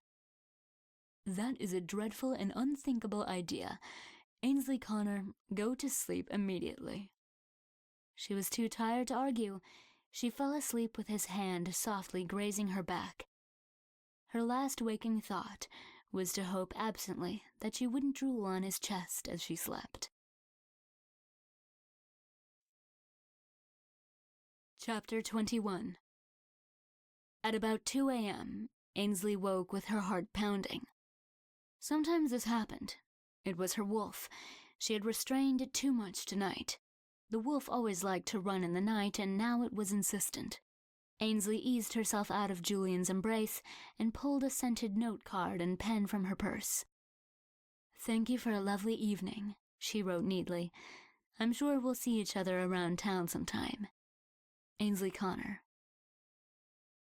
That is a dreadful and unthinkable idea. Ainsley Connor, go to sleep immediately. She was too tired to argue. She fell asleep with his hand softly grazing her back. Her last waking thought was to hope absently that she wouldn't drool on his chest as she slept. Chapter 21. At about 2 a.m., Ainsley woke with her heart pounding. Sometimes this happened. It was her wolf. She had restrained it too much tonight. The wolf always liked to run in the night, and now it was insistent. Ainsley eased herself out of Julian's embrace and pulled a scented note card and pen from her purse. "Thank you for a lovely evening," she wrote neatly. "I'm sure we'll see each other around town sometime. Ainsley Connor."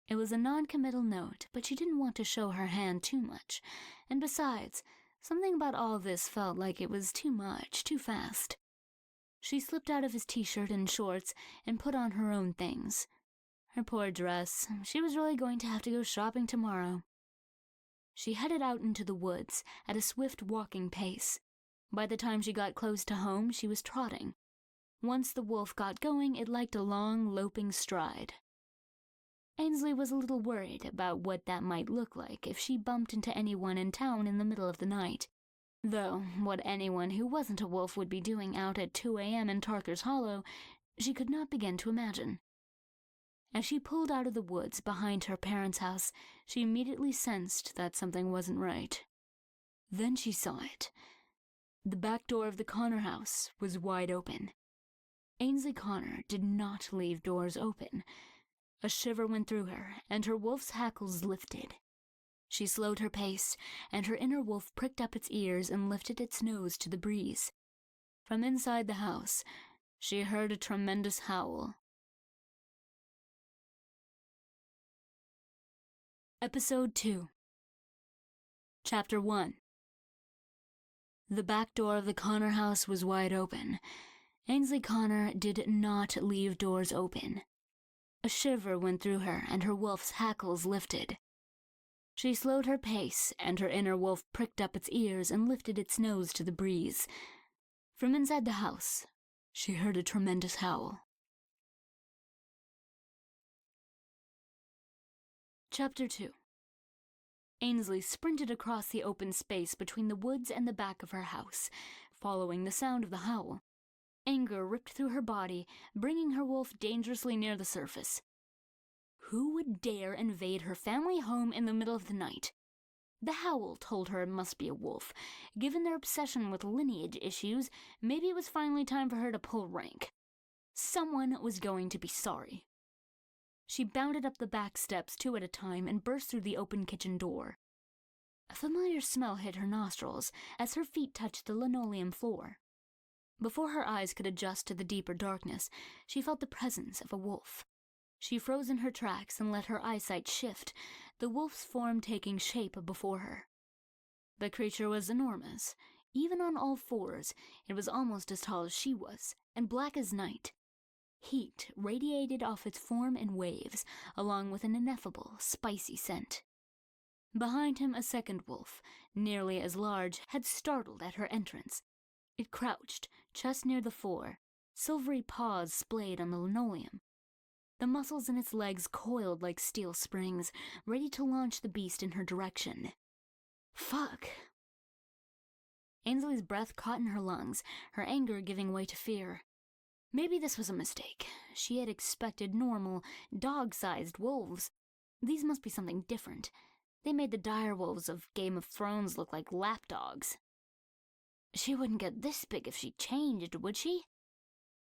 It was a non-committal note, but she didn't want to show her hand too much, and besides, something about all this felt like it was too much, too fast. She slipped out of his t-shirt and shorts and put on her own things. Her poor dress, she was really going to have to go shopping tomorrow. She headed out into the woods at a swift walking pace. By the time she got close to home, she was trotting. Once the wolf got going, it liked a long, loping stride. Ainsley was a little worried about what that might look like if she bumped into anyone in town in the middle of the night. Though what anyone who wasn't a wolf would be doing out at 2 a.m. in Tarker's Hollow, she could not begin to imagine. As she pulled out of the woods behind her parents' house, she immediately sensed that something wasn't right. Then she saw it. The back door of the Connor house was wide open. Ainsley Connor did not leave doors open. A shiver went through her, and her wolf's hackles lifted. She slowed her pace, and her inner wolf pricked up its ears and lifted its nose to the breeze. From inside the house, she heard a tremendous howl. Episode 2. Chapter 1. The back door of the Connor house was wide open. Ainsley Connor did not leave doors open. A shiver went through her, and her wolf's hackles lifted. She slowed her pace, and her inner wolf pricked up its ears and lifted its nose to the breeze. From inside the house, she heard a tremendous howl. Chapter 2. Ainsley sprinted across the open space between the woods and the back of her house, following the sound of the howl. Anger ripped through her body, bringing her wolf dangerously near the surface. Who would dare invade her family home in the middle of the night? The howl told her it must be a wolf. Given their obsession with lineage issues, maybe it was finally time for her to pull rank. Someone was going to be sorry. She bounded up the back steps 2 at a time and burst through the open kitchen door. A familiar smell hit her nostrils as her feet touched the linoleum floor. Before her eyes could adjust to the deeper darkness, she felt the presence of a wolf. She froze in her tracks and let her eyesight shift, the wolf's form taking shape before her. The creature was enormous. Even on all fours, it was almost as tall as she was, and black as night. Heat radiated off its form in waves, along with an ineffable, spicy scent. Behind him, a second wolf, nearly as large, had startled at her entrance. It crouched, just near the floor, silvery paws splayed on the linoleum. The muscles in its legs coiled like steel springs, ready to launch the beast in her direction. Fuck! Ainsley's breath caught in her lungs, her anger giving way to fear. Maybe this was a mistake. She had expected normal, dog-sized wolves. These must be something different. They made the direwolves of Game of Thrones look like lapdogs. She wouldn't get this big if she changed, would she?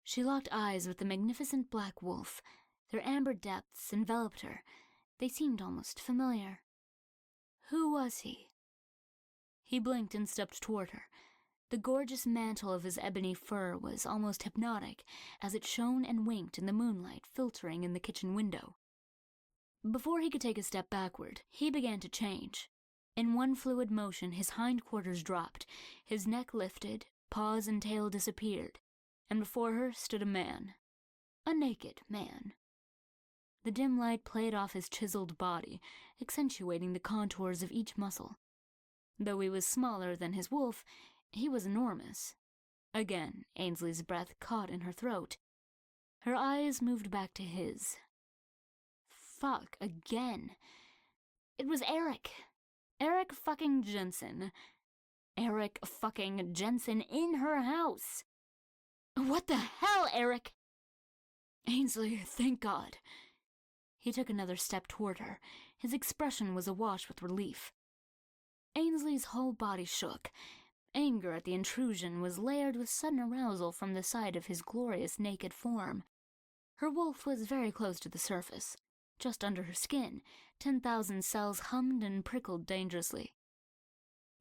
She locked eyes with the magnificent black wolf. Their amber depths enveloped her. They seemed almost familiar. Who was he? He blinked and stepped toward her. The gorgeous mantle of his ebony fur was almost hypnotic as it shone and winked in the moonlight filtering in the kitchen window. Before he could take a step backward, he began to change. In one fluid motion, his hindquarters dropped, his neck lifted, paws and tail disappeared, and before her stood a man. A naked man. The dim light played off his chiseled body, accentuating the contours of each muscle. Though he was smaller than his wolf, he was enormous. Again, Ainsley's breath caught in her throat. Her eyes moved back to his. Fuck, again. It was Eric. Eric fucking Jensen. Eric fucking Jensen in her house. What the hell, Eric? Ainsley, thank God. He took another step toward her. His expression was awash with relief. Ainsley's whole body shook. Anger at the intrusion was layered with sudden arousal from the sight of his glorious naked form. Her wolf was very close to the surface. Just under her skin, 10,000 cells hummed and prickled dangerously.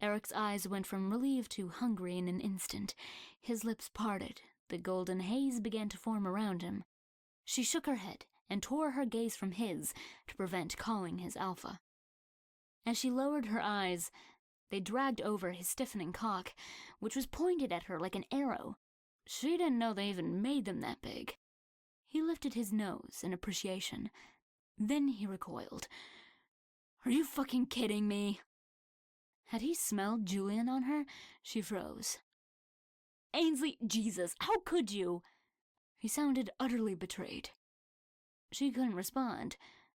Eric's eyes went from relieved to hungry in an instant. His lips parted. The golden haze began to form around him. She shook her head and tore her gaze from his to prevent calling his alpha. As she lowered her eyes, they dragged over his stiffening cock, which was pointed at her like an arrow. She didn't know they even made them that big. He lifted his nose in appreciation. Then he recoiled. Are you fucking kidding me? Had he smelled Julian on her? She froze. Ainsley, Jesus, how could you? He sounded utterly betrayed. She couldn't respond.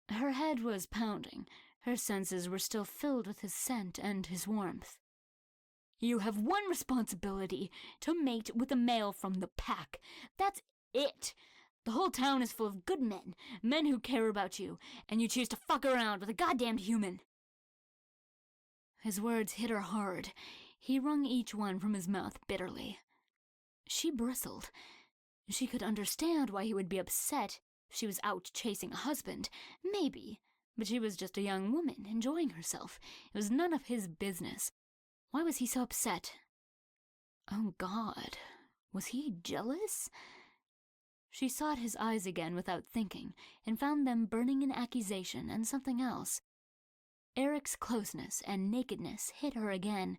Her head was pounding. Her senses were still filled with his scent and his warmth. You have one responsibility, to mate with a male from the pack. That's it. The whole town is full of good men, men who care about you, and you choose to fuck around with a goddamned human. His words hit her hard. He wrung each one from his mouth bitterly. She bristled. She could understand why he would be upset if she was out chasing a husband. Maybe. But she was just a young woman, enjoying herself. It was none of his business. Why was he so upset? Oh, God. Was he jealous? She sought his eyes again without thinking, and found them burning in accusation and something else. Eric's closeness and nakedness hit her again.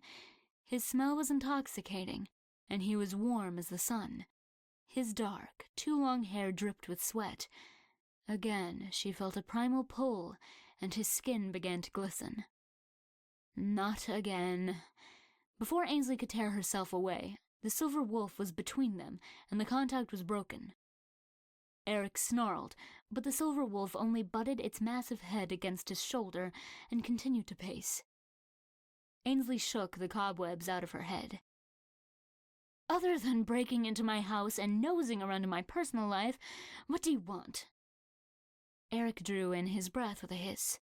His smell was intoxicating, and he was warm as the sun. His dark, too long hair dripped with sweat. Again, she felt a primal pull, and his skin began to glisten. Not again. Before Ainsley could tear herself away, the silver wolf was between them, and the contact was broken. Eric snarled, but the silver wolf only butted its massive head against his shoulder and continued to pace. Ainsley shook the cobwebs out of her head. Other than breaking into my house and nosing around in my personal life, what do you want? Eric drew in his breath with a hiss.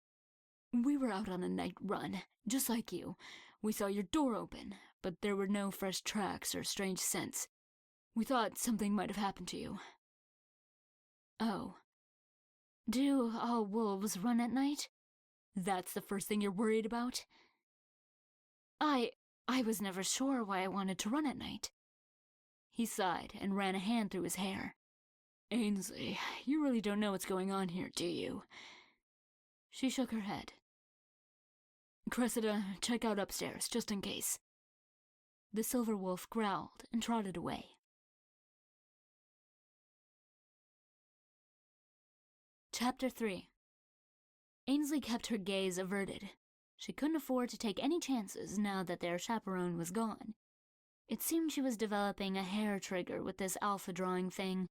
We were out on a night run, just like you. We saw your door open, but there were no fresh tracks or strange scents. We thought something might have happened to you. Oh. Do all wolves run at night? That's the first thing you're worried about? I was never sure why I wanted to run at night. He sighed and ran a hand through his hair. Ainsley, you really don't know what's going on here, do you? She shook her head. Cressida, check out upstairs, just in case. The silver wolf growled and trotted away. Chapter 3. Ainsley kept her gaze averted. She couldn't afford to take any chances now that their chaperone was gone. It seemed she was developing a hair trigger with this alpha drawing thing.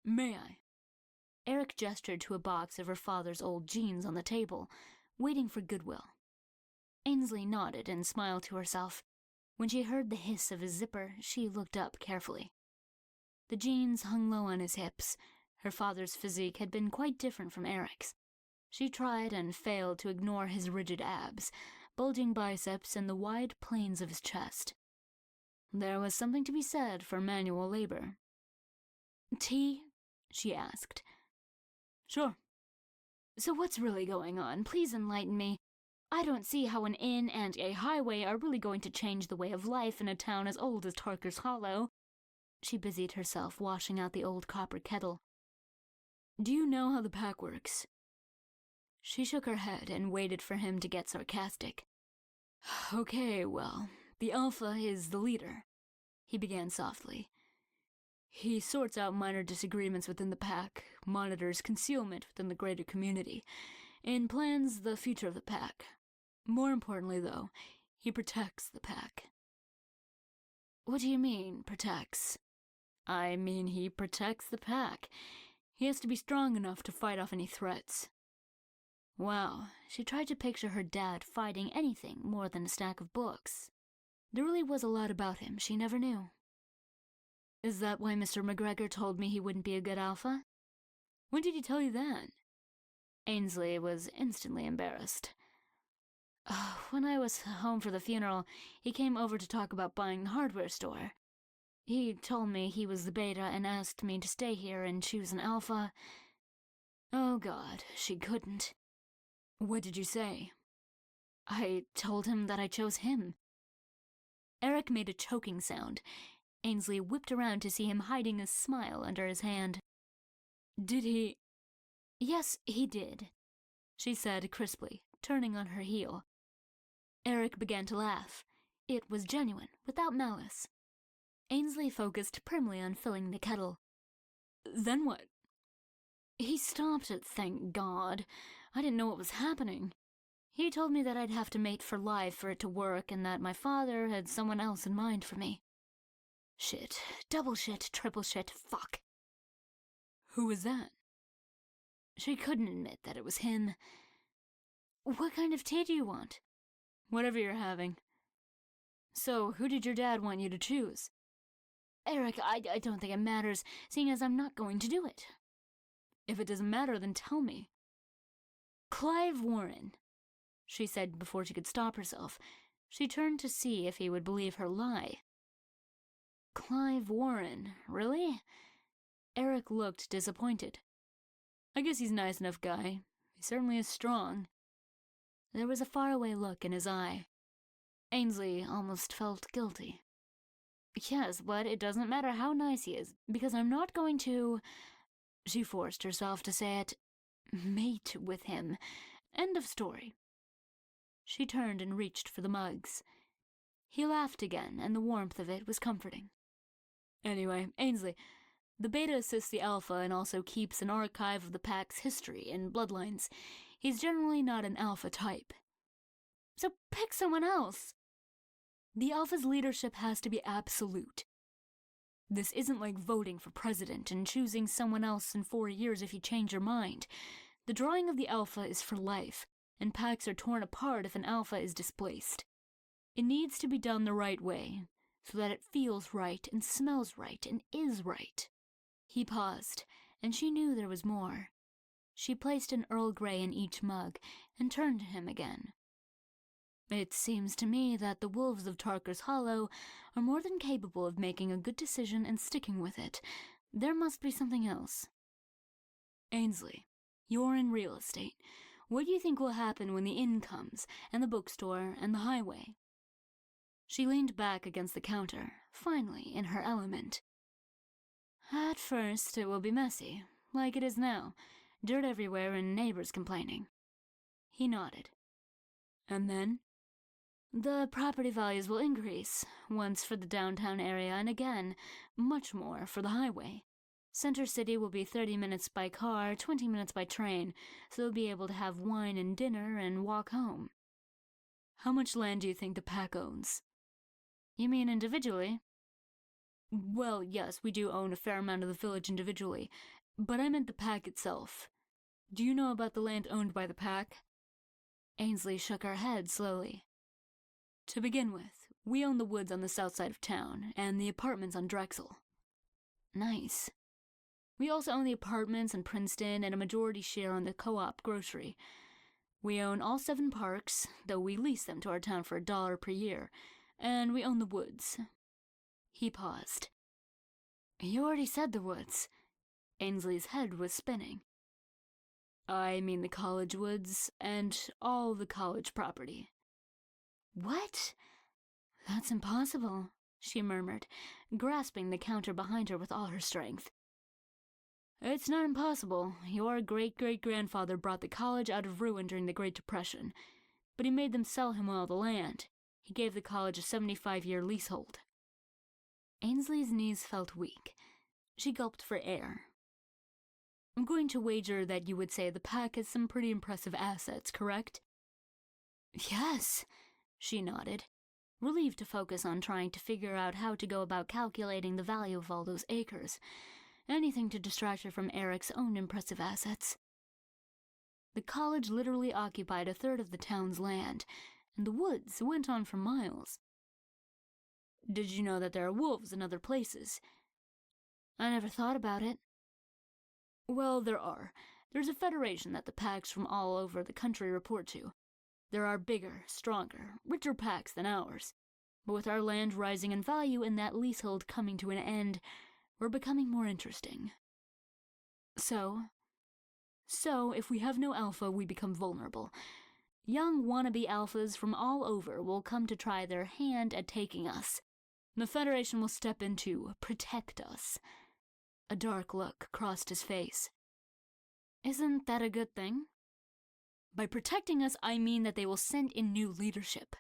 May I? Eric gestured to a box of her father's old jeans on the table, waiting for goodwill. Ainsley nodded and smiled to herself. When she heard the hiss of his zipper, she looked up carefully. The jeans hung low on his hips. Her father's physique had been quite different from Eric's. She tried and failed to ignore his rigid abs, bulging biceps, and the wide planes of his chest. There was something to be said for manual labor. Tea? She asked. Sure. So what's really going on? Please enlighten me. I don't see how an inn and a highway are really going to change the way of life in a town as old as Tarker's Hollow. She busied herself washing out the old copper kettle. Do you know how the pack works? She shook her head and waited for him to get sarcastic. Okay, well, the Alpha is the leader, he began softly. He sorts out minor disagreements within the pack, monitors concealment within the greater community, and plans the future of the pack. More importantly, though, he protects the pack. What do you mean, protects? I mean he protects the pack. He has to be strong enough to fight off any threats. Wow, she tried to picture her dad fighting anything more than a stack of books. There really was a lot about him she never knew. Is that why Mr. McGregor told me he wouldn't be a good alpha? When did he tell you that? Ainsley was instantly embarrassed. When I was home for the funeral, he came over to talk about buying the hardware store. He told me he was the beta and asked me to stay here and choose an alpha. Oh God, she couldn't. What did you say? I told him that I chose him. Eric made a choking sound. Ainsley whipped around to see him hiding a smile under his hand. Did he? Yes, he did, she said crisply, turning on her heel. Eric began to laugh. It was genuine, without malice. Ainsley focused primly on filling the kettle. Then what? He stopped it, thank God. I didn't know what was happening. He told me that I'd have to mate for life for it to work and that my father had someone else in mind for me. Shit. Double shit, triple shit, fuck. Who was that? She couldn't admit that it was him. What kind of tea do you want? Whatever you're having. So, who did your dad want you to choose? Eric, I don't think it matters, seeing as I'm not going to do it. If it doesn't matter, then tell me. Clive Warren, she said before she could stop herself. She turned to see if he would believe her lie. Clive Warren, really? Eric looked disappointed. I guess he's a nice enough guy. He certainly is strong. There was a faraway look in his eye. Ainsley almost felt guilty. Yes, but it doesn't matter how nice he is, because I'm not going to... She forced herself to say it. Mate with him. End of story. She turned and reached for the mugs. He laughed again, and the warmth of it was comforting. Anyway, Ainsley, the beta assists the alpha and also keeps an archive of the pack's history and bloodlines. He's generally not an alpha type. So pick someone else. The alpha's leadership has to be absolute. This isn't like voting for president and choosing someone else in 4 years if you change your mind. The drawing of the alpha is for life, and packs are torn apart if an alpha is displaced. It needs to be done the right way, so that it feels right and smells right and is right. He paused, and she knew there was more. She placed an Earl Grey in each mug and turned to him again. It seems to me that the wolves of Tarker's Hollow are more than capable of making a good decision and sticking with it. There must be something else. Ainsley, you're in real estate. What do you think will happen when the inn comes, and the bookstore, and the highway? She leaned back against the counter, finally in her element. At first, it will be messy, like it is now. Dirt everywhere and neighbors complaining. He nodded. And then? The property values will increase, once for the downtown area and again, much more for the highway. Center City will be 30 minutes by car, 20 minutes by train, so they'll be able to have wine and dinner and walk home. How much land do you think the pack owns? You mean individually? Well, yes, we do own a fair amount of the village individually, but I meant the pack itself. Do you know about the land owned by the pack? Ainsley shook her head slowly. To begin with, we own the woods on the south side of town, and the apartments on Drexel. Nice. We also own the apartments in Princeton and a majority share on the co-op grocery. We own all 7 parks, though we lease them to our town for $1 per year, and we own the woods. He paused. You already said the woods. Ainsley's head was spinning. I mean the college woods, and all the college property. What? That's impossible, she murmured, grasping the counter behind her with all her strength. It's not impossible. Your great-great-grandfather brought the college out of ruin during the Great Depression, but he made them sell him all the land. He gave the college a 75-year leasehold. Ainsley's knees felt weak. She gulped for air. I'm going to wager that you would say the pack has some pretty impressive assets, correct? Yes, she nodded, relieved to focus on trying to figure out how to go about calculating the value of all those acres. Anything to distract her from Eric's own impressive assets. The college literally occupied a third of the town's land, and the woods went on for miles. Did you know that there are wolves in other places? I never thought about it. Well, there are. There's a federation that the packs from all over the country report to. There are bigger, stronger, richer packs than ours. But with our land rising in value and that leasehold coming to an end, we're becoming more interesting. So, if we have no alpha, we become vulnerable. Young wannabe alphas from all over will come to try their hand at taking us. The Federation will step in to protect us. A dark look crossed his face. Isn't that a good thing? By protecting us, I mean that they will send in new leadership.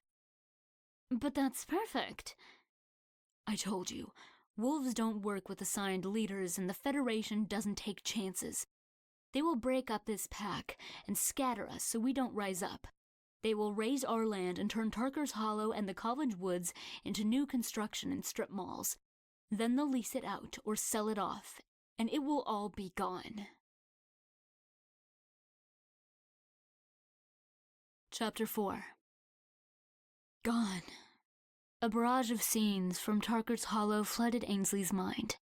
But that's perfect. I told you, wolves don't work with assigned leaders, and the Federation doesn't take chances. They will break up this pack and scatter us so we don't rise up. They will raise our land and turn Tarker's Hollow and the college woods into new construction and strip malls. Then they'll lease it out or sell it off, and it will all be gone. Chapter 4. Gone. A barrage of scenes from Tarker's Hollow flooded Ainsley's mind.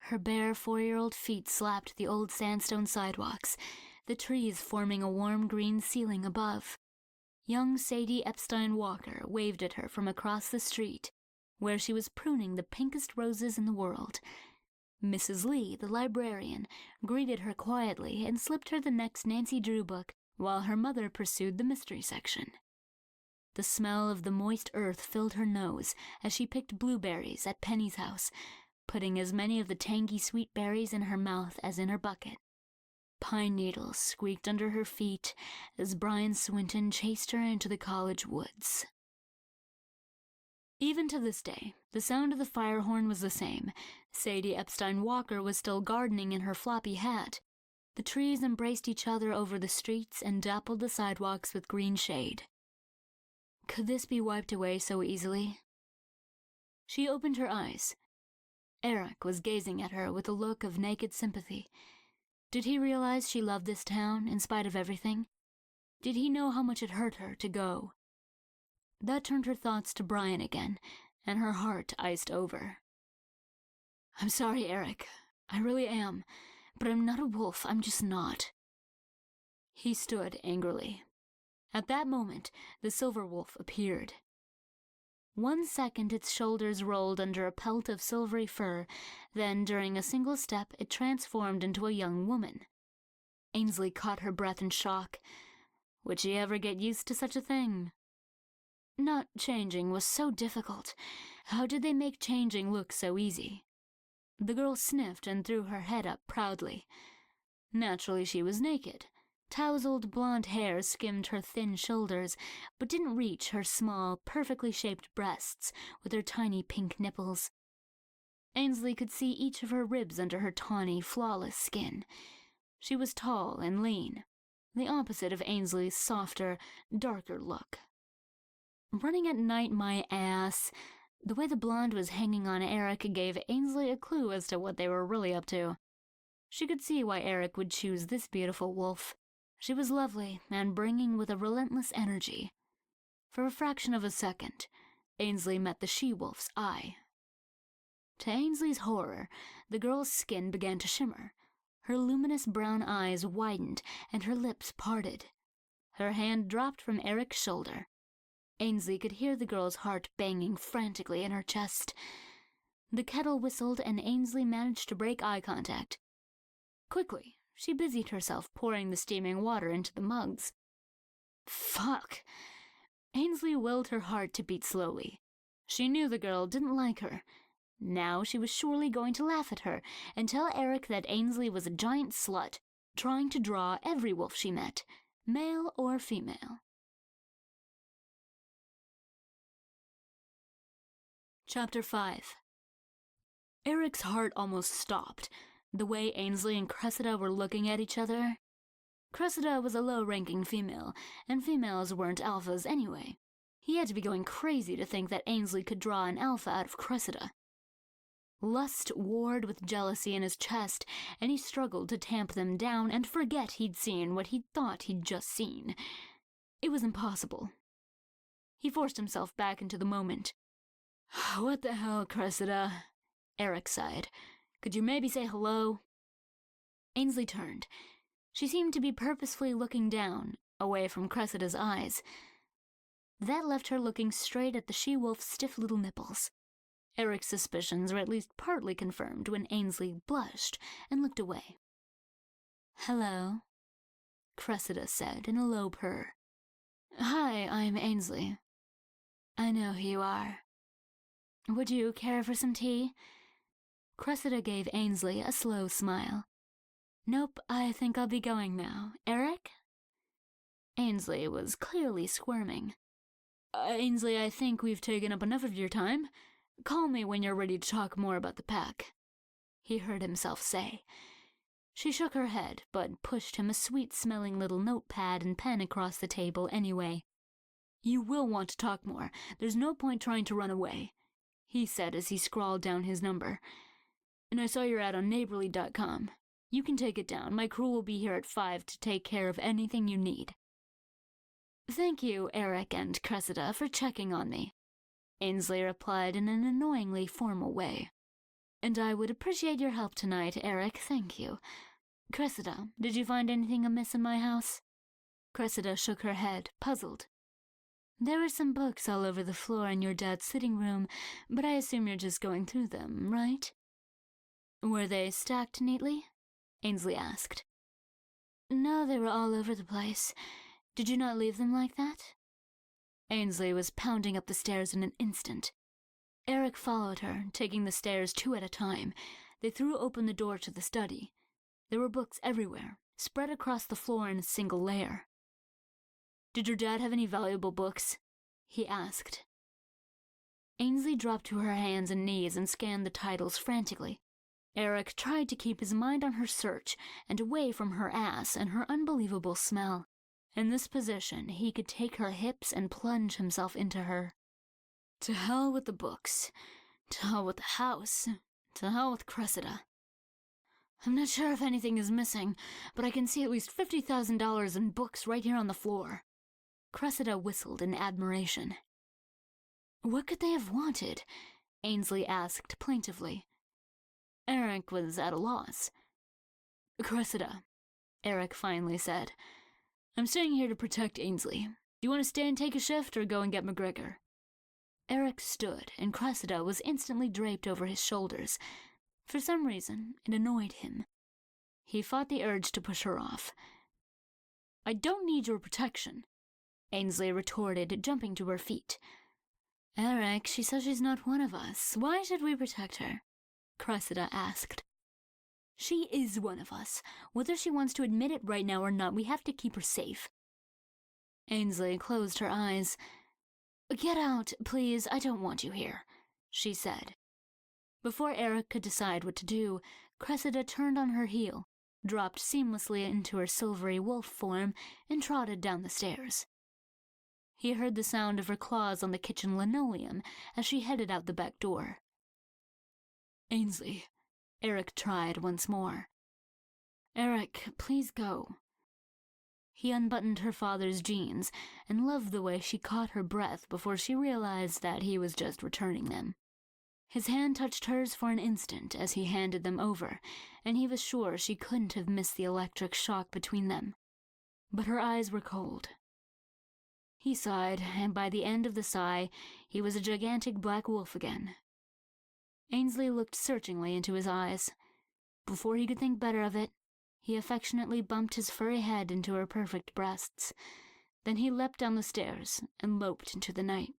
Her bare 4-year-old feet slapped the old sandstone sidewalks, the trees forming a warm green ceiling above. Young Sadie Epstein Walker waved at her from across the street, where she was pruning the pinkest roses in the world. Mrs. Lee, the librarian, greeted her quietly and slipped her the next Nancy Drew book, while her mother pursued the mystery section. The smell of the moist earth filled her nose as she picked blueberries at Penny's house, putting as many of the tangy sweet berries in her mouth as in her bucket. Pine needles squeaked under her feet as Brian Swinton chased her into the college woods. Even to this day, the sound of the fire horn was the same. Sadie Epstein Walker was still gardening in her floppy hat. The trees embraced each other over the streets and dappled the sidewalks with green shade. Could this be wiped away so easily? She opened her eyes. Eric was gazing at her with a look of naked sympathy. Did he realize she loved this town in spite of everything? Did he know how much it hurt her to go? That turned her thoughts to Brian again, and her heart iced over. I'm sorry, Eric. I really am. But I'm not a wolf. I'm just not. He stood angrily. At that moment, the silver wolf appeared. 1 second its shoulders rolled under a pelt of silvery fur, then during a single step it transformed into a young woman. Ainsley caught her breath in shock. Would she ever get used to such a thing? Not changing was so difficult. How did they make changing look so easy? The girl sniffed and threw her head up proudly. Naturally, she was naked. Tousled blonde hair skimmed her thin shoulders, but didn't reach her small, perfectly shaped breasts with their tiny pink nipples. Ainsley could see each of her ribs under her tawny, flawless skin. She was tall and lean, the opposite of Ainsley's softer, darker look. Running at night, my ass. The way the blonde was hanging on Eric gave Ainsley a clue as to what they were really up to. She could see why Eric would choose this beautiful wolf. She was lovely and bringing with a relentless energy. For a fraction of a second, Ainsley met the she-wolf's eye. To Ainsley's horror, the girl's skin began to shimmer. Her luminous brown eyes widened and her lips parted. Her hand dropped from Eric's shoulder. Ainsley could hear the girl's heart banging frantically in her chest. The kettle whistled and Ainsley managed to break eye contact. Quickly, she busied herself pouring the steaming water into the mugs. Fuck! Ainsley willed her heart to beat slowly. She knew the girl didn't like her. Now she was surely going to laugh at her and tell Eric that Ainsley was a giant slut, trying to draw every wolf she met, male or female. Chapter 5. Eric's heart almost stopped, the way Ainsley and Cressida were looking at each other. Cressida was a low-ranking female, and females weren't alphas anyway. He had to be going crazy to think that Ainsley could draw an alpha out of Cressida. Lust warred with jealousy in his chest, and he struggled to tamp them down and forget he'd seen what he'd thought he'd just seen. It was impossible. He forced himself back into the moment. "What the hell, Cressida?" Eric sighed. "Could you maybe say hello?" Ainsley turned. She seemed to be purposefully looking down, away from Cressida's eyes. That left her looking straight at the she-wolf's stiff little nipples. Eric's suspicions were at least partly confirmed when Ainsley blushed and looked away. "Hello," Cressida said in a low purr. "Hi, I'm Ainsley." "I know who you are. Would you care for some tea?" Cressida gave Ainsley a slow smile. "Nope, I think I'll be going now. Eric?" Ainsley was clearly squirming. Ainsley, I think we've taken up enough of your time. Call me when you're ready to talk more about the pack," he heard himself say. She shook her head, but pushed him a sweet-smelling little notepad and pen across the table anyway. "You will want to talk more. There's no point trying to run away," he said as he scrawled down his number. "And I saw your ad on neighborly.com. You can take it down. My crew will be here at 5 to take care of anything you need." "Thank you, Eric and Cressida, for checking on me," Ainsley replied in an annoyingly formal way. "And I would appreciate your help tonight, Eric, thank you. Cressida, did you find anything amiss in my house?" Cressida shook her head, puzzled. "There were some books all over the floor in your dad's sitting room, but I assume you're just going through them, right?" "Were they stacked neatly?" Ainsley asked. "No, they were all over the place. Did you not leave them like that?" Ainsley was pounding up the stairs in an instant. Eric followed her, taking the stairs 2 at a time. They threw open the door to the study. There were books everywhere, spread across the floor in a single layer. "Did your dad have any valuable books?" he asked. Ainsley dropped to her hands and knees and scanned the titles frantically. Eric tried to keep his mind on her search and away from her ass and her unbelievable smell. In this position, he could take her hips and plunge himself into her. To hell with the books. To hell with the house. To hell with Cressida. "I'm not sure if anything is missing, but I can see at least $50,000 in books right here on the floor." Cressida whistled in admiration. "What could they have wanted?" Ainsley asked plaintively. Eric was at a loss. "Cressida," Eric finally said, "I'm staying here to protect Ainsley. Do you want to stay and take a shift or go and get McGregor?" Eric stood, and Cressida was instantly draped over his shoulders. For some reason, it annoyed him. He fought the urge to push her off. "I don't need your protection," Ainsley retorted, jumping to her feet. "Eric, she says she's not one of us. Why should we protect her?" Cressida asked. "She is one of us. Whether she wants to admit it right now or not, we have to keep her safe." Ainsley closed her eyes. "Get out, please. I don't want you here," she said. Before Eric could decide what to do, Cressida turned on her heel, dropped seamlessly into her silvery wolf form, and trotted down the stairs. He heard the sound of her claws on the kitchen linoleum as she headed out the back door. "Ainsley," Eric tried once more. "Eric, please go." He unbuttoned her father's jeans and loved the way she caught her breath before she realized that he was just returning them. His hand touched hers for an instant as he handed them over, and he was sure she couldn't have missed the electric shock between them. But her eyes were cold. He sighed, and by the end of the sigh, he was a gigantic black wolf again. Ainsley looked searchingly into his eyes. Before he could think better of it, he affectionately bumped his furry head into her perfect breasts. Then he leapt down the stairs and loped into the night.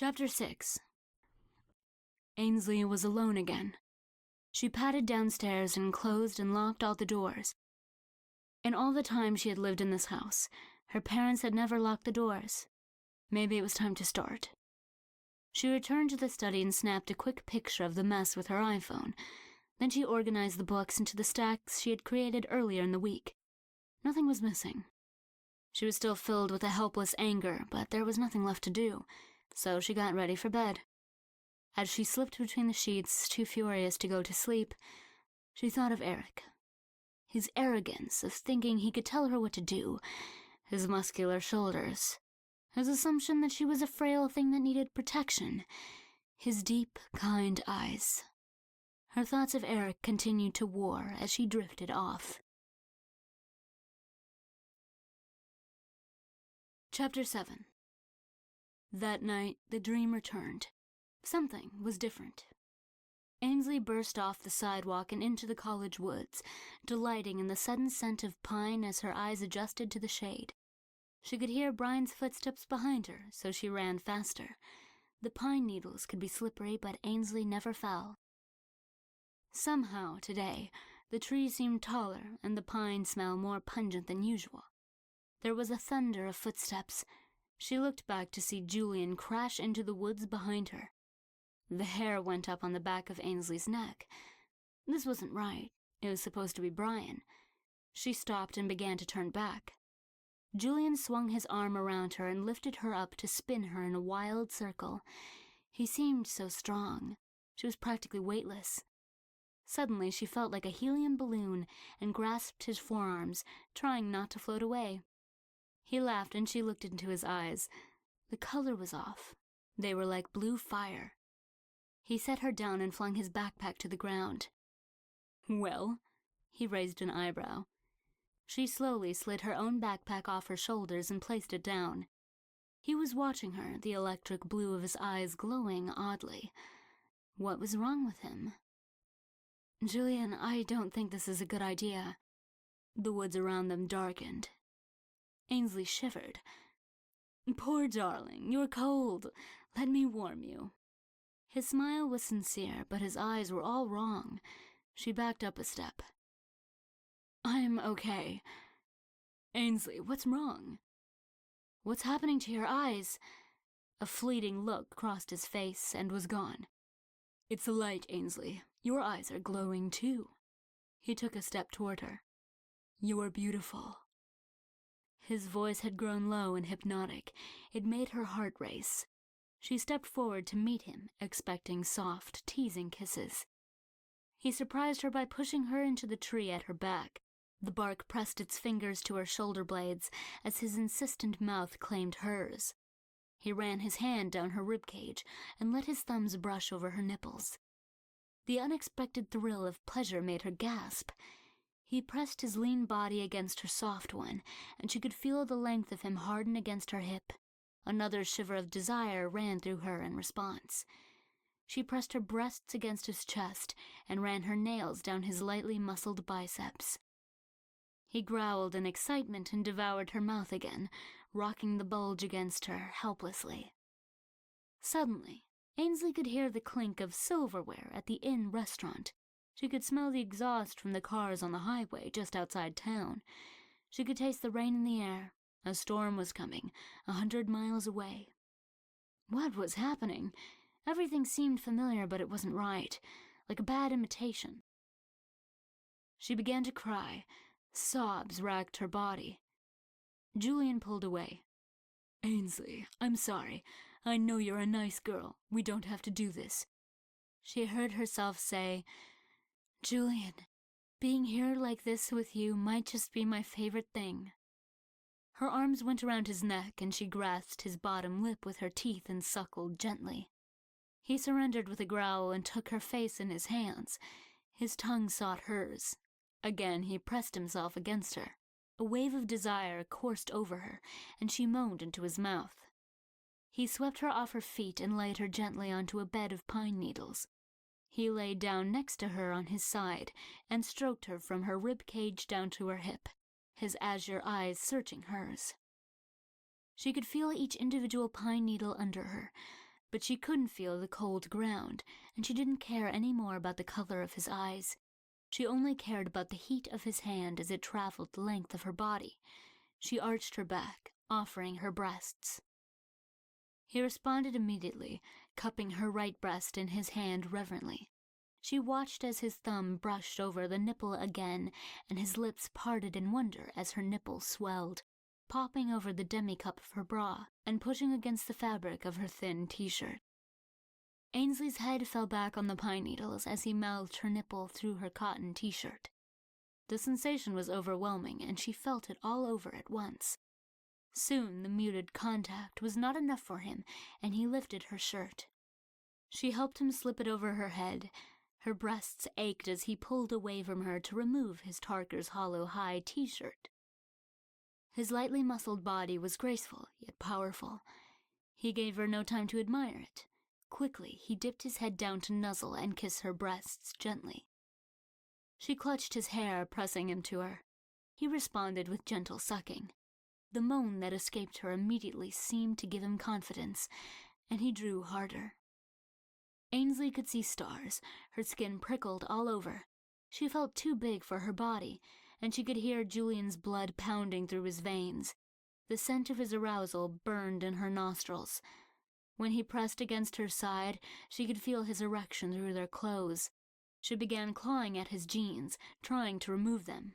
Chapter 6. Ainsley was alone again. She padded downstairs and closed and locked all the doors. In all the time she had lived in this house, her parents had never locked the doors. Maybe it was time to start. She returned to the study and snapped a quick picture of the mess with her iPhone. Then she organized the books into the stacks she had created earlier in the week. Nothing was missing. She was still filled with a helpless anger, but there was nothing left to do, so she got ready for bed. As she slipped between the sheets, too furious to go to sleep, she thought of Eric. His arrogance of thinking he could tell her what to do, his muscular shoulders, his assumption that she was a frail thing that needed protection, his deep, kind eyes. Her thoughts of Eric continued to war as she drifted off. Chapter 7. That night, the dream returned. Something was different. Ainsley burst off the sidewalk and into the college woods, delighting in the sudden scent of pine as her eyes adjusted to the shade. She could hear Brian's footsteps behind her, so she ran faster. The pine needles could be slippery, but Ainsley never fell. Somehow, today, the tree seemed taller and the pine smell more pungent than usual. There was a thunder of footsteps. She looked back to see Julian crash into the woods behind her. The hair went up on the back of Ainsley's neck. This wasn't right. It was supposed to be Brian. She stopped and began to turn back. Julian swung his arm around her and lifted her up to spin her in a wild circle. He seemed so strong. She was practically weightless. Suddenly, she felt like a helium balloon and grasped his forearms, trying not to float away. He laughed and she looked into his eyes. The color was off. They were like blue fire. He set her down and flung his backpack to the ground. "Well?" He raised an eyebrow. She slowly slid her own backpack off her shoulders and placed it down. He was watching her, the electric blue of his eyes glowing oddly. What was wrong with him? "Julian, I don't think this is a good idea." The woods around them darkened. Ainsley shivered. "Poor darling, you're cold. Let me warm you." His smile was sincere, but his eyes were all wrong. She backed up a step. "I'm okay." "Ainsley, what's wrong?" "What's happening to your eyes?" A fleeting look crossed his face and was gone. "It's the light, Ainsley. Your eyes are glowing too." He took a step toward her. "You're beautiful." His voice had grown low and hypnotic. It made her heart race. She stepped forward to meet him, expecting soft, teasing kisses. He surprised her by pushing her into the tree at her back. The bark pressed its fingers to her shoulder blades as his insistent mouth claimed hers. He ran his hand down her ribcage and let his thumbs brush over her nipples. The unexpected thrill of pleasure made her gasp. He pressed his lean body against her soft one, and she could feel the length of him harden against her hip. Another shiver of desire ran through her in response. She pressed her breasts against his chest and ran her nails down his lightly muscled biceps. He growled in excitement and devoured her mouth again, rocking the bulge against her helplessly. Suddenly, Ainsley could hear the clink of silverware at the inn restaurant. She could smell the exhaust from the cars on the highway just outside town. She could taste the rain in the air. A storm was coming, 100 miles away. What was happening? Everything seemed familiar, but it wasn't right, like a bad imitation. She began to cry. Sobs racked her body. Julian pulled away. "Ainsley, I'm sorry. I know you're a nice girl. We don't have to do this." She heard herself say, "Julian, being here like this with you might just be my favorite thing." Her arms went around his neck and she grasped his bottom lip with her teeth and suckled gently. He surrendered with a growl and took her face in his hands. His tongue sought hers. Again he pressed himself against her. A wave of desire coursed over her, and she moaned into his mouth. He swept her off her feet and laid her gently onto a bed of pine needles. He lay down next to her on his side and stroked her from her rib cage down to her hip, his azure eyes searching hers. She could feel each individual pine needle under her, but she couldn't feel the cold ground, and she didn't care any more about the color of his eyes. She only cared about the heat of his hand as it traveled the length of her body. She arched her back, offering her breasts. He responded immediately, cupping her right breast in his hand reverently. She watched as his thumb brushed over the nipple again, and his lips parted in wonder as her nipple swelled, popping over the demi-cup of her bra and pushing against the fabric of her thin t-shirt. Ainsley's head fell back on the pine needles as he mouthed her nipple through her cotton t-shirt. The sensation was overwhelming, and she felt it all over at once. Soon the muted contact was not enough for him, and he lifted her shirt. She helped him slip it over her head. Her breasts ached as he pulled away from her to remove his Tarker's Hollow High t-shirt. His lightly muscled body was graceful, yet powerful. He gave her no time to admire it. Quickly, he dipped his head down to nuzzle and kiss her breasts gently. She clutched his hair, pressing him to her. He responded with gentle sucking. The moan that escaped her immediately seemed to give him confidence, and he drew harder. Ainsley could see stars. Her skin prickled all over. She felt too big for her body, and she could hear Julian's blood pounding through his veins. The scent of his arousal burned in her nostrils. When he pressed against her side, she could feel his erection through their clothes. She began clawing at his jeans, trying to remove them.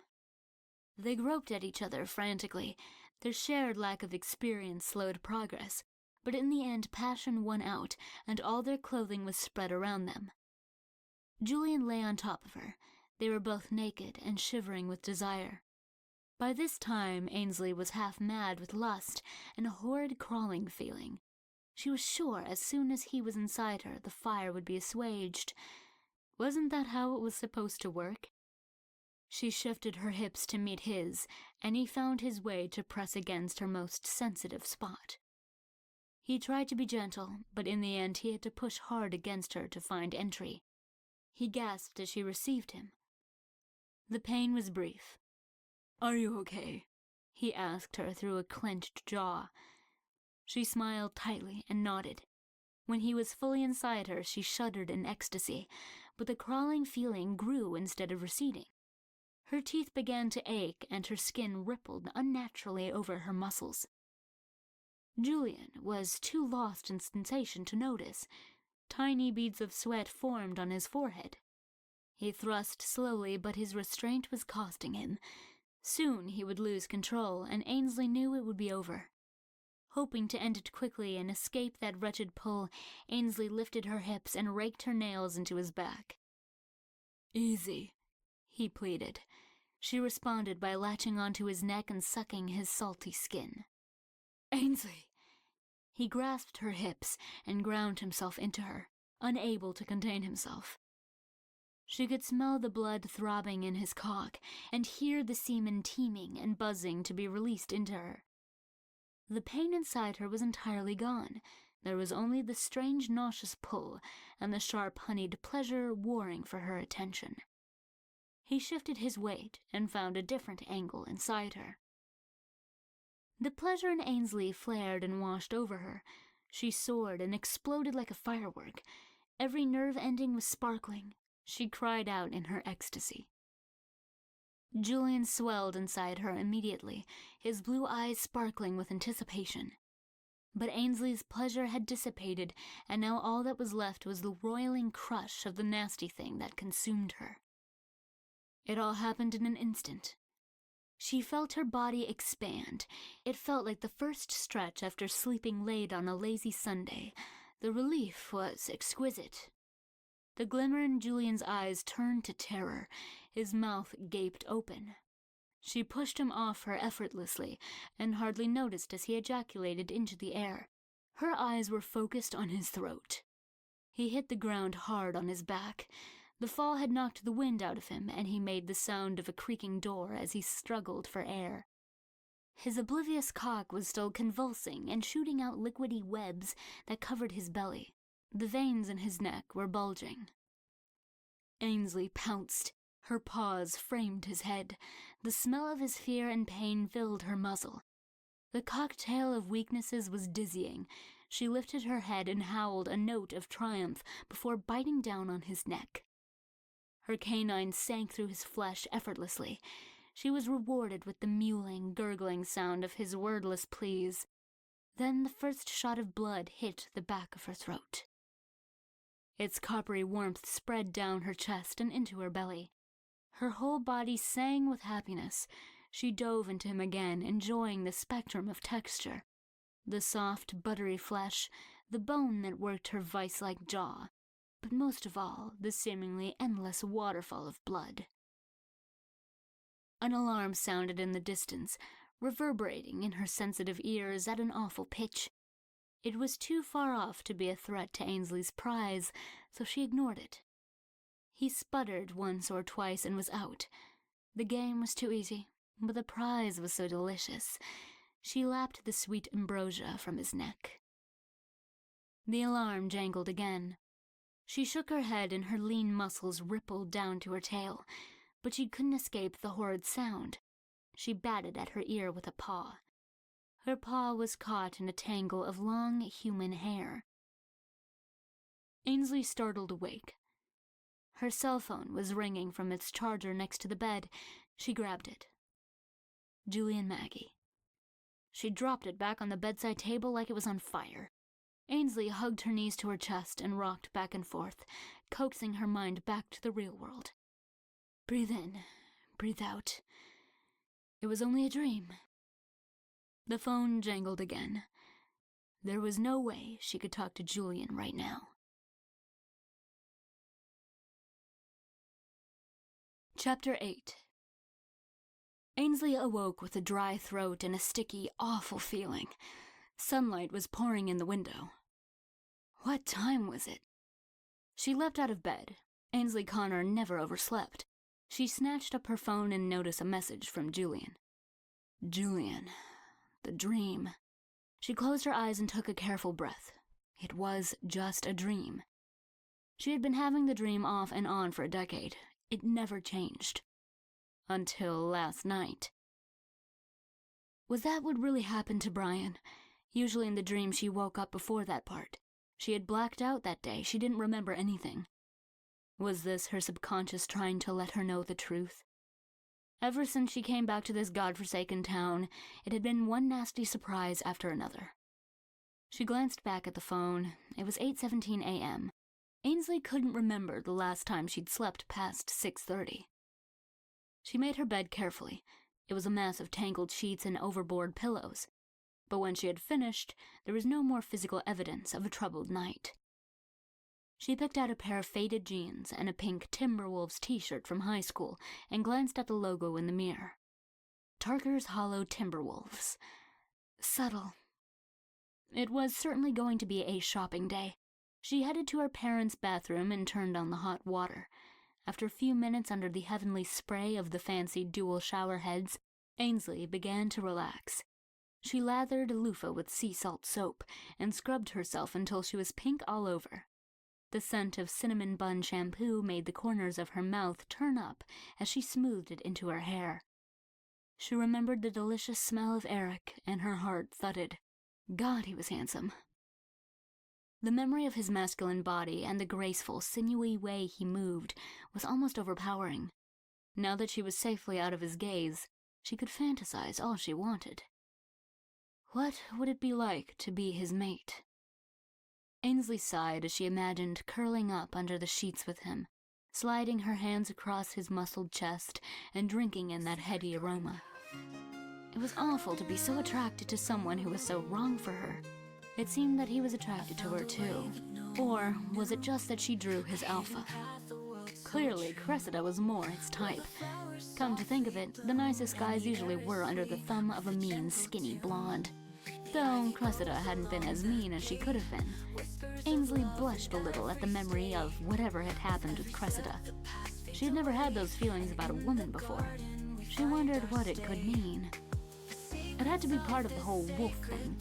They groped at each other frantically. Their shared lack of experience slowed progress, but in the end passion won out, and all their clothing was spread around them. Julian lay on top of her. They were both naked and shivering with desire. By this time, Ainsley was half mad with lust and a horrid crawling feeling. She was sure as soon as he was inside her, the fire would be assuaged. Wasn't that how it was supposed to work? She shifted her hips to meet his, and he found his way to press against her most sensitive spot. He tried to be gentle, but in the end he had to push hard against her to find entry. He gasped as she received him. The pain was brief. "Are you okay?" he asked her through a clenched jaw. She smiled tightly and nodded. When he was fully inside her, she shuddered in ecstasy, but the crawling feeling grew instead of receding. Her teeth began to ache, and her skin rippled unnaturally over her muscles. Julian was too lost in sensation to notice. Tiny beads of sweat formed on his forehead. He thrust slowly, but his restraint was costing him. Soon he would lose control, and Ainsley knew it would be over. Hoping to end it quickly and escape that wretched pull, Ainsley lifted her hips and raked her nails into his back. "Easy," he pleaded. She responded by latching onto his neck and sucking his salty skin. "Ainsley!" He grasped her hips and ground himself into her, unable to contain himself. She could smell the blood throbbing in his cock and hear the semen teeming and buzzing to be released into her. The pain inside her was entirely gone. There was only the strange nauseous pull and the sharp honeyed pleasure warring for her attention. He shifted his weight and found a different angle inside her. The pleasure in Ainsley flared and washed over her. She soared and exploded like a firework. Every nerve ending was sparkling. She cried out in her ecstasy. Julian swelled inside her immediately, his blue eyes sparkling with anticipation. But Ainsley's pleasure had dissipated, and now all that was left was the roiling crush of the nasty thing that consumed her. It all happened in an instant. She felt her body expand. It felt like the first stretch after sleeping late on a lazy Sunday. The relief was exquisite. The glimmer in Julian's eyes turned to terror. His mouth gaped open. She pushed him off her effortlessly, and hardly noticed as he ejaculated into the air. Her eyes were focused on his throat. He hit the ground hard on his back. The fall had knocked the wind out of him, and he made the sound of a creaking door as he struggled for air. His oblivious cock was still convulsing and shooting out liquidy webs that covered his belly. The veins in his neck were bulging. Ainsley pounced. Her paws framed his head. The smell of his fear and pain filled her muzzle. The cocktail of weaknesses was dizzying. She lifted her head and howled a note of triumph before biting down on his neck. Her canines sank through his flesh effortlessly. She was rewarded with the mewling, gurgling sound of his wordless pleas. Then the first shot of blood hit the back of her throat. Its coppery warmth spread down her chest and into her belly. Her whole body sang with happiness. She dove into him again, enjoying the spectrum of texture. The soft, buttery flesh, the bone that worked her vice-like jaw, but most of all, the seemingly endless waterfall of blood. An alarm sounded in the distance, reverberating in her sensitive ears at an awful pitch. It was too far off to be a threat to Ainsley's prize, so she ignored it. He sputtered once or twice and was out. The game was too easy, but the prize was so delicious. She lapped the sweet ambrosia from his neck. The alarm jangled again. She shook her head and her lean muscles rippled down to her tail, but she couldn't escape the horrid sound. She batted at her ear with a paw. Her paw was caught in a tangle of long human hair. Ainsley startled awake. Her cell phone was ringing from its charger next to the bed. She grabbed it. Julie and Maggie. She dropped it back on the bedside table like it was on fire. Ainsley hugged her knees to her chest and rocked back and forth, coaxing her mind back to the real world. Breathe in, breathe out. It was only a dream. The phone jangled again. There was no way she could talk to Julian right now. Chapter 8. Ainsley awoke with a dry throat and a sticky, awful feeling. Sunlight was pouring in the window. What time was it? She leapt out of bed. Ainsley Connor never overslept. She snatched up her phone and noticed a message from Julian. Julian. The dream. She closed her eyes and took a careful breath. It was just a dream. She had been having the dream off and on for a decade. It never changed. Until last night. Was that what really happened to Brian? Usually in the dream she woke up before that part. She had blacked out that day. She didn't remember anything. Was this her subconscious trying to let her know the truth? Ever since she came back to this godforsaken town, it had been one nasty surprise after another. She glanced back at the phone. It was 8:17 a.m. Ainsley couldn't remember the last time she'd slept past 6:30. She made her bed carefully. It was a mass of tangled sheets and overboard pillows. But when she had finished, there was no more physical evidence of a troubled night. She picked out a pair of faded jeans and a pink Timberwolves t-shirt from high school and glanced at the logo in the mirror. Tarker's Hollow Timberwolves. Subtle. It was certainly going to be a shopping day. She headed to her parents' bathroom and turned on the hot water. After a few minutes under the heavenly spray of the fancy dual shower heads, Ainsley began to relax. She lathered a loofah with sea salt soap and scrubbed herself until she was pink all over. The scent of cinnamon bun shampoo made the corners of her mouth turn up as she smoothed it into her hair. She remembered the delicious smell of Eric, and her heart thudded. God, he was handsome. The memory of his masculine body and the graceful, sinewy way he moved was almost overpowering. Now that she was safely out of his gaze, she could fantasize all she wanted. What would it be like to be his mate? Ainsley sighed as she imagined curling up under the sheets with him, sliding her hands across his muscled chest and drinking in that heady aroma. It was awful to be so attracted to someone who was so wrong for her. It seemed that he was attracted to her too. Or was it just that she drew his alpha? Clearly, Cressida was more his type. Come to think of it, the nicest guys usually were under the thumb of a mean, skinny blonde. Though Cressida hadn't been as mean as she could have been. Ainsley blushed a little at the memory of whatever had happened with Cressida. She had never had those feelings about a woman before. She wondered what it could mean. It had to be part of the whole wolf thing.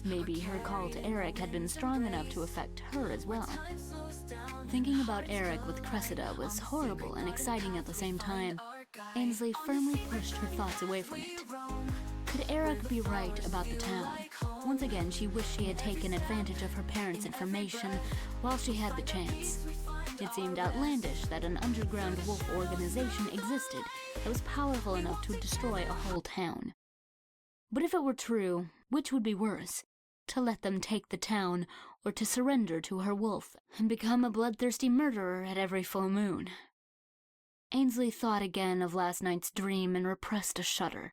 Maybe her call to Eric had been strong enough to affect her as well. Thinking about Eric with Cressida was horrible and exciting at the same time. Ainsley firmly pushed her thoughts away from it. Could Eric be right about the town? Once again, she wished she had taken advantage of her parents' information while she had the chance. It seemed outlandish that an underground wolf organization existed that was powerful enough to destroy a whole town. But if it were true, which would be worse? To let them take the town, or to surrender to her wolf and become a bloodthirsty murderer at every full moon? Ainsley thought again of last night's dream and repressed a shudder.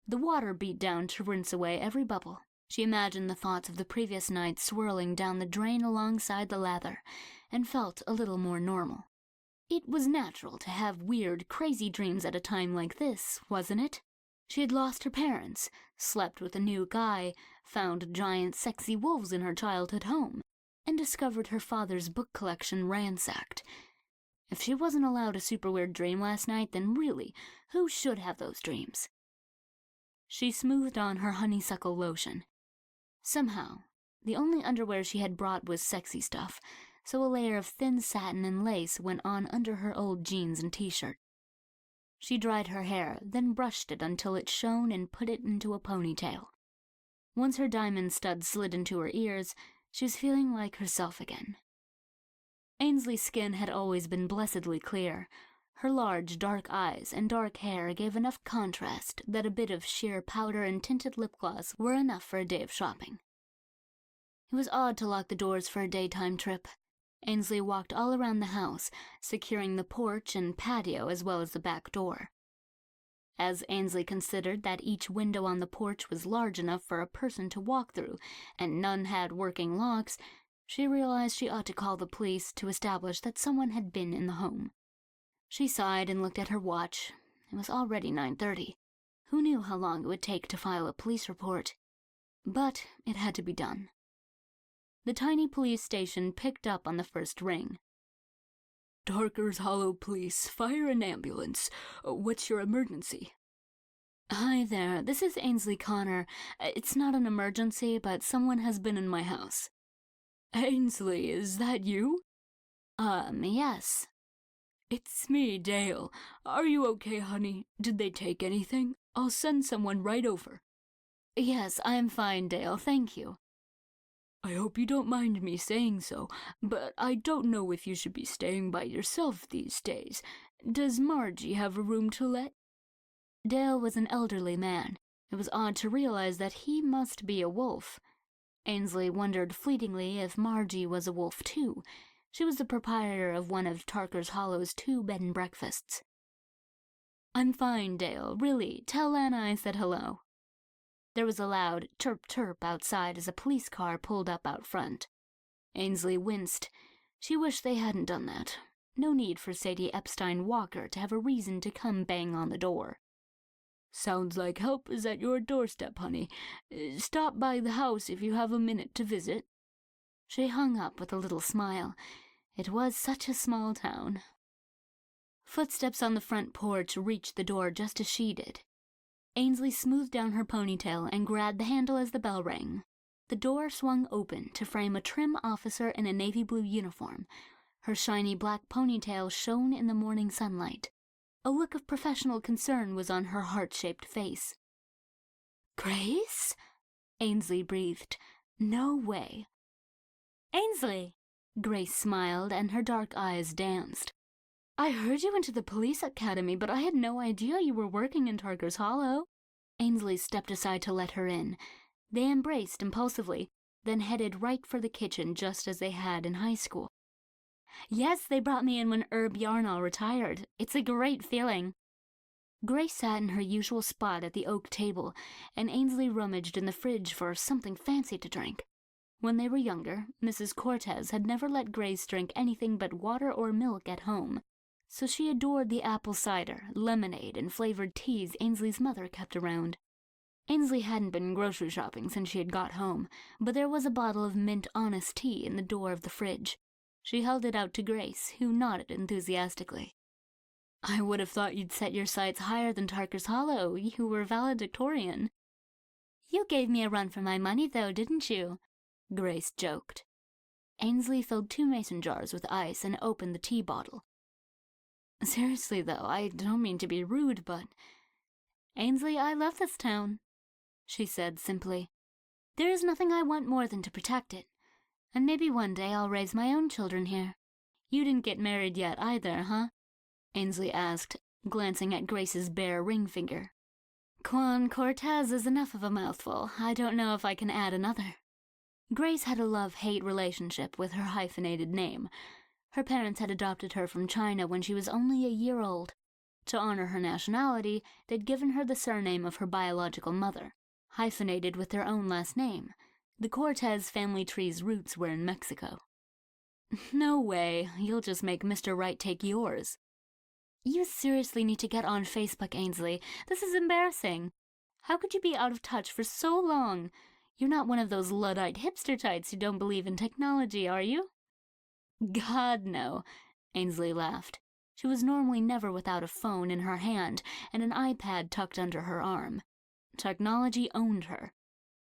The water beat down to rinse away every bubble. She imagined the thoughts of the previous night swirling down the drain alongside the lather, and felt a little more normal. It was natural to have weird, crazy dreams at a time like this, wasn't it? She had lost her parents, slept with a new guy, found giant sexy wolves in her childhood home, and discovered her father's book collection ransacked. If she wasn't allowed a super weird dream last night, then really, who should have those dreams? She smoothed on her honeysuckle lotion. Somehow, the only underwear she had brought was sexy stuff, so a layer of thin satin and lace went on under her old jeans and t-shirt. She dried her hair, then brushed it until it shone and put it into a ponytail. Once her diamond studs slid into her ears, she was feeling like herself again. Ainsley's skin had always been blessedly clear. Her large, dark eyes and dark hair gave enough contrast that a bit of sheer powder and tinted lip gloss were enough for a day of shopping. It was odd to lock the doors for a daytime trip. Ainsley walked all around the house, securing the porch and patio as well as the back door. As Ainsley considered that each window on the porch was large enough for a person to walk through, and none had working locks, she realized she ought to call the police to establish that someone had been in the home. She sighed and looked at her watch. It was already 9:30. Who knew how long it would take to file a police report? But it had to be done. The tiny police station picked up on the first ring. Darker's Hollow Police, fire an ambulance. What's your emergency? Hi there, this is Ainsley Connor. It's not an emergency, but someone has been in my house. Ainsley, is that you? Yes. It's me, Dale. Are you okay, honey? Did they take anything? I'll send someone right over. Yes, I'm fine, Dale, thank you. I hope you don't mind me saying so, but I don't know if you should be staying by yourself these days. Does Margie have a room to let? Dale was an elderly man. It was odd to realize that he must be a wolf. Ainsley wondered fleetingly if Margie was a wolf too. She was the proprietor of one of Tarker's Hollow's 2 bed and breakfasts. I'm fine, Dale, really. Tell Lana I said hello. There was a loud chirp-chirp outside as a police car pulled up out front. Ainsley winced. She wished they hadn't done that. No need for Sadie Epstein Walker to have a reason to come bang on the door. Sounds like help is at your doorstep, honey. Stop by the house if you have a minute to visit. She hung up with a little smile. It was such a small town. Footsteps on the front porch reached the door just as she did. Ainsley smoothed down her ponytail and grabbed the handle as the bell rang. The door swung open to frame a trim officer in a navy blue uniform. Her shiny black ponytail shone in the morning sunlight. A look of professional concern was on her heart-shaped face. "Grace?" Ainsley breathed. "No way." "Ainsley!" Grace smiled, and her dark eyes danced. "I heard you went to the police academy, but I had no idea you were working in Tarker's Hollow." Ainsley stepped aside to let her in. They embraced impulsively, then headed right for the kitchen just as they had in high school. "Yes, they brought me in when Herb Yarnall retired. It's a great feeling." Grace sat in her usual spot at the oak table, and Ainsley rummaged in the fridge for something fancy to drink. When they were younger, Mrs. Cortez had never let Grace drink anything but water or milk at home, so she adored the apple cider, lemonade, and flavored teas Ainsley's mother kept around. Ainsley hadn't been grocery shopping since she had got home, but there was a bottle of mint honest tea in the door of the fridge. She held it out to Grace, who nodded enthusiastically. "I would have thought you'd set your sights higher than Tarker's Hollow. You were valedictorian." "You gave me a run for my money, though, didn't you?" Grace joked. Ainsley filled 2 mason jars with ice and opened the tea bottle. "Seriously, though, I don't mean to be rude, but..." "Ainsley, I love this town," she said simply. "There is nothing I want more than to protect it. And maybe one day I'll raise my own children here. You didn't get married yet either, huh?" Ainsley asked, glancing at Grace's bare ring finger. "Juan Cortez is enough of a mouthful. I don't know if I can add another." Grace had a love-hate relationship with her hyphenated name. Her parents had adopted her from China when she was only a year old. To honor her nationality, they'd given her the surname of her biological mother, hyphenated with their own last name. The Cortez family tree's roots were in Mexico. "No way, you'll just make Mr. Right take yours." "You seriously need to get on Facebook, Ainsley. This is embarrassing. How could you be out of touch for so long? You're not one of those Luddite hipster types who don't believe in technology, are you?" "God, no," Ainsley laughed. She was normally never without a phone in her hand and an iPad tucked under her arm. Technology owned her.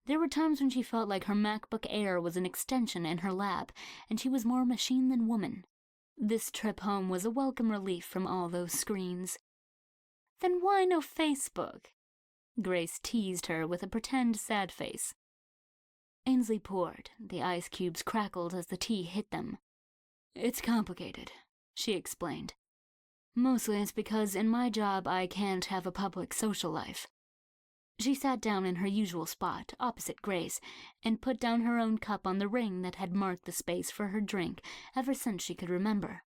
There were times when she felt like her MacBook Air was an extension in her lap, and she was more machine than woman. This trip home was a welcome relief from all those screens. "Then why no Facebook?" Grace teased her with a pretend sad face. Ainsley poured. The ice cubes crackled as the tea hit them. "It's complicated," she explained. "Mostly it's because in my job I can't have a public social life." She sat down in her usual spot, opposite Grace, and put down her own cup on the ring that had marked the space for her drink ever since she could remember.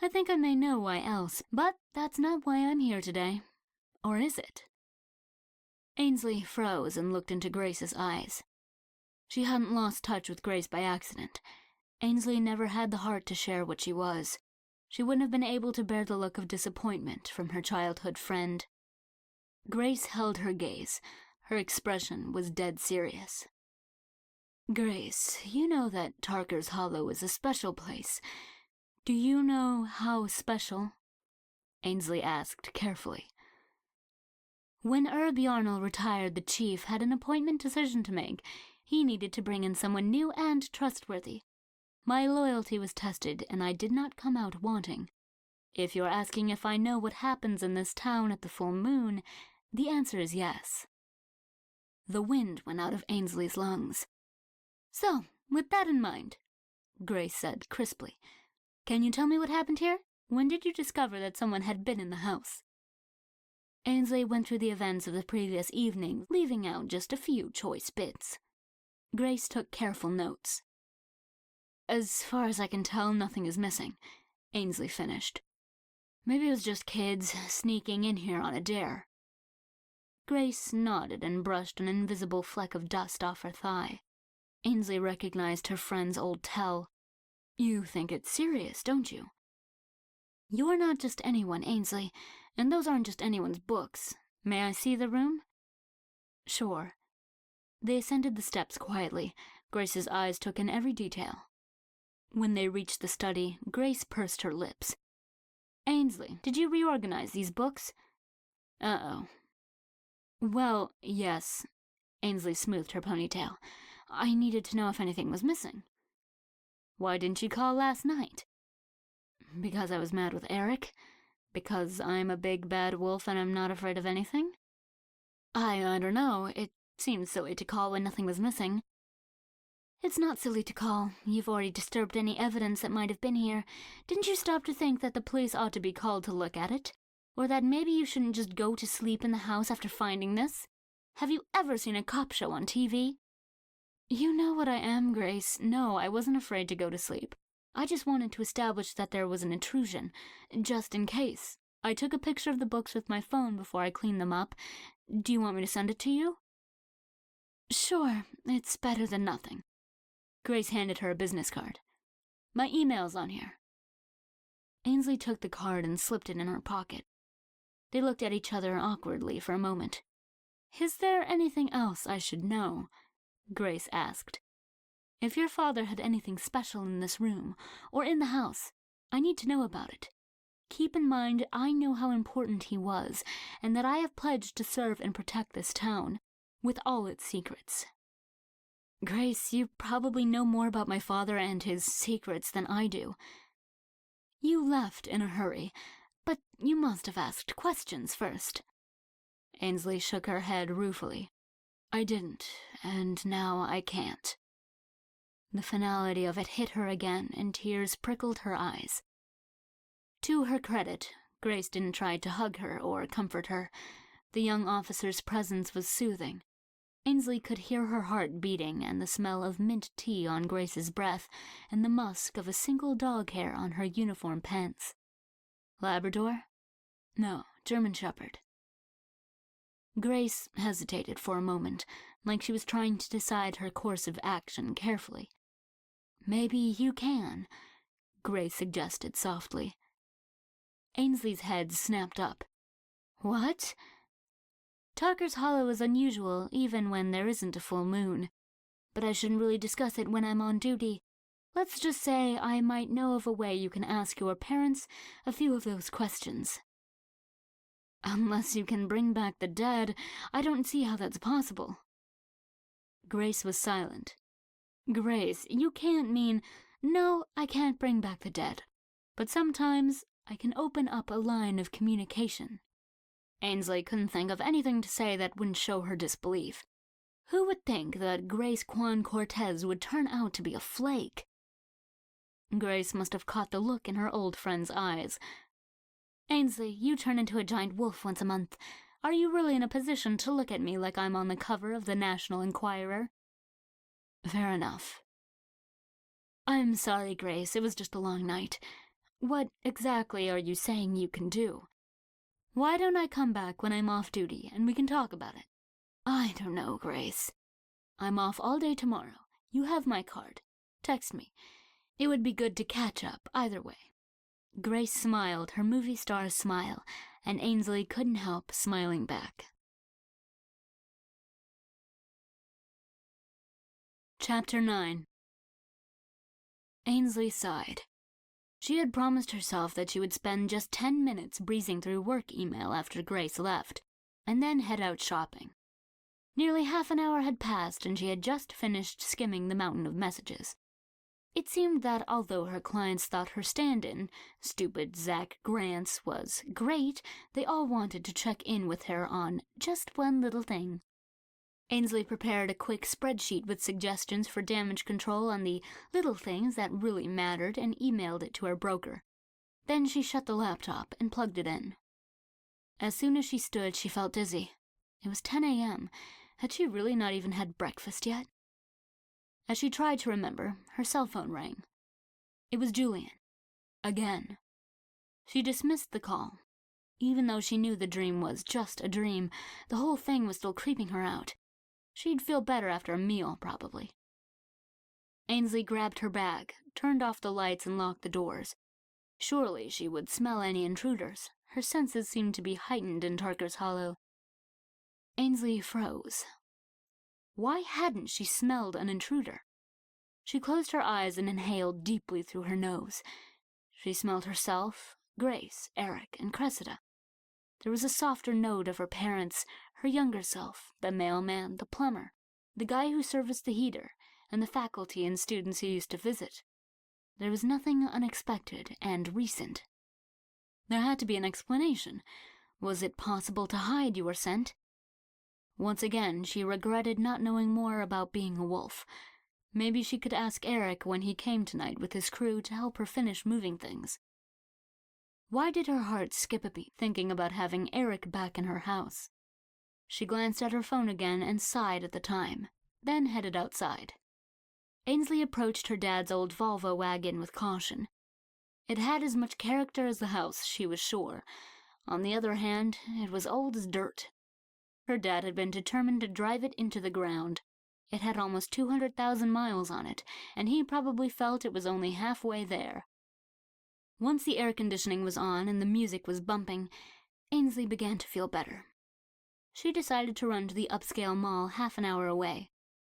"I think I may know why else, but that's not why I'm here today. Or is it?" Ainsley froze and looked into Grace's eyes. She hadn't lost touch with Grace by accident. Ainsley never had the heart to share what she was. She wouldn't have been able to bear the look of disappointment from her childhood friend. Grace held her gaze. Her expression was dead serious. "Grace, you know that Tarker's Hollow is a special place. Do you know how special?" Ainsley asked carefully. "When Herb Yarnell retired, the chief had an appointment decision to make. He needed to bring in someone new and trustworthy. My loyalty was tested, and I did not come out wanting. If you're asking if I know what happens in this town at the full moon, the answer is yes." The wind went out of Ainsley's lungs. "So, with that in mind," Grace said crisply, "can you tell me what happened here? When did you discover that someone had been in the house?" Ainsley went through the events of the previous evening, leaving out just a few choice bits. Grace took careful notes. "As far as I can tell, nothing is missing," Ainsley finished. "Maybe it was just kids sneaking in here on a dare." Grace nodded and brushed an invisible fleck of dust off her thigh. Ainsley recognized her friend's old tell. "You think it's serious, don't you?" "You're not just anyone, Ainsley, and those aren't just anyone's books. May I see the room?" "Sure." They ascended the steps quietly. Grace's eyes took in every detail. When they reached the study, Grace pursed her lips. "Ainsley, did you reorganize these books?" "Uh-oh." "Well, yes." Ainsley smoothed her ponytail. "I needed to know if anything was missing." "Why didn't you call last night?" "Because I was mad with Eric. Because I'm a big bad wolf and I'm not afraid of anything. I don't know. It seemed silly to call when nothing was missing." "It's not silly to call. You've already disturbed any evidence that might have been here. Didn't you stop to think that the police ought to be called to look at it? Or that maybe you shouldn't just go to sleep in the house after finding this? Have you ever seen a cop show on TV?" "You know what I am, Grace. No, I wasn't afraid to go to sleep. I just wanted to establish that there was an intrusion, just in case. I took a picture of the books with my phone before I cleaned them up. Do you want me to send it to you?" "Sure, it's better than nothing." Grace handed her a business card. "My email's on here." Ainsley took the card and slipped it in her pocket. They looked at each other awkwardly for a moment. "Is there anything else I should know?" Grace asked. "If your father had anything special in this room, or in the house, I need to know about it. Keep in mind I know how important he was, and that I have pledged to serve and protect this town, with all its secrets." "Grace, you probably know more about my father and his secrets than I do." "You left in a hurry, but you must have asked questions first." Ainsley shook her head ruefully. I didn't, and now I can't. The finality of it hit her again, and tears prickled her eyes. To her credit, Grace didn't try to hug her or comfort her. The young officer's presence was soothing. Ainsley could hear her heart beating and the smell of mint tea on Grace's breath and the musk of a single dog hair on her uniform pants. Labrador? No, German Shepherd. Grace hesitated for a moment, like she was trying to decide her course of action carefully. Maybe you can, Grace suggested softly. Ainsley's head snapped up. What? Tarker's Hollow is unusual even when there isn't a full moon, but I shouldn't really discuss it when I'm on duty. Let's just say I might know of a way you can ask your parents a few of those questions. Unless you can bring back the dead, I don't see how that's possible. Grace was silent. Grace, you can't mean, no, I can't bring back the dead, but sometimes I can open up a line of communication. Ainsley couldn't think of anything to say that wouldn't show her disbelief. Who would think that Grace Kwan Cortez would turn out to be a flake? Grace must have caught the look in her old friend's eyes. Ainsley, you turn into a giant wolf once a month. Are you really in a position to look at me like I'm on the cover of the National Enquirer? Fair enough. I'm sorry, Grace, it was just a long night. What exactly are you saying you can do? Why don't I come back when I'm off duty and we can talk about it? I don't know, Grace. I'm off all day tomorrow. You have my card. Text me. It would be good to catch up either way. Grace smiled her movie star smile, and Ainsley couldn't help smiling back. Chapter 9. Ainsley sighed. She had promised herself that she would spend just 10 minutes breezing through work email after Grace left, and then head out shopping. Nearly half an hour had passed, and she had just finished skimming the mountain of messages. It seemed that although her clients thought her stand-in, stupid Zach Grants, was great, they all wanted to check in with her on just one little thing. Ainsley prepared a quick spreadsheet with suggestions for damage control on the little things that really mattered and emailed it to her broker. Then she shut the laptop and plugged it in. As soon as she stood, she felt dizzy. It was 10 a.m. Had she really not even had breakfast yet? As she tried to remember, her cell phone rang. It was Julian. Again. She dismissed the call. Even though she knew the dream was just a dream, the whole thing was still creeping her out. She'd feel better after a meal, probably. Ainsley grabbed her bag, turned off the lights, and locked the doors. Surely she would smell any intruders. Her senses seemed to be heightened in Tarker's Hollow. Ainsley froze. Why hadn't she smelled an intruder? She closed her eyes and inhaled deeply through her nose. She smelled herself, Grace, Eric, and Cressida. There was a softer note of her parents, her younger self, the mailman, the plumber, the guy who serviced the heater, and the faculty and students who used to visit. There was nothing unexpected and recent. There had to be an explanation. Was it possible to hide your scent? Once again, she regretted not knowing more about being a wolf. Maybe she could ask Eric when he came tonight with his crew to help her finish moving things. Why did her heart skip a beat thinking about having Eric back in her house? She glanced at her phone again and sighed at the time, then headed outside. Ainsley approached her dad's old Volvo wagon with caution. It had as much character as the house, she was sure. On the other hand, it was old as dirt. Her dad had been determined to drive it into the ground. It had almost 200,000 miles on it, and he probably felt it was only halfway there. Once the air conditioning was on and the music was bumping, Ainsley began to feel better. She decided to run to the upscale mall half an hour away.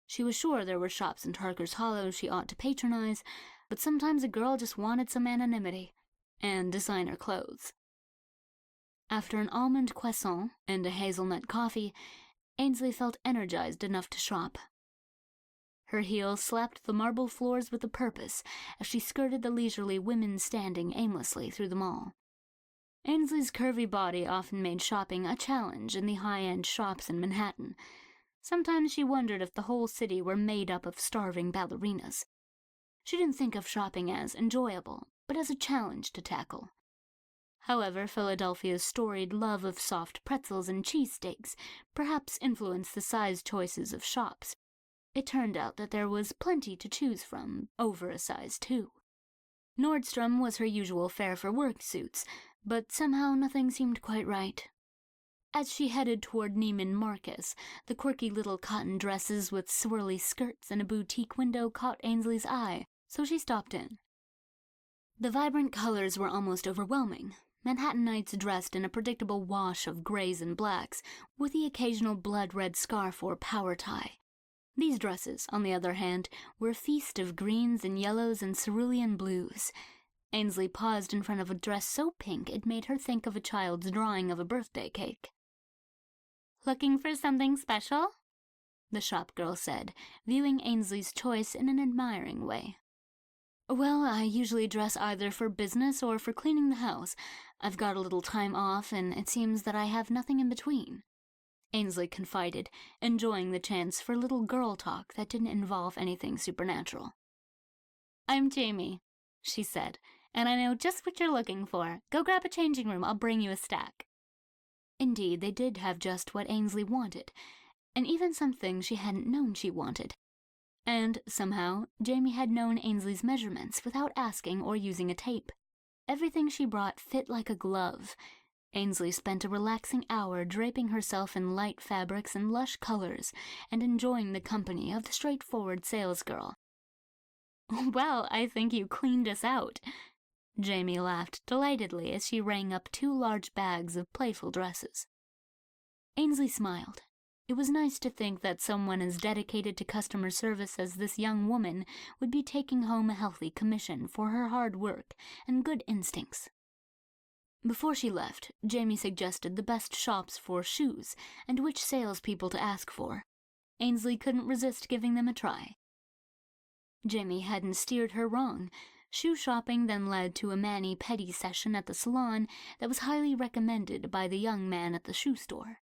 She was sure there were shops in Tarker's Hollow she ought to patronize, but sometimes a girl just wanted some anonymity and designer clothes. After an almond croissant and a hazelnut coffee, Ainsley felt energized enough to shop. Her heels slapped the marble floors with a purpose as she skirted the leisurely women standing aimlessly through the mall. Ainsley's curvy body often made shopping a challenge in the high-end shops in Manhattan. Sometimes she wondered if the whole city were made up of starving ballerinas. She didn't think of shopping as enjoyable, but as a challenge to tackle. However, Philadelphia's storied love of soft pretzels and cheesesteaks perhaps influenced the size choices of shops. It turned out that there was plenty to choose from, over a size 2. Nordstrom was her usual fare for work suits, but somehow nothing seemed quite right. As she headed toward Neiman Marcus, the quirky little cotton dresses with swirly skirts and a boutique window caught Ainsley's eye, so she stopped in. The vibrant colors were almost overwhelming. Manhattanites dressed in a predictable wash of grays and blacks, with the occasional blood-red scarf or power tie. These dresses, on the other hand, were a feast of greens and yellows and cerulean blues. Ainsley paused in front of a dress so pink it made her think of a child's drawing of a birthday cake. "Looking for something special?" the shop girl said, viewing Ainsley's choice in an admiring way. "Well, I usually dress either for business or for cleaning the house. I've got a little time off, and it seems that I have nothing in between," Ainsley confided, enjoying the chance for little girl talk that didn't involve anything supernatural. "I'm Jamie," she said, "and I know just what you're looking for. Go grab a changing room. I'll bring you a stack." Indeed, they did have just what Ainsley wanted, and even something she hadn't known she wanted. And, somehow, Jamie had known Ainsley's measurements without asking or using a tape. Everything she brought fit like a glove. Ainsley spent a relaxing hour draping herself in light fabrics and lush colors and enjoying the company of the straightforward salesgirl. "Well, I think you cleaned us out," Jamie laughed delightedly as she rang up 2 large bags of playful dresses. Ainsley smiled. It was nice to think that someone as dedicated to customer service as this young woman would be taking home a healthy commission for her hard work and good instincts. Before she left, Jamie suggested the best shops for shoes and which salespeople to ask for. Ainsley couldn't resist giving them a try. Jamie hadn't steered her wrong. Shoe shopping then led to a mani-pedi session at the salon that was highly recommended by the young man at the shoe store.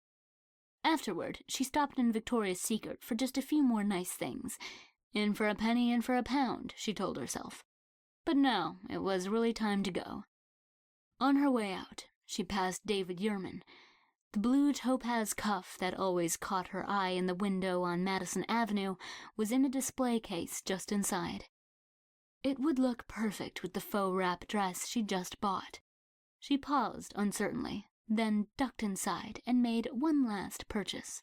Afterward, she stopped in Victoria's Secret for just a few more nice things. In for a penny, in for a pound, she told herself. But no, it was really time to go. On her way out, she passed David Yurman. The blue topaz cuff that always caught her eye in the window on Madison Avenue was in a display case just inside. It would look perfect with the faux wrap dress she'd just bought. She paused uncertainly, then ducked inside and made one last purchase.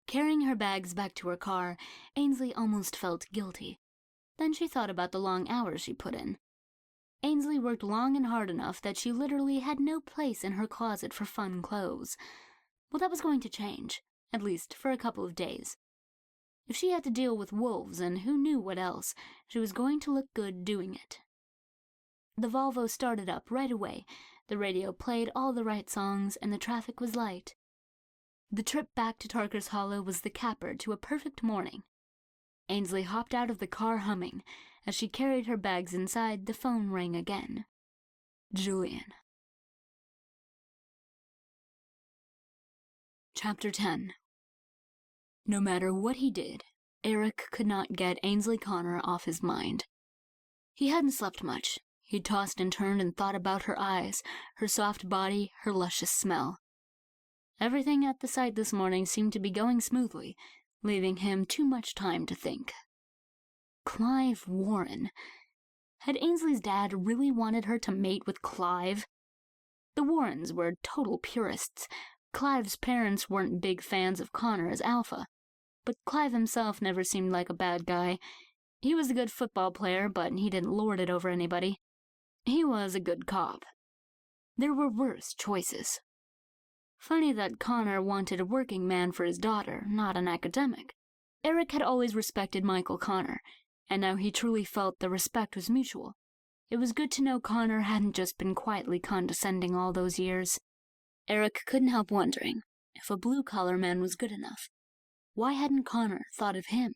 Carrying her bags back to her car, Ainsley almost felt guilty. Then she thought about the long hours she put in. Ainsley worked long and hard enough that she literally had no place in her closet for fun clothes. Well, that was going to change, at least for a couple of days. If she had to deal with wolves and who knew what else, she was going to look good doing it. The Volvo started up right away. The radio played all the right songs, and the traffic was light. The trip back to Tarker's Hollow was the capper to a perfect morning. Ainsley hopped out of the car humming. As she carried her bags inside, the phone rang again. Julian. Chapter 10. No matter what he did, Eric could not get Ainsley Connor off his mind. He hadn't slept much. He tossed and turned and thought about her eyes, her soft body, her luscious smell. Everything at the site this morning seemed to be going smoothly, leaving him too much time to think. Clive Warren. Had Ainsley's dad really wanted her to mate with Clive? The Warrens were total purists. Clive's parents weren't big fans of Connor as alpha, but Clive himself never seemed like a bad guy. He was a good football player, but he didn't lord it over anybody. He was a good cop. There were worse choices. Funny that Connor wanted a working man for his daughter, not an academic. Eric had always respected Michael Connor, and now he truly felt the respect was mutual. It was good to know Connor hadn't just been quietly condescending all those years. Eric couldn't help wondering if a blue-collar man was good enough. Why hadn't Connor thought of him?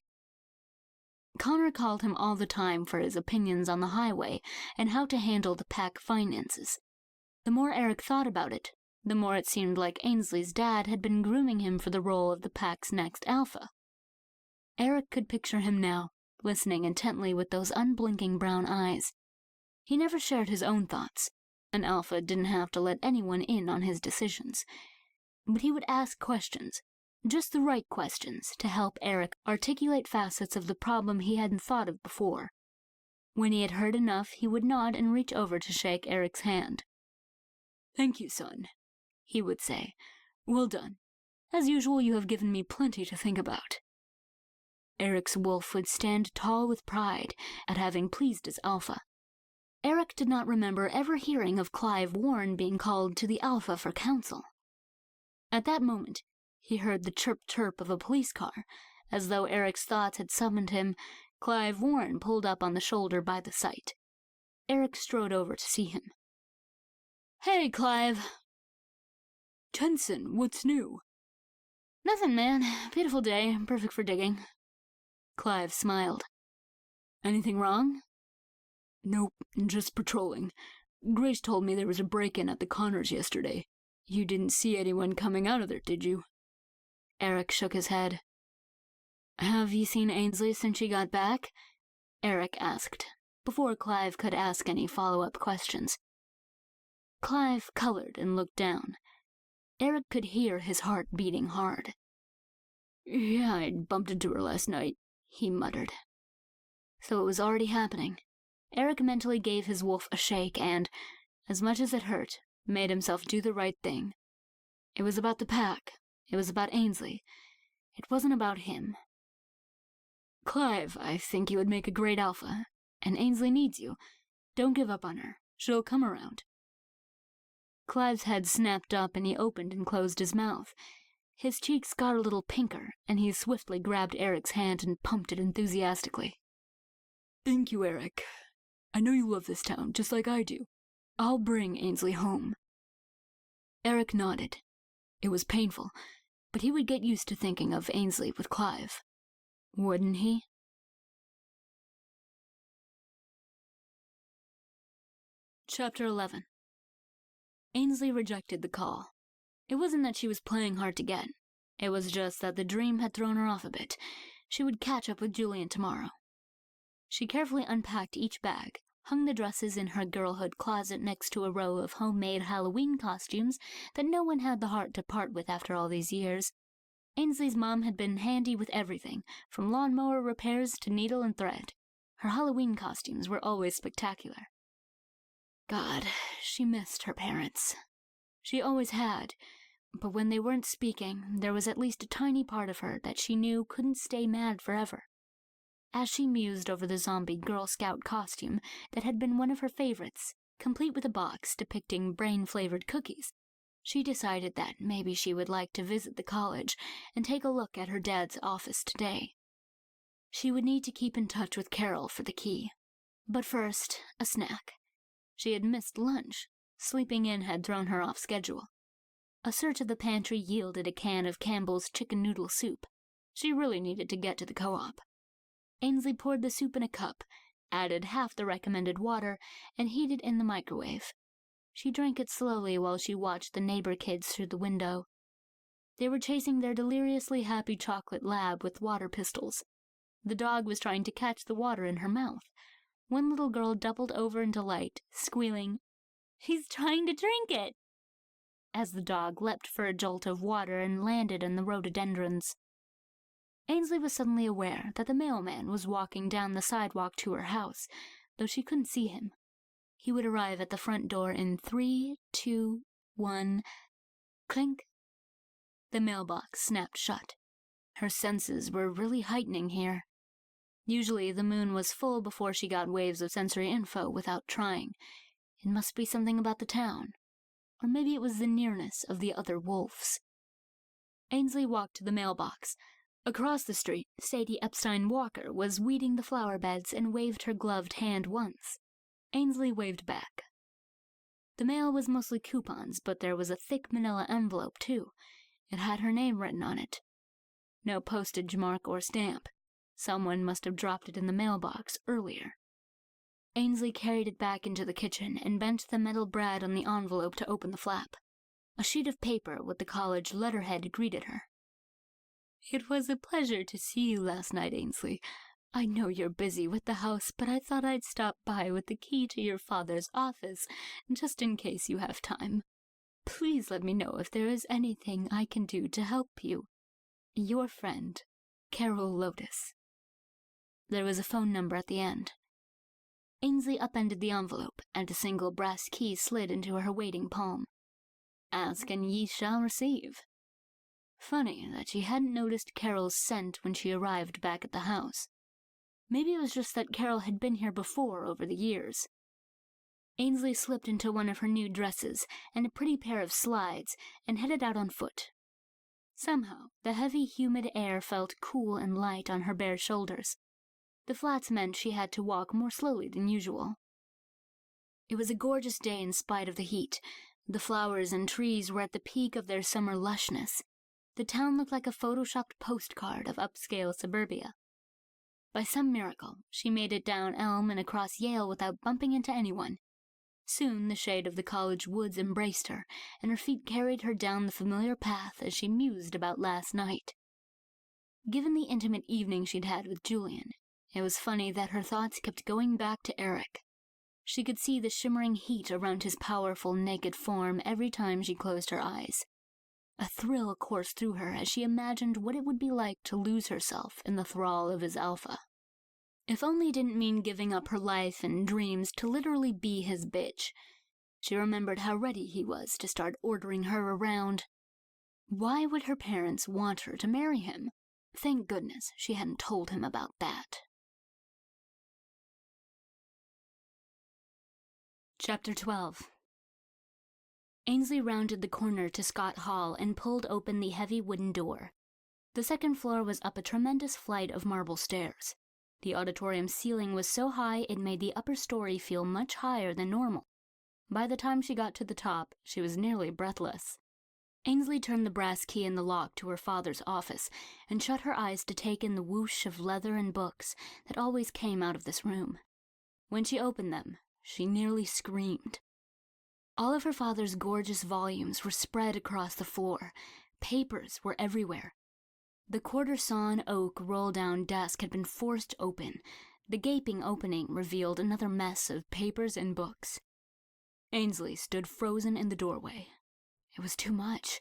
Connor called him all the time for his opinions on the highway and how to handle the pack finances. The more Eric thought about it, the more it seemed like Ainsley's dad had been grooming him for the role of the pack's next alpha. Eric could picture him now, listening intently with those unblinking brown eyes. He never shared his own thoughts. An alpha didn't have to let anyone in on his decisions. But he would ask questions, just the right questions, to help Eric articulate facets of the problem he hadn't thought of before. When he had heard enough, he would nod and reach over to shake Eric's hand. "Thank you, son," he would say. "Well done. As usual, you have given me plenty to think about." Eric's wolf would stand tall with pride at having pleased his alpha. Eric did not remember ever hearing of Clive Warren being called to the alpha for counsel. At that moment, he heard the chirp-chirp of a police car. As though Eric's thoughts had summoned him, Clive Warren pulled up on the shoulder by the site. Eric strode over to see him. "Hey, Clive." "Jensen, what's new?" "Nothing, man. Beautiful day, perfect for digging." Clive smiled. "Anything wrong?" "Nope, just patrolling. Grace told me there was a break-in at the Connors yesterday. You didn't see anyone coming out of there, did you?" Eric shook his head. "Have you seen Ainsley since she got back?" Eric asked, before Clive could ask any follow-up questions. Clive colored and looked down. Eric could hear his heart beating hard. "Yeah, I bumped into her last night," he muttered. So it was already happening. Eric mentally gave his wolf a shake and, as much as it hurt, made himself do the right thing. It was about the pack. It was about Ainsley. It wasn't about him. "Clive, I think you would make a great alpha, and Ainsley needs you. Don't give up on her. She'll come around." Clive's head snapped up and he opened and closed his mouth. His cheeks got a little pinker, and he swiftly grabbed Eric's hand and pumped it enthusiastically. "Thank you, Eric. I know you love this town, just like I do. I'll bring Ainsley home." Eric nodded. It was painful, but he would get used to thinking of Ainsley with Clive. Wouldn't he? Chapter 11. Ainsley rejected the call. It wasn't that she was playing hard to get. It was just that the dream had thrown her off a bit. She would catch up with Julian tomorrow. She carefully unpacked each bag, hung the dresses in her girlhood closet next to a row of homemade Halloween costumes that no one had the heart to part with after all these years. Ainsley's mom had been handy with everything, from lawnmower repairs to needle and thread. Her Halloween costumes were always spectacular. God, she missed her parents. She always had, but when they weren't speaking, there was at least a tiny part of her that she knew couldn't stay mad forever. As she mused over the zombie Girl Scout costume that had been one of her favorites, complete with a box depicting brain-flavored cookies, she decided that maybe she would like to visit the college and take a look at her dad's office today. She would need to keep in touch with Carol for the key. But first, a snack. She had missed lunch. Sleeping in had thrown her off schedule. A search of the pantry yielded a can of Campbell's chicken noodle soup. She really needed to get to the co-op. Ainsley poured the soup in a cup, added half the recommended water, and heated in the microwave. She drank it slowly while she watched the neighbor kids through the window. They were chasing their deliriously happy chocolate lab with water pistols. The dog was trying to catch the water in her mouth. One little girl doubled over in delight, squealing, "He's trying to drink it!" as the dog leapt for a jolt of water and landed in the rhododendrons. Ainsley was suddenly aware that the mailman was walking down the sidewalk to her house, though she couldn't see him. He would arrive at the front door in 3, 2, 1, clink. The mailbox snapped shut. Her senses were really heightening here. Usually the moon was full before she got waves of sensory info without trying. It must be something about the town. Or maybe it was the nearness of the other wolves. Ainsley walked to the mailbox. Across the street, Sadie Epstein Walker was weeding the flower beds and waved her gloved hand once. Ainsley waved back. The mail was mostly coupons, but there was a thick manila envelope, too. It had her name written on it. No postage mark or stamp. Someone must have dropped it in the mailbox earlier. Ainsley carried it back into the kitchen and bent the metal brad on the envelope to open the flap. A sheet of paper with the college letterhead greeted her. "It was a pleasure to see you last night, Ainsley. I know you're busy with the house, but I thought I'd stop by with the key to your father's office, just in case you have time. Please let me know if there is anything I can do to help you. Your friend, Carol Lotus." There was a phone number at the end. Ainsley upended the envelope, and a single brass key slid into her waiting palm. "Ask and ye shall receive." Funny that she hadn't noticed Carol's scent when she arrived back at the house. Maybe it was just that Carol had been here before over the years. Ainsley slipped into one of her new dresses and a pretty pair of slides and headed out on foot. Somehow, the heavy, humid air felt cool and light on her bare shoulders. The flats meant she had to walk more slowly than usual. It was a gorgeous day in spite of the heat. The flowers and trees were at the peak of their summer lushness. The town looked like a photoshopped postcard of upscale suburbia. By some miracle, she made it down Elm and across Yale without bumping into anyone. Soon the shade of the college woods embraced her, and her feet carried her down the familiar path as she mused about last night. Given the intimate evening she'd had with Julian, it was funny that her thoughts kept going back to Eric. She could see the shimmering heat around his powerful, naked form every time she closed her eyes. A thrill coursed through her as she imagined what it would be like to lose herself in the thrall of his alpha. If only it didn't mean giving up her life and dreams to literally be his bitch. She remembered how ready he was to start ordering her around. Why would her parents want her to marry him? Thank goodness she hadn't told him about that. Chapter 12. Ainsley rounded the corner to Scott Hall and pulled open the heavy wooden door. The second floor was up a tremendous flight of marble stairs. The auditorium ceiling was so high it made the upper story feel much higher than normal. By the time she got to the top, she was nearly breathless. Ainsley turned the brass key in the lock to her father's office and shut her eyes to take in the whoosh of leather and books that always came out of this room. When she opened them, she nearly screamed. All of her father's gorgeous volumes were spread across the floor. Papers were everywhere. The quarter-sawn oak roll-down desk had been forced open. The gaping opening revealed another mess of papers and books. Ainsley stood frozen in the doorway. It was too much.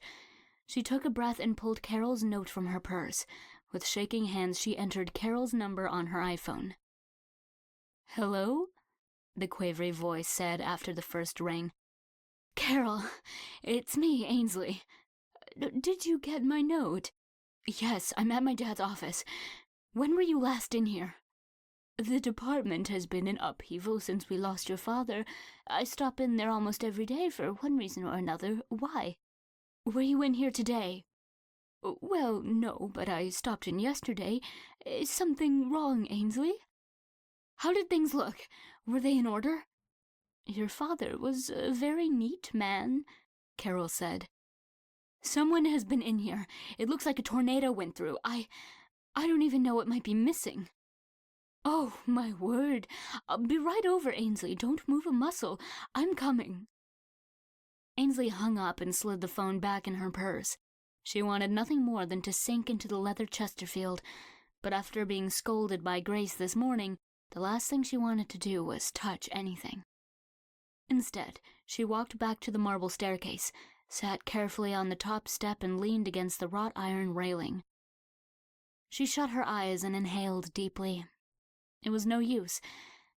She took a breath and pulled Carol's note from her purse. With shaking hands, she entered Carol's number on her iPhone. "Hello?" the quavery voice said after the first ring. "Carol, it's me, Ainsley. Did you get my note?" "Yes, I'm at my dad's office. When were you last in here?" "The department has been in upheaval since we lost your father. I stop in there almost every day for one reason or another. Why?" "Were you in here today?" "Well, no, but I stopped in yesterday. Is something wrong, Ainsley?" "How did things look? Were they in order?" "Your father was a very neat man," Carol said. "Someone has been in here. It looks like a tornado went through. I don't even know what might be missing." "Oh, my word. I'll be right over, Ainsley. Don't move a muscle. I'm coming." Ainsley hung up and slid the phone back in her purse. She wanted nothing more than to sink into the leather Chesterfield, but after being scolded by Grace this morning, the last thing she wanted to do was touch anything. Instead, she walked back to the marble staircase, sat carefully on the top step and leaned against the wrought iron railing. She shut her eyes and inhaled deeply. It was no use.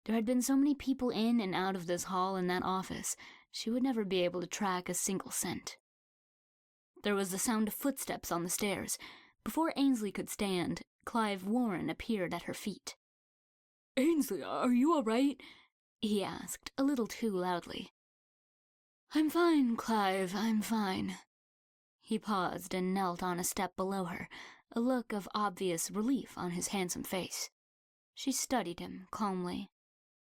There had been so many people in and out of this hall and that office, she would never be able to track a single scent. There was the sound of footsteps on the stairs. Before Ainsley could stand, Clive Warren appeared at her feet. "Ainsley, are you all right?" he asked, a little too loudly. "I'm fine, Clive, I'm fine." He paused and knelt on a step below her, a look of obvious relief on his handsome face. She studied him calmly.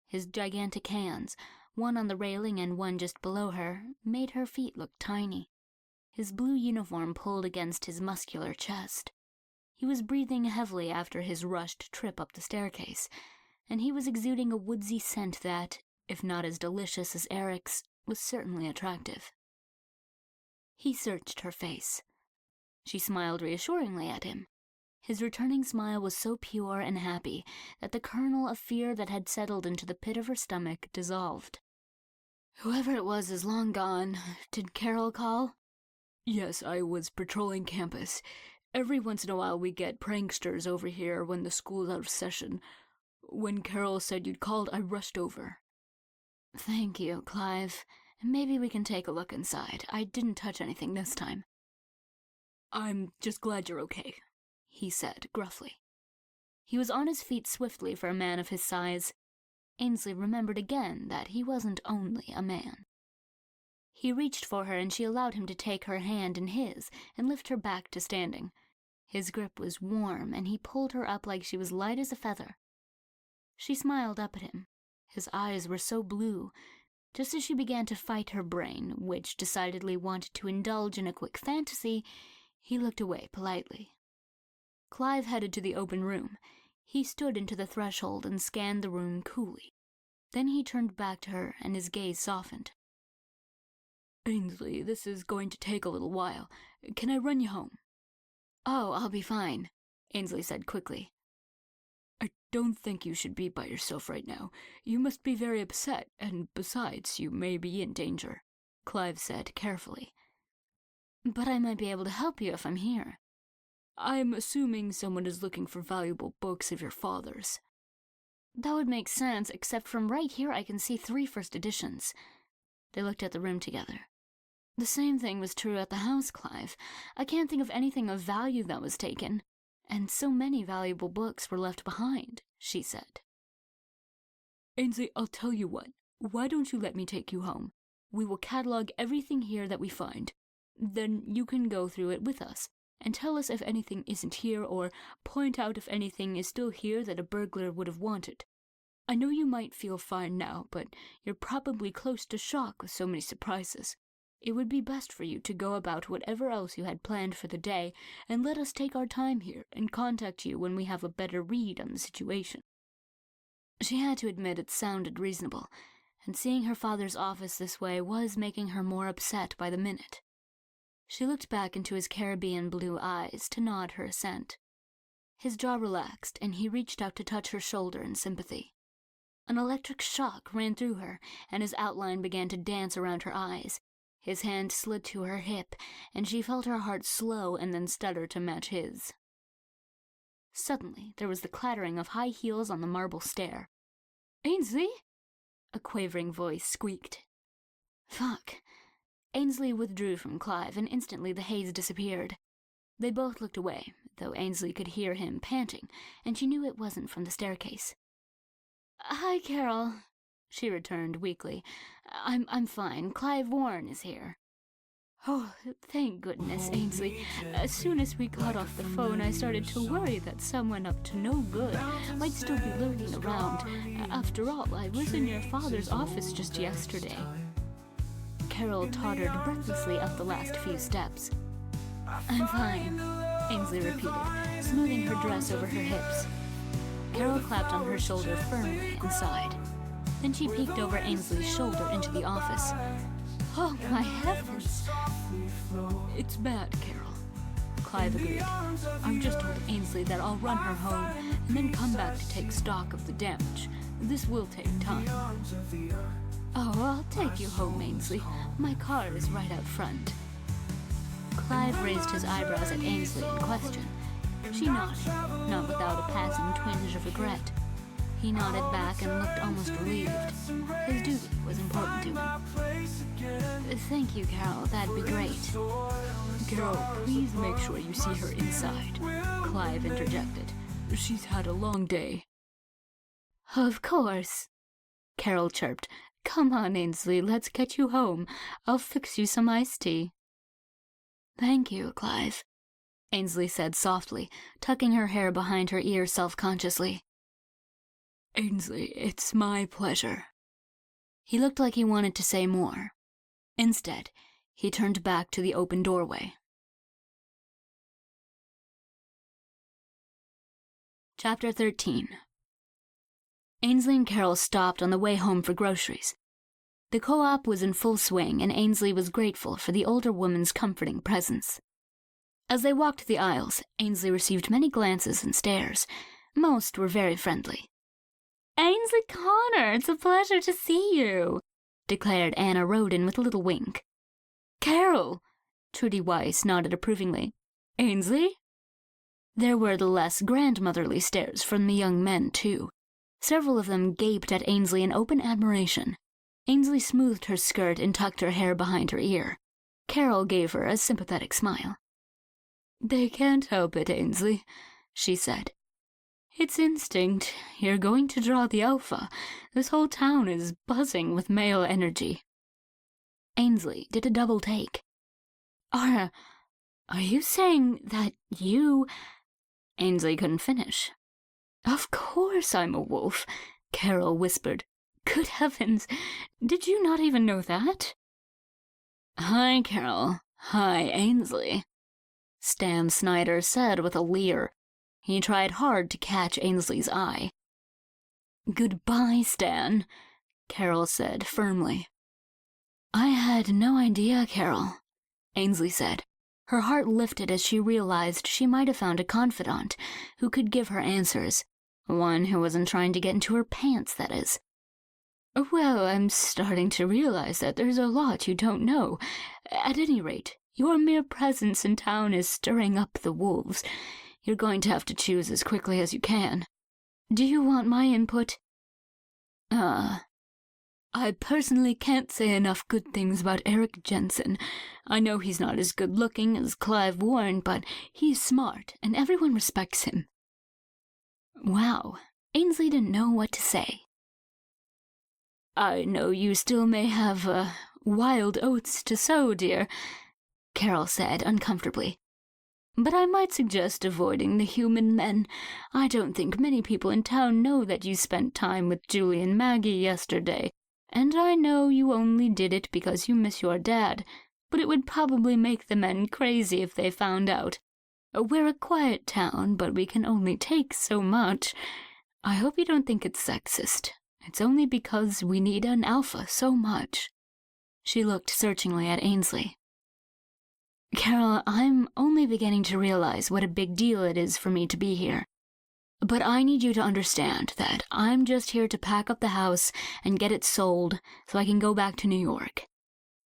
His gigantic hands, one on the railing and one just below her, made her feet look tiny. His blue uniform pulled against his muscular chest. He was breathing heavily after his rushed trip up the staircase. and he was exuding a woodsy scent that, if not as delicious as Eric's, was certainly attractive. He searched her face. She smiled reassuringly at him. His returning smile was so pure and happy that the kernel of fear that had settled into the pit of her stomach dissolved. "Whoever it was is long gone. Did Carol call?" "Yes, I was patrolling campus. Every once in a while we get pranksters over here when the school's out of session. When Carol said you'd called, I rushed over." "Thank you, Clive. Maybe we can take a look inside. I didn't touch anything this time." "I'm just glad you're okay," he said gruffly. He was on his feet swiftly for a man of his size. Ainsley remembered again that he wasn't only a man. He reached for her and she allowed him to take her hand in his and lift her back to standing. His grip was warm and he pulled her up like she was light as a feather. She smiled up at him. His eyes were so blue. Just as she began to fight her brain, which decidedly wanted to indulge in a quick fantasy, he looked away politely. Clive headed to the open room. He stood into the threshold and scanned the room coolly. Then he turned back to her and his gaze softened. "Ainsley, this is going to take a little while. Can I run you home?" "Oh, I'll be fine," Ainsley said quickly. "I don't think you should be by yourself right now. You must be very upset, and besides, you may be in danger," Clive said carefully. "But I might be able to help you if I'm here." "I'm assuming someone is looking for valuable books of your father's." "That would make sense, except from right here I can see 3 first editions. They looked at the room together. "The same thing was true at the house, Clive. I can't think of anything of value that was taken. And so many valuable books were left behind," she said. "Ainsley, I'll tell you what. Why don't you let me take you home? We will catalog everything here that we find. Then you can go through it with us, and tell us if anything isn't here, or point out if anything is still here that a burglar would have wanted. I know you might feel fine now, but you're probably close to shock with so many surprises. It would be best for you to go about whatever else you had planned for the day, and let us take our time here and contact you when we have a better read on the situation." She had to admit it sounded reasonable, and seeing her father's office this way was making her more upset by the minute. She looked back into his Caribbean blue eyes to nod her assent. His jaw relaxed, and he reached out to touch her shoulder in sympathy. An electric shock ran through her, and his outline began to dance around her eyes. His hand slid to her hip, and she felt her heart slow and then stutter to match his. Suddenly, there was the clattering of high heels on the marble stair. "Ainsley?" a quavering voice squeaked. "Fuck." Ainsley withdrew from Clive, and instantly the haze disappeared. They both looked away, though Ainsley could hear him panting, and she knew it wasn't from the staircase. "Hi, Carol," she returned weakly. I'm fine. Clive Warren is here." "Oh, thank goodness, Ainsley. As soon as we got off the phone, I started to worry that someone up to no good might still be lurking around. After all, I was in your father's office just yesterday." Carol tottered breathlessly up the last few steps. "I'm fine," Ainsley repeated, smoothing her dress over her hips. Carol clapped on her shoulder firmly and sighed. Then she peeked over Ainsley's shoulder into the office. "Oh, my heavens!" "It's bad, Carol," Clive agreed. "I've just told Ainsley that I'll run her home and then come back to take stock of the damage. This will take time." "Oh, I'll take you home, Ainsley. My car is right out front." Clive raised his eyebrows at Ainsley in question. She nodded, not without a passing twinge of regret. He nodded back and looked almost relieved. His duty was important to him. "Thank you, Carol. That'd be great." "Carol, please make sure you see her inside," Clive interjected. "She's had a long day." "Of course," Carol chirped. "Come on, Ainsley, let's get you home. I'll fix you some iced tea." "Thank you, Clive," Ainsley said softly, tucking her hair behind her ear self-consciously. "Ainsley, it's my pleasure." He looked like he wanted to say more. Instead, he turned back to the open doorway. Chapter 13. Ainsley and Carol stopped on the way home for groceries. The co-op was in full swing, and Ainsley was grateful for the older woman's comforting presence. As they walked the aisles, Ainsley received many glances and stares. Most were very friendly. "Ainsley Connor, it's a pleasure to see you," declared Anna Roden with a little wink. "Carol," Trudy Weiss nodded approvingly. "Ainsley?" There were the less grandmotherly stares from the young men, too. Several of them gaped at Ainsley in open admiration. Ainsley smoothed her skirt and tucked her hair behind her ear. Carol gave her a sympathetic smile. "They can't help it, Ainsley," she said. "It's instinct. You're going to draw the alpha. This whole town is buzzing with male energy." Ainsley did a double take. Are you saying that you—" Ainsley couldn't finish. "Of course I'm a wolf," Carol whispered. "Good heavens, did you not even know that?" "Hi, Carol. Hi, Ainsley," Stan Snyder said with a leer. He tried hard to catch Ainsley's eye. "Goodbye, Stan," Carol said firmly. "I had no idea, Carol," Ainsley said. Her heart lifted as she realized she might have found a confidant who could give her answers. One who wasn't trying to get into her pants, that is. "Well, I'm starting to realize that there's a lot you don't know. At any rate, your mere presence in town is stirring up the wolves. You're going to have to choose as quickly as you can. Do you want my input?" I personally can't say enough good things about Eric Jensen. I know he's not as good-looking as Clive Warren, but he's smart, and everyone respects him." Wow, Ainsley didn't know what to say. "I know you still may have, wild oats to sow, dear," Carol said uncomfortably. "But I might suggest avoiding the human men. I don't think many people in town know that you spent time with Julie and Maggie yesterday, and I know you only did it because you miss your dad, but it would probably make the men crazy if they found out. We're a quiet town, but we can only take so much. I hope you don't think it's sexist. It's only because we need an alpha so much." She looked searchingly at Ainsley. "Carol, I'm only beginning to realize what a big deal it is for me to be here. But I need you to understand that I'm just here to pack up the house and get it sold so I can go back to New York.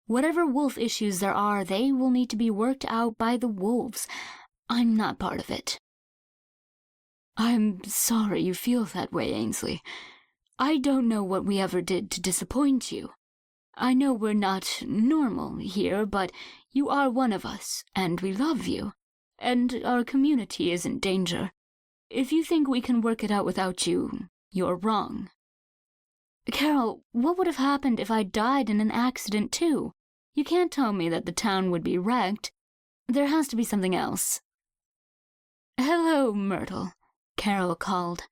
Whatever wolf issues there are, they will need to be worked out by the wolves. I'm not part of it." "I'm sorry you feel that way, Ainsley. I don't know what we ever did to disappoint you. I know we're not normal here, but you are one of us, and we love you, and our community is in danger. If you think we can work it out without you, you're wrong." "Carol, what would have happened if I died in an accident, too? You can't tell me that the town would be wrecked. There has to be something else." "Hello, Myrtle," Carol called.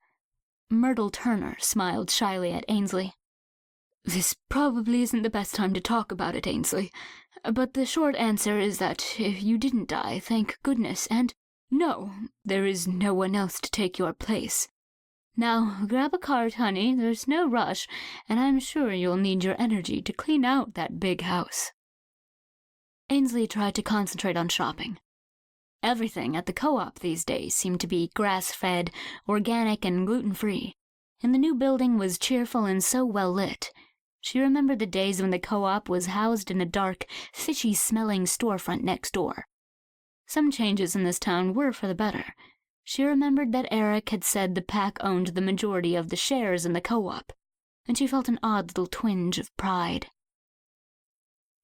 Myrtle Turner smiled shyly at Ainsley. "This probably isn't the best time to talk about it, Ainsley, but the short answer is that you didn't die, thank goodness, and no, there is no one else to take your place. Now, grab a cart, honey, there's no rush, and I'm sure you'll need your energy to clean out that big house." Ainsley tried to concentrate on shopping. Everything at the co-op these days seemed to be grass-fed, organic, and gluten-free, and the new building was cheerful and so well-lit. She remembered the days when the co-op was housed in a dark, fishy-smelling storefront next door. Some changes in this town were for the better. She remembered that Eric had said the pack owned the majority of the shares in the co-op, and she felt an odd little twinge of pride.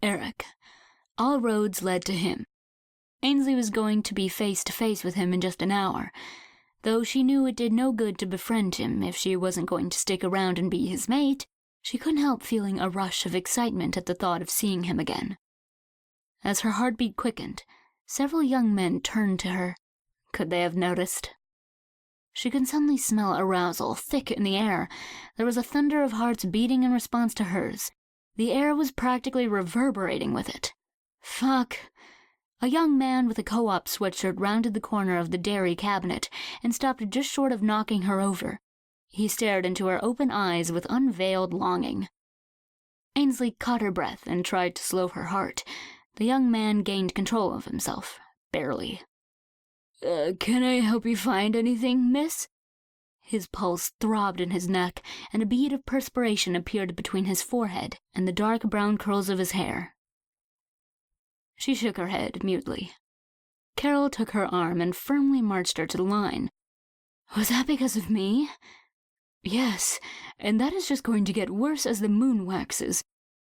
Eric. All roads led to him. Ainsley was going to be face-to-face with him in just an hour, though she knew it did no good to befriend him if she wasn't going to stick around and be his mate. She couldn't help feeling a rush of excitement at the thought of seeing him again. As her heartbeat quickened, several young men turned to her. Could they have noticed? She could suddenly smell arousal thick in the air. There was a thunder of hearts beating in response to hers. The air was practically reverberating with it. Fuck. A young man with a co-op sweatshirt rounded the corner of the dairy cabinet and stopped just short of knocking her over. He stared into her open eyes with unveiled longing. Ainsley caught her breath and tried to slow her heart. The young man gained control of himself, barely. Can I help you find anything, miss? His pulse throbbed in his neck, and a bead of perspiration appeared between his forehead and the dark brown curls of his hair. She shook her head mutely. Carol took her arm and firmly marched her to the line. Was that because of me? Yes, and that is just going to get worse as the moon waxes.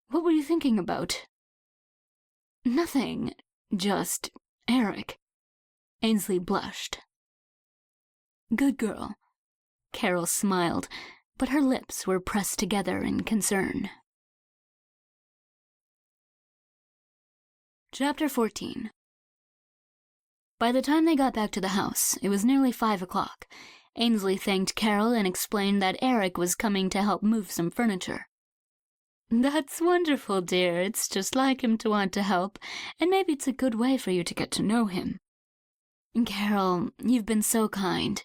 What were you thinking about? Nothing, just Eric. Ainsley blushed. Good girl. Carol smiled, but her lips were pressed together in concern. Chapter 14. By the time they got back to the house, it was nearly 5 o'clock. Ainsley thanked Carol and explained that Eric was coming to help move some furniture. That's wonderful, dear. It's just like him to want to help, and maybe it's a good way for you to get to know him. Carol, you've been so kind.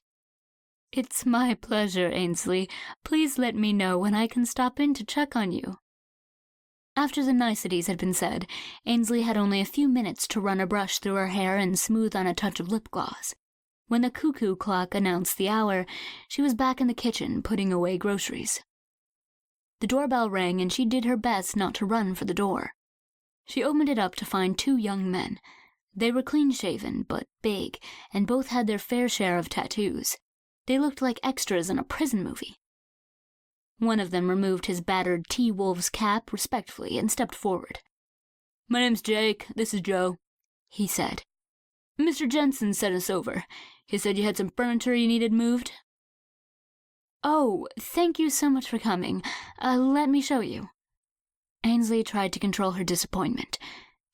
It's my pleasure, Ainsley. Please let me know when I can stop in to check on you. After the niceties had been said, Ainsley had only a few minutes to run a brush through her hair and smooth on a touch of lip gloss. When the cuckoo clock announced the hour, she was back in the kitchen putting away groceries. The doorbell rang and she did her best not to run for the door. She opened it up to find 2 young men. They were clean-shaven but big, and both had their fair share of tattoos. They looked like extras in a prison movie. One of them removed his battered T-Wolves cap respectfully and stepped forward. My name's Jake. This is Joe, he said. Mr. Jensen sent us over. He said you had some furniture you needed moved. Oh, thank you so much for coming. Let me show you. Ainsley tried to control her disappointment.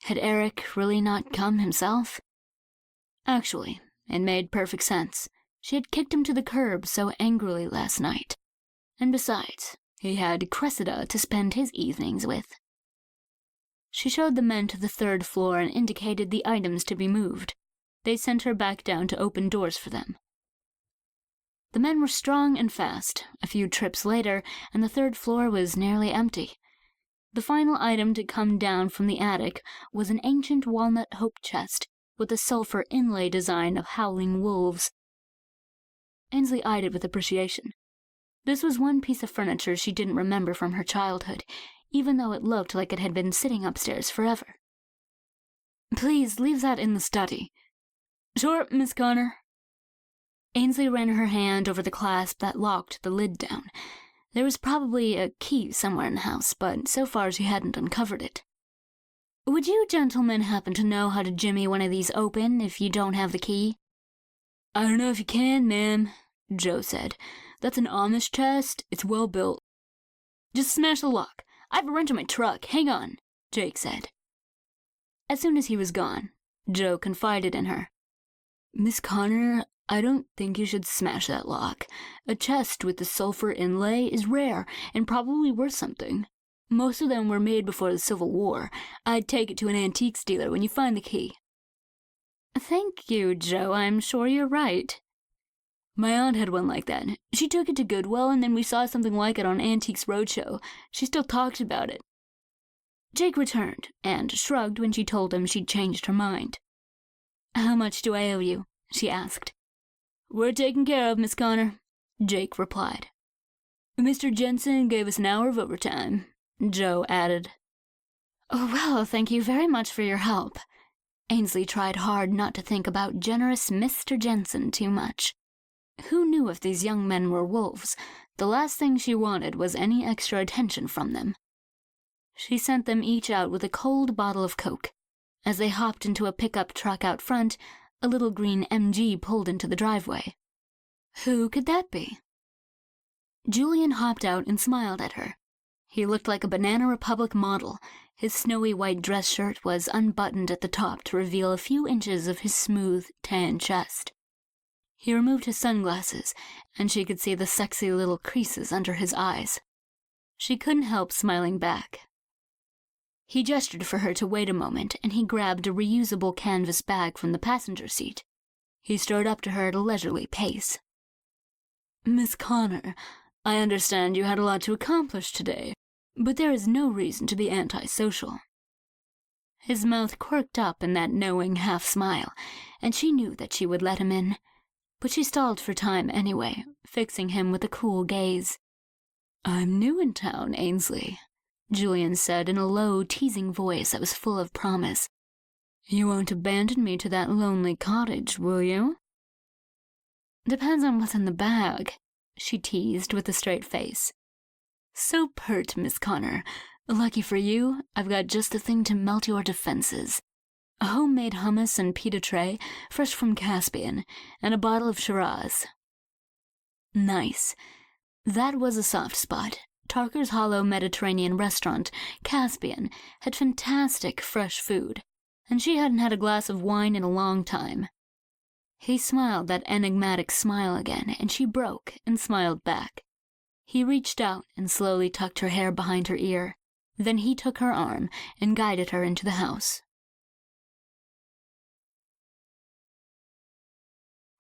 Had Eric really not come himself? Actually, it made perfect sense. She had kicked him to the curb so angrily last night. And besides, he had Cressida to spend his evenings with. She showed the men to the 3rd floor and indicated the items to be moved. They sent her back down to open doors for them. The men were strong and fast. A few trips later, and the 3rd floor was nearly empty. The final item to come down from the attic was an ancient walnut hope chest with a sulfur inlay design of howling wolves. Ainsley eyed it with appreciation. This was one piece of furniture she didn't remember from her childhood, even though it looked like it had been sitting upstairs forever. Please leave that in the study. Sure, Miss Connor. Ainsley ran her hand over the clasp that locked the lid down. There was probably a key somewhere in the house, but so far she hadn't uncovered it. Would you gentlemen happen to know how to jimmy one of these open if you don't have the key? I don't know if you can, ma'am, Joe said. That's an Amish chest. It's well built. Just smash the lock. I have a wrench in my truck. Hang on, Jake said. As soon as he was gone, Joe confided in her. Miss Connor, I don't think you should smash that lock. A chest with the sulfur inlay is rare and probably worth something. Most of them were made before the Civil War. I'd take it to an antiques dealer when you find the key. Thank you, Joe. I'm sure you're right. My aunt had one like that. She took it to Goodwill, and then we saw something like it on Antiques Roadshow. She still talks about it. Jake returned, and shrugged when she told him she'd changed her mind. How much do I owe you? She asked. We're taken care of, Miss Connor, Jake replied. Mr. Jensen gave us an hour of overtime, Joe added. Oh, well, thank you very much for your help. Ainsley tried hard not to think about generous Mr. Jensen too much. Who knew if these young men were wolves? The last thing she wanted was any extra attention from them. She sent them each out with a cold bottle of Coke. As they hopped into a pickup truck out front, a little green MG pulled into the driveway. Who could that be? Julian hopped out and smiled at her. He looked like a Banana Republic model. His snowy white dress shirt was unbuttoned at the top to reveal a few inches of his smooth, tan chest. He removed his sunglasses, and she could see the sexy little creases under his eyes. She couldn't help smiling back. He gestured for her to wait a moment, and he grabbed a reusable canvas bag from the passenger seat. He strode up to her at a leisurely pace. Miss Connor, I understand you had a lot to accomplish today, but there is no reason to be antisocial. His mouth quirked up in that knowing half-smile, and she knew that she would let him in. But she stalled for time anyway, fixing him with a cool gaze. "I'm new in town, Ainsley," Julian said in a low, teasing voice that was full of promise. "You won't abandon me to that lonely cottage, will you?" "Depends on what's in the bag," she teased with a straight face. "So pert, Miss Connor. Lucky for you, I've got just the thing to melt your defenses. A homemade hummus and pita tray, fresh from Caspian, and a bottle of Shiraz." Nice. That was a soft spot. Tarker's Hollow Mediterranean restaurant, Caspian, had fantastic fresh food, and she hadn't had a glass of wine in a long time. He smiled that enigmatic smile again, and she broke and smiled back. He reached out and slowly tucked her hair behind her ear. Then he took her arm and guided her into the house.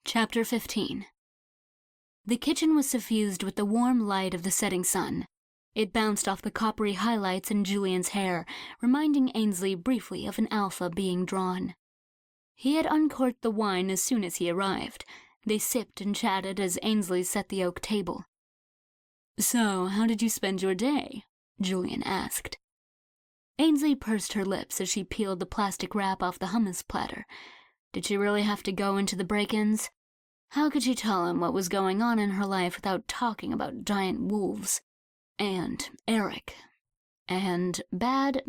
Chapter 15. The kitchen was suffused with the warm light of the setting sun. It bounced off the coppery highlights in Julian's hair, reminding Ainsley briefly of an alpha being drawn. He had uncorked the wine as soon as he arrived. They sipped and chatted as Ainsley set the oak table. "So, how did you spend your day?" Julian asked. Ainsley pursed her lips as she peeled the plastic wrap off the hummus platter. Did she really have to go into the break-ins? How could she tell him what was going on in her life without talking about giant wolves? And Eric. And bad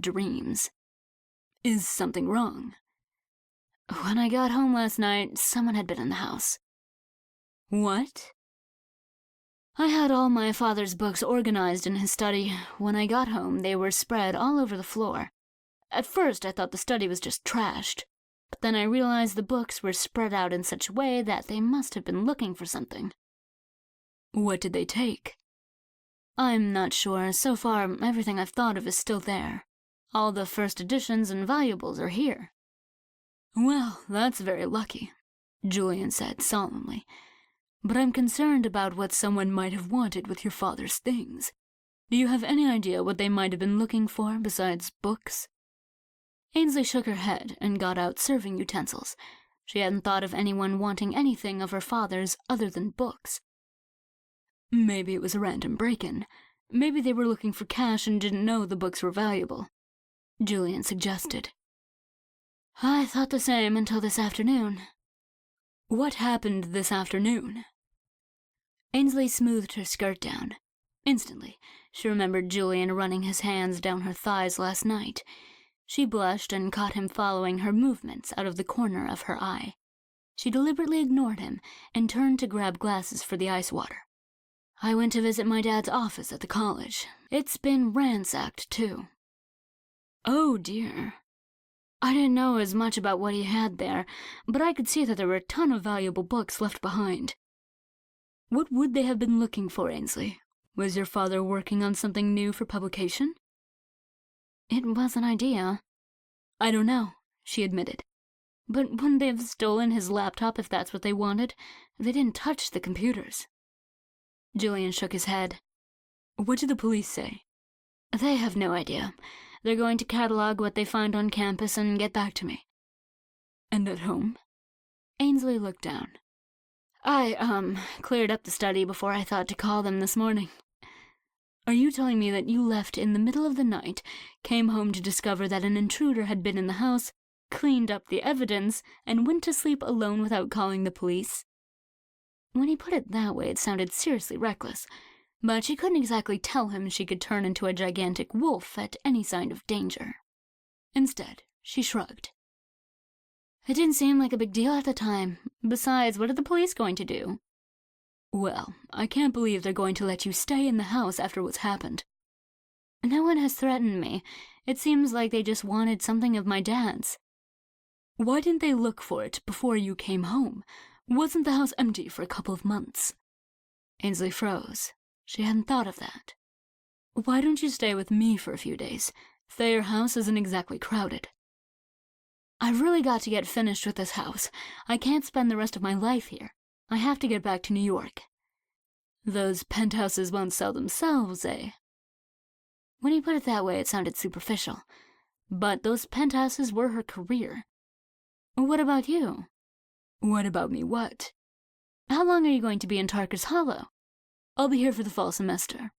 dreams. Is something wrong? When I got home last night, someone had been in the house. What? I had all my father's books organized in his study. When I got home, they were spread all over the floor. At first, I thought the study was just trashed, but then I realized the books were spread out in such a way that they must have been looking for something. What did they take? I'm not sure. So far, everything I've thought of is still there. All the first editions and valuables are here. Well, that's very lucky, Julian said solemnly. But I'm concerned about what someone might have wanted with your father's things. Do you have any idea what they might have been looking for besides books? Ainsley shook her head and got out serving utensils. She hadn't thought of anyone wanting anything of her father's other than books. Maybe it was a random break-in. Maybe they were looking for cash and didn't know the books were valuable, Julian suggested. I thought the same until this afternoon. What happened this afternoon? Ainsley smoothed her skirt down. Instantly, she remembered Julian running his hands down her thighs last night. She blushed and caught him following her movements out of the corner of her eye. She deliberately ignored him and turned to grab glasses for the ice water. I went to visit my dad's office at the college. It's been ransacked, too. Oh, dear. I didn't know as much about what he had there, but I could see that there were a ton of valuable books left behind. What would they have been looking for, Ainsley? Was your father working on something new for publication? It was an idea. I don't know, she admitted. But wouldn't they have stolen his laptop if that's what they wanted? They didn't touch the computers. Julian shook his head. What did the police say? They have no idea. They're going to catalog what they find on campus and get back to me. And at home? Ainsley looked down. I, cleared up the study before I thought to call them this morning. Are you telling me that you left in the middle of the night, came home to discover that an intruder had been in the house, cleaned up the evidence, and went to sleep alone without calling the police? When he put it that way, it sounded seriously reckless, but she couldn't exactly tell him she could turn into a gigantic wolf at any sign of danger. Instead, she shrugged. It didn't seem like a big deal at the time. Besides, what are the police going to do? Well, I can't believe they're going to let you stay in the house after what's happened. No one has threatened me. It seems like they just wanted something of my dad's. Why didn't they look for it before you came home? Wasn't the house empty for a couple of months? Ainsley froze. She hadn't thought of that. Why don't you stay with me for a few days? Thayer House isn't exactly crowded. I've really got to get finished with this house. I can't spend the rest of my life here. I have to get back to New York. Those penthouses won't sell themselves, eh? When he put it that way, it sounded superficial. But those penthouses were her career. What about you? What about me what? How long are you going to be in Tarker's Hollow? I'll be here for the fall semester.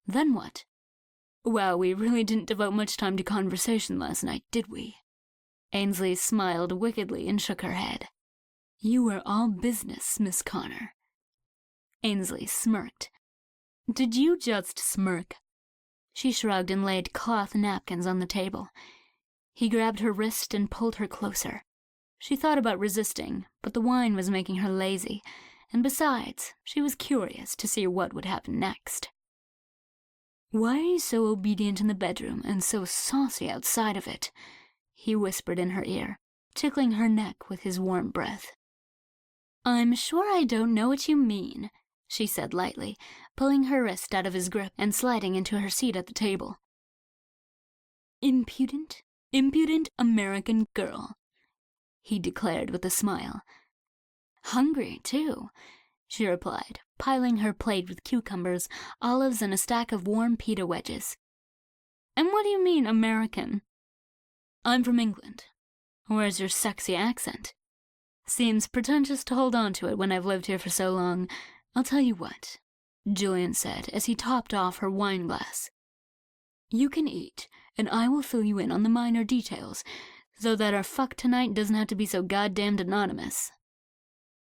Then what? Wow, we really didn't devote much time to conversation last night, did we? Ainsley smiled wickedly and shook her head. You were all business, Miss Connor. Ainsley smirked. Did you just smirk? She shrugged and laid cloth napkins on the table. He grabbed her wrist and pulled her closer. She thought about resisting, but the wine was making her lazy, and besides, she was curious to see what would happen next. Why are you so obedient in the bedroom and so saucy outside of it? He whispered in her ear, tickling her neck with his warm breath. I'm sure I don't know what you mean, she said lightly, pulling her wrist out of his grip and sliding into her seat at the table. Impudent American girl, he declared with a smile. Hungry, too, she replied, piling her plate with cucumbers, olives, and a stack of warm pita wedges. And what do you mean, American? I'm from England. Where's your sexy accent? Seems pretentious to hold on to it when I've lived here for so long. I'll tell you what, Julian said as he topped off her wine glass. You can eat, and I will fill you in on the minor details, so that our fuck tonight doesn't have to be so goddamned anonymous.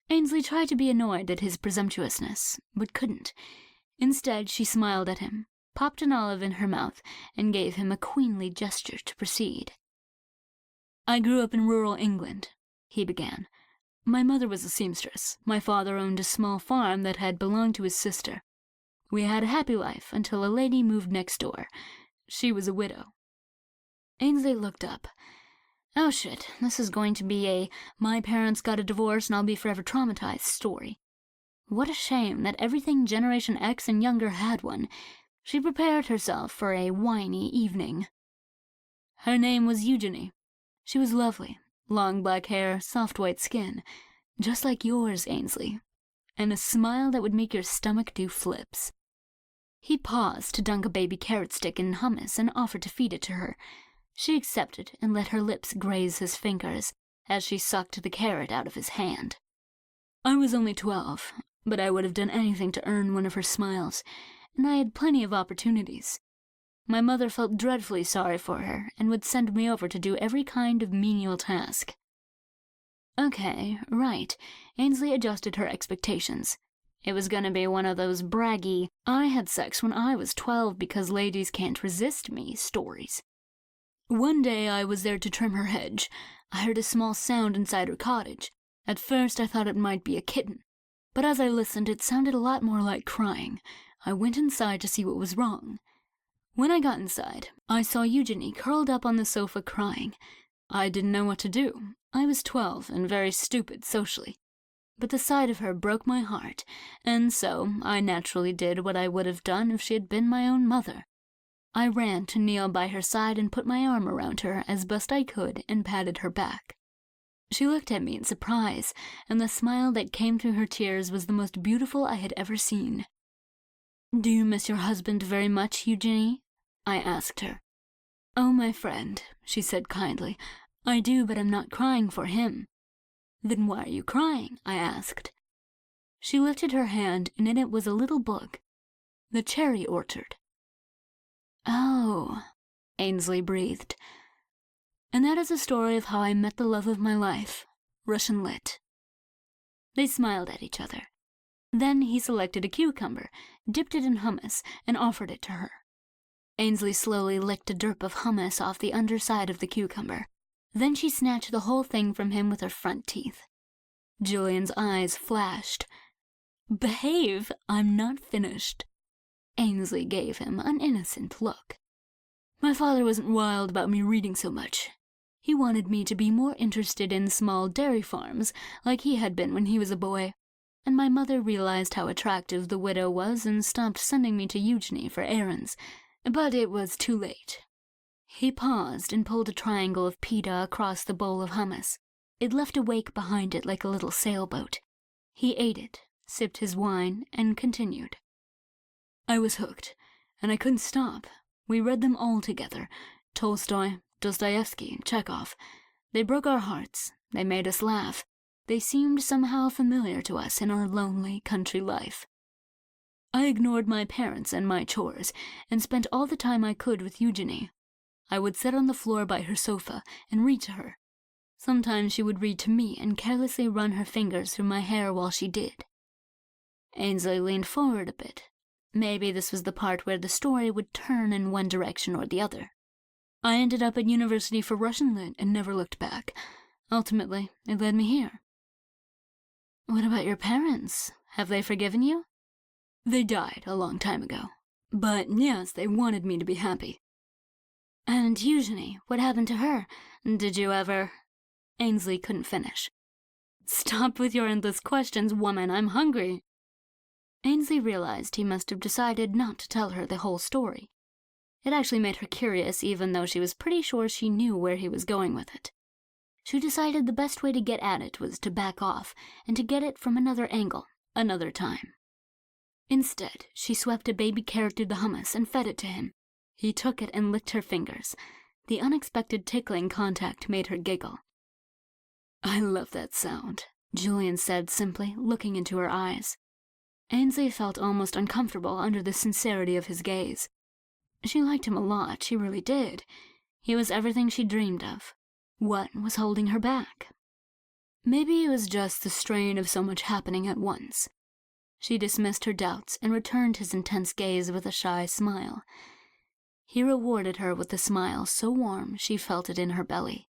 Ainsley tried to be annoyed at his presumptuousness, but couldn't. Instead, she smiled at him, popped an olive in her mouth, and gave him a queenly gesture to proceed. I grew up in rural England, he began. My mother was a seamstress. My father owned a small farm that had belonged to his sister. We had a happy life until a lady moved next door. She was a widow. Ainsley looked up. Oh shit, this is going to be a my parents got a divorce and I'll be forever traumatized story. What a shame that everything Generation X and younger had one. She prepared herself for a whiny evening. Her name was Eugenie. She was lovely. Long black hair, soft white skin, just like yours, Ainsley, and a smile that would make your stomach do flips. He paused to dunk a baby carrot stick in hummus and offered to feed it to her. She accepted and let her lips graze his fingers as she sucked the carrot out of his hand. I was only 12, but I would have done anything to earn one of her smiles, and I had plenty of opportunities. My mother felt dreadfully sorry for her and would send me over to do every kind of menial task. Okay, right. Ainsley adjusted her expectations. It was going to be one of those braggy, I had sex when I was 12 because ladies can't resist me stories. One day I was there to trim her hedge. I heard a small sound inside her cottage. At first I thought it might be a kitten, but as I listened it sounded a lot more like crying. I went inside to see what was wrong. When I got inside, I saw Eugenie curled up on the sofa crying. I didn't know what to do. I was 12 and very stupid socially. But the sight of her broke my heart, and so I naturally did what I would have done if she had been my own mother. I ran to kneel by her side and put my arm around her as best I could and patted her back. She looked at me in surprise, and the smile that came through her tears was the most beautiful I had ever seen. Do you miss your husband very much, Eugenie? I asked her. Oh, my friend, she said kindly. I do, but I'm not crying for him. Then why are you crying? I asked. She lifted her hand, and in it was a little book. The Cherry Orchard. Oh, Ainsley breathed. And that is the story of how I met the love of my life, Russian Lit. They smiled at each other. Then he selected a cucumber, dipped it in hummus, and offered it to her. Ainsley slowly licked a derp of hummus off the underside of the cucumber. Then she snatched the whole thing from him with her front teeth. Julian's eyes flashed. Behave, I'm not finished. Ainsley gave him an innocent look. My father wasn't wild about me reading so much. He wanted me to be more interested in small dairy farms, like he had been when he was a boy. And my mother realized how attractive the widow was and stopped sending me to Eugenie for errands. But it was too late. He paused and pulled a triangle of pita across the bowl of hummus. It left a wake behind it like a little sailboat. He ate it, sipped his wine, and continued. I was hooked, and I couldn't stop. We read them all together. Tolstoy, Dostoevsky, Chekhov. They broke our hearts. They made us laugh. They seemed somehow familiar to us in our lonely country life. I ignored my parents and my chores, and spent all the time I could with Eugenie. I would sit on the floor by her sofa and read to her. Sometimes she would read to me and carelessly run her fingers through my hair while she did. Ainsley leaned forward a bit. Maybe this was the part where the story would turn in one direction or the other. I ended up at university for Russian Lit and never looked back. Ultimately, it led me here. What about your parents? Have they forgiven you? They died a long time ago. But yes, they wanted me to be happy. And Eugenie, what happened to her? Did you ever... Ainsley couldn't finish. Stop with your endless questions, woman. I'm hungry. Ainsley realized he must have decided not to tell her the whole story. It actually made her curious, even though she was pretty sure she knew where he was going with it. She decided the best way to get at it was to back off and to get it from another angle, another time. Instead, she swept a baby carrot through the hummus and fed it to him. He took it and licked her fingers. The unexpected tickling contact made her giggle. I love that sound, Julian said simply, looking into her eyes. Ainsley felt almost uncomfortable under the sincerity of his gaze. She liked him a lot, she really did. He was everything she dreamed of. What was holding her back? Maybe it was just the strain of so much happening at once. She dismissed her doubts and returned his intense gaze with a shy smile. He rewarded her with a smile so warm she felt it in her belly.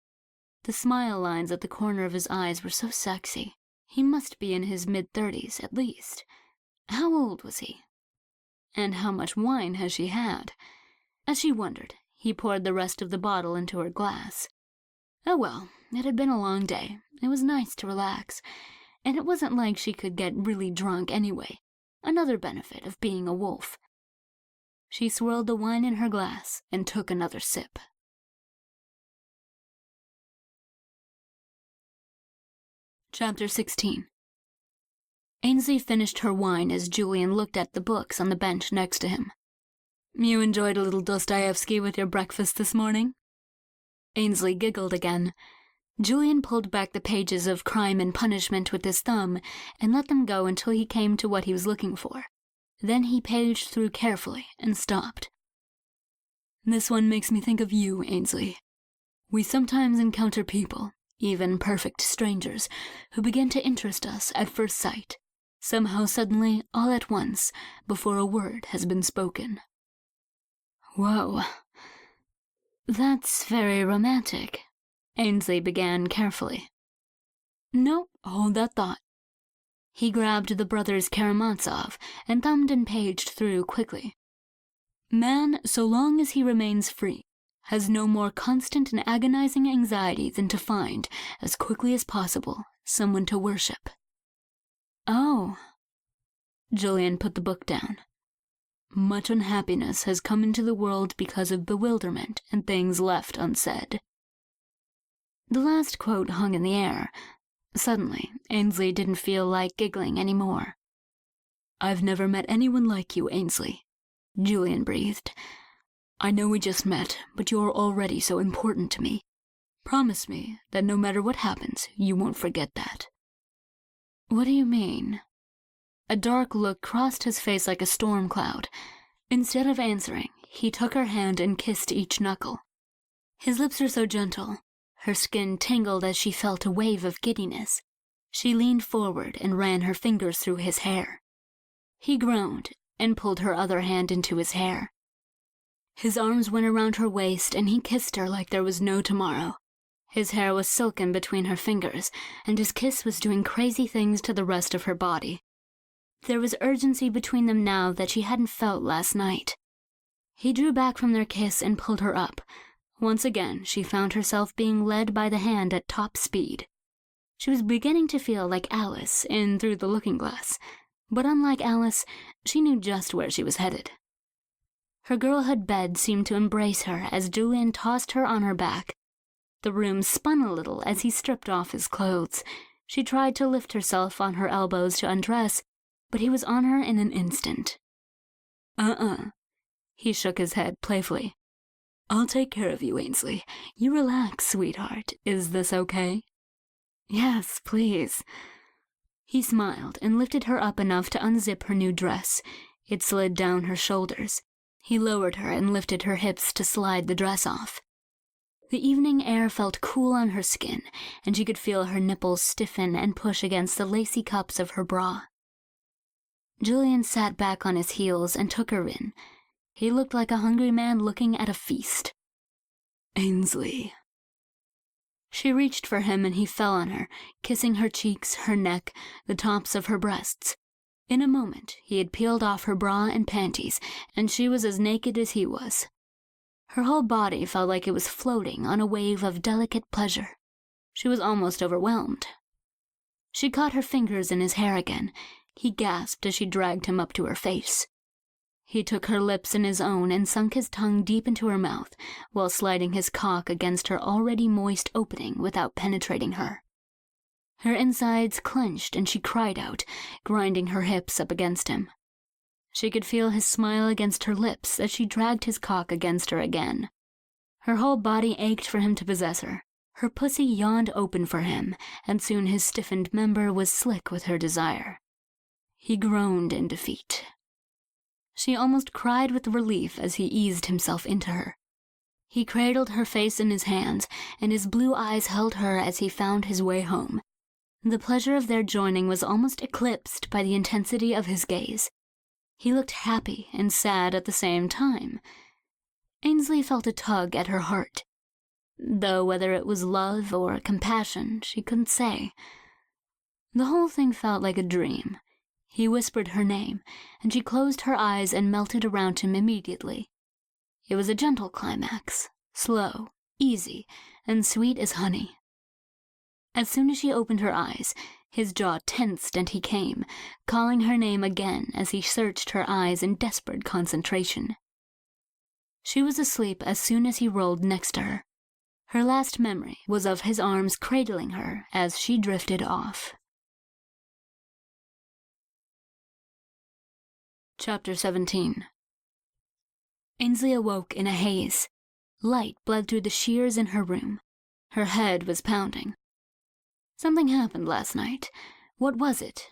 The smile lines at the corner of his eyes were so sexy. He must be in his mid-30s at least. How old was he? And how much wine has she had? As she wondered, he poured the rest of the bottle into her glass. Oh well, it had been a long day. It was nice to relax. And it wasn't like she could get really drunk anyway. Another benefit of being a wolf. She swirled the wine in her glass and took another sip. Chapter 16. Ainsley finished her wine as Julian looked at the books on the bench next to him. You enjoyed a little Dostoevsky with your breakfast this morning? Ainsley giggled again. Julian pulled back the pages of Crime and Punishment with his thumb and let them go until he came to what he was looking for. Then he paged through carefully and stopped. This one makes me think of you, Ainsley. We sometimes encounter people, even perfect strangers, who begin to interest us at first sight, somehow suddenly, all at once, before a word has been spoken. Whoa. That's very romantic, Ainsley began carefully. No, hold that thought. He grabbed the Brothers Karamazov and thumbed and paged through quickly. Man, so long as he remains free, has no more constant and agonizing anxiety than to find, as quickly as possible, someone to worship. Oh. Julian put the book down. Much unhappiness has come into the world because of bewilderment and things left unsaid. The last quote hung in the air. Suddenly, Ainsley didn't feel like giggling anymore. I've never met anyone like you, Ainsley, Julian breathed. I know we just met, but you're already so important to me. Promise me that no matter what happens, you won't forget that. What do you mean? A dark look crossed his face like a storm cloud. Instead of answering, he took her hand and kissed each knuckle. His lips were so gentle. Her skin tingled as she felt a wave of giddiness. She leaned forward and ran her fingers through his hair. He groaned and pulled her other hand into his hair. His arms went around her waist and he kissed her like there was no tomorrow. His hair was silken between her fingers, and his kiss was doing crazy things to the rest of her body. There was urgency between them now that she hadn't felt last night. He drew back from their kiss and pulled her up. Once again, she found herself being led by the hand at top speed. She was beginning to feel like Alice in Through the Looking Glass, but unlike Alice, she knew just where she was headed. Her girlhood bed seemed to embrace her as Julian tossed her on her back. The room spun a little as he stripped off his clothes. She tried to lift herself on her elbows to undress, but he was on her in an instant. He shook his head playfully. I'll take care of you, Ainsley. You relax, sweetheart. Is this okay? Yes, please. He smiled and lifted her up enough to unzip her new dress. It slid down her shoulders. He lowered her and lifted her hips to slide the dress off. The evening air felt cool on her skin, and she could feel her nipples stiffen and push against the lacy cups of her bra. Julian sat back on his heels and took her in. He looked like a hungry man looking at a feast. Ainsley. She reached for him and he fell on her, kissing her cheeks, her neck, the tops of her breasts. In a moment, he had peeled off her bra and panties, and she was as naked as he was. Her whole body felt like it was floating on a wave of delicate pleasure. She was almost overwhelmed. She caught her fingers in his hair again. He gasped as she dragged him up to her face. He took her lips in his own and sunk his tongue deep into her mouth, while sliding his cock against her already moist opening without penetrating her. Her insides clenched and she cried out, grinding her hips up against him. She could feel his smile against her lips as she dragged his cock against her again. Her whole body ached for him to possess her. Her pussy yawned open for him, and soon his stiffened member was slick with her desire. He groaned in defeat. She almost cried with relief as he eased himself into her. He cradled her face in his hands, and his blue eyes held her as he found his way home. The pleasure of their joining was almost eclipsed by the intensity of his gaze. He looked happy and sad at the same time. Ainsley felt a tug at her heart, though whether it was love or compassion, she couldn't say. The whole thing felt like a dream. He whispered her name, and she closed her eyes and melted around him immediately. It was a gentle climax, slow, easy, and sweet as honey. As soon as she opened her eyes, his jaw tensed and he came, calling her name again as he searched her eyes in desperate concentration. She was asleep as soon as he rolled next to her. Her last memory was of his arms cradling her as she drifted off. Chapter 17. Ainsley awoke in a haze. Light bled through the shears in her room. Her head was pounding. Something happened last night. What was it?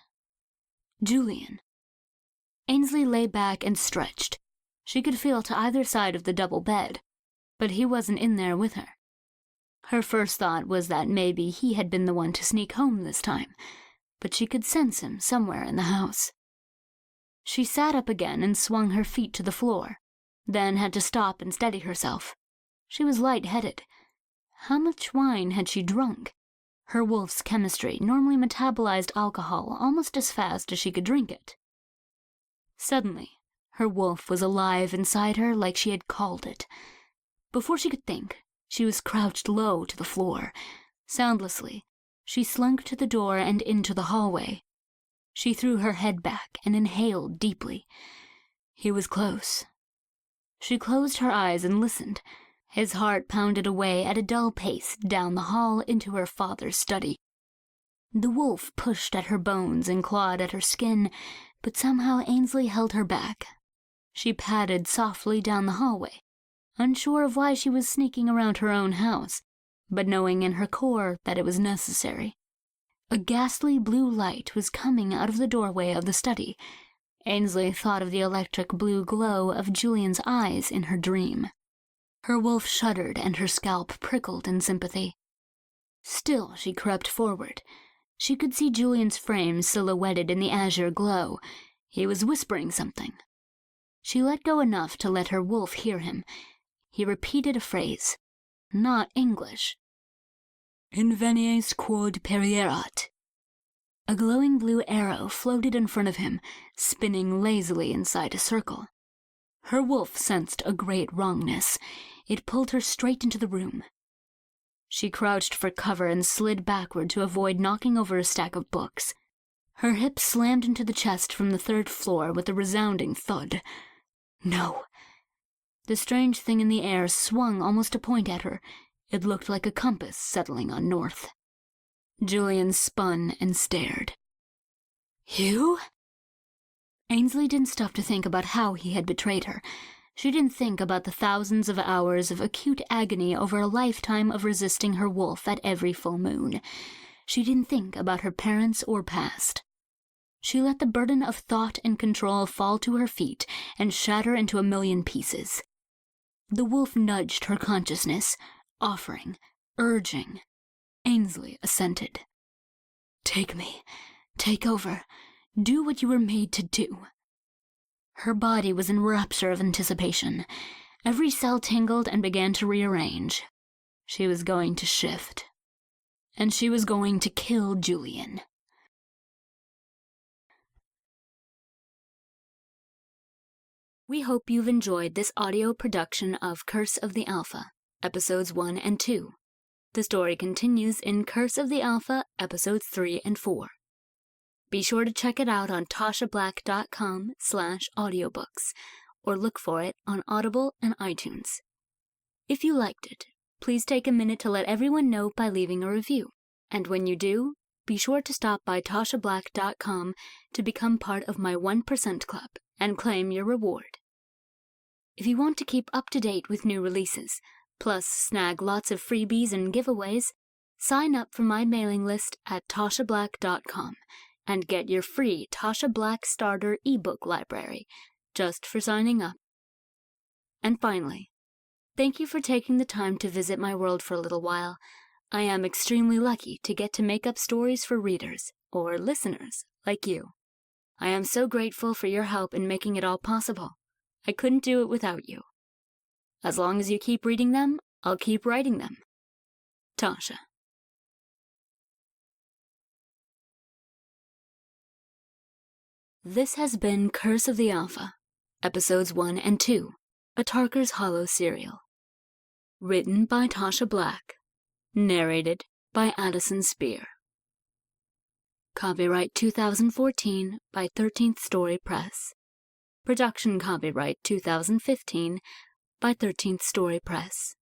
Julian. Ainsley lay back and stretched. She could feel to either side of the double bed, but he wasn't in there with her. Her first thought was that maybe he had been the one to sneak home this time, but she could sense him somewhere in the house. She sat up again and swung her feet to the floor, then had to stop and steady herself. She was lightheaded. How much wine had she drunk? Her wolf's chemistry normally metabolized alcohol almost as fast as she could drink it. Suddenly, her wolf was alive inside her like she had called it. Before she could think, she was crouched low to the floor. Soundlessly, she slunk to the door and into the hallway. She threw her head back and inhaled deeply. He was close. She closed her eyes and listened. His heart pounded away at a dull pace down the hall into her father's study. The wolf pushed at her bones and clawed at her skin, but somehow Ainsley held her back. She padded softly down the hallway, unsure of why she was sneaking around her own house, but knowing in her core that it was necessary. A ghastly blue light was coming out of the doorway of the study. Ainsley thought of the electric blue glow of Julian's eyes in her dream. Her wolf shuddered and her scalp prickled in sympathy. Still, she crept forward. She could see Julian's frame silhouetted in the azure glow. He was whispering something. She let go enough to let her wolf hear him. He repeated a phrase, not English. Invenies quod perierat. A glowing blue arrow floated in front of him, spinning lazily inside a circle. Her wolf sensed a great wrongness. It pulled her straight into the room. She crouched for cover and slid backward to avoid knocking over a stack of books. Her hips slammed into the chest from the third floor with a resounding thud. No. The strange thing in the air swung almost to point at her. It looked like a compass settling on north. Julian spun and stared. You? Ainsley didn't stop to think about how he had betrayed her. She didn't think about the thousands of hours of acute agony over a lifetime of resisting her wolf at every full moon. She didn't think about her parents or past. She let the burden of thought and control fall to her feet and shatter into a million pieces. The wolf nudged her consciousness, offering, urging. Ainsley assented. Take me. Take over. Do what you were made to do. Her body was in rapture of anticipation. Every cell tingled and began to rearrange. She was going to shift. And she was going to kill Julian. We hope you've enjoyed this audio production of Curse of the Alpha, Episodes 1 and 2. The story continues in Curse of the Alpha, Episodes 3 and 4. Be sure to check it out on tashablack.com/audiobooks, or look for it on Audible and iTunes. If you liked it, please take a minute to let everyone know by leaving a review. And when you do, be sure to stop by tashablack.com to become part of my 1% Club and claim your reward. If you want to keep up to date with new releases, plus snag lots of freebies and giveaways, sign up for my mailing list at tashablack.com and get your free Tasha Black Starter ebook library just for signing up. And finally, thank you for taking the time to visit my world for a little while. I am extremely lucky to get to make up stories for readers, or listeners, like you. I am so grateful for your help in making it all possible. I couldn't do it without you. As long as you keep reading them, I'll keep writing them. Tasha. This has been Curse of the Alpha, Episodes 1 and 2, a Tarker's Hollow serial. Written by Tasha Black. Narrated by Addison Spear. Copyright 2014 by 13th Story Press. Production copyright 2015 by 13th Story Press.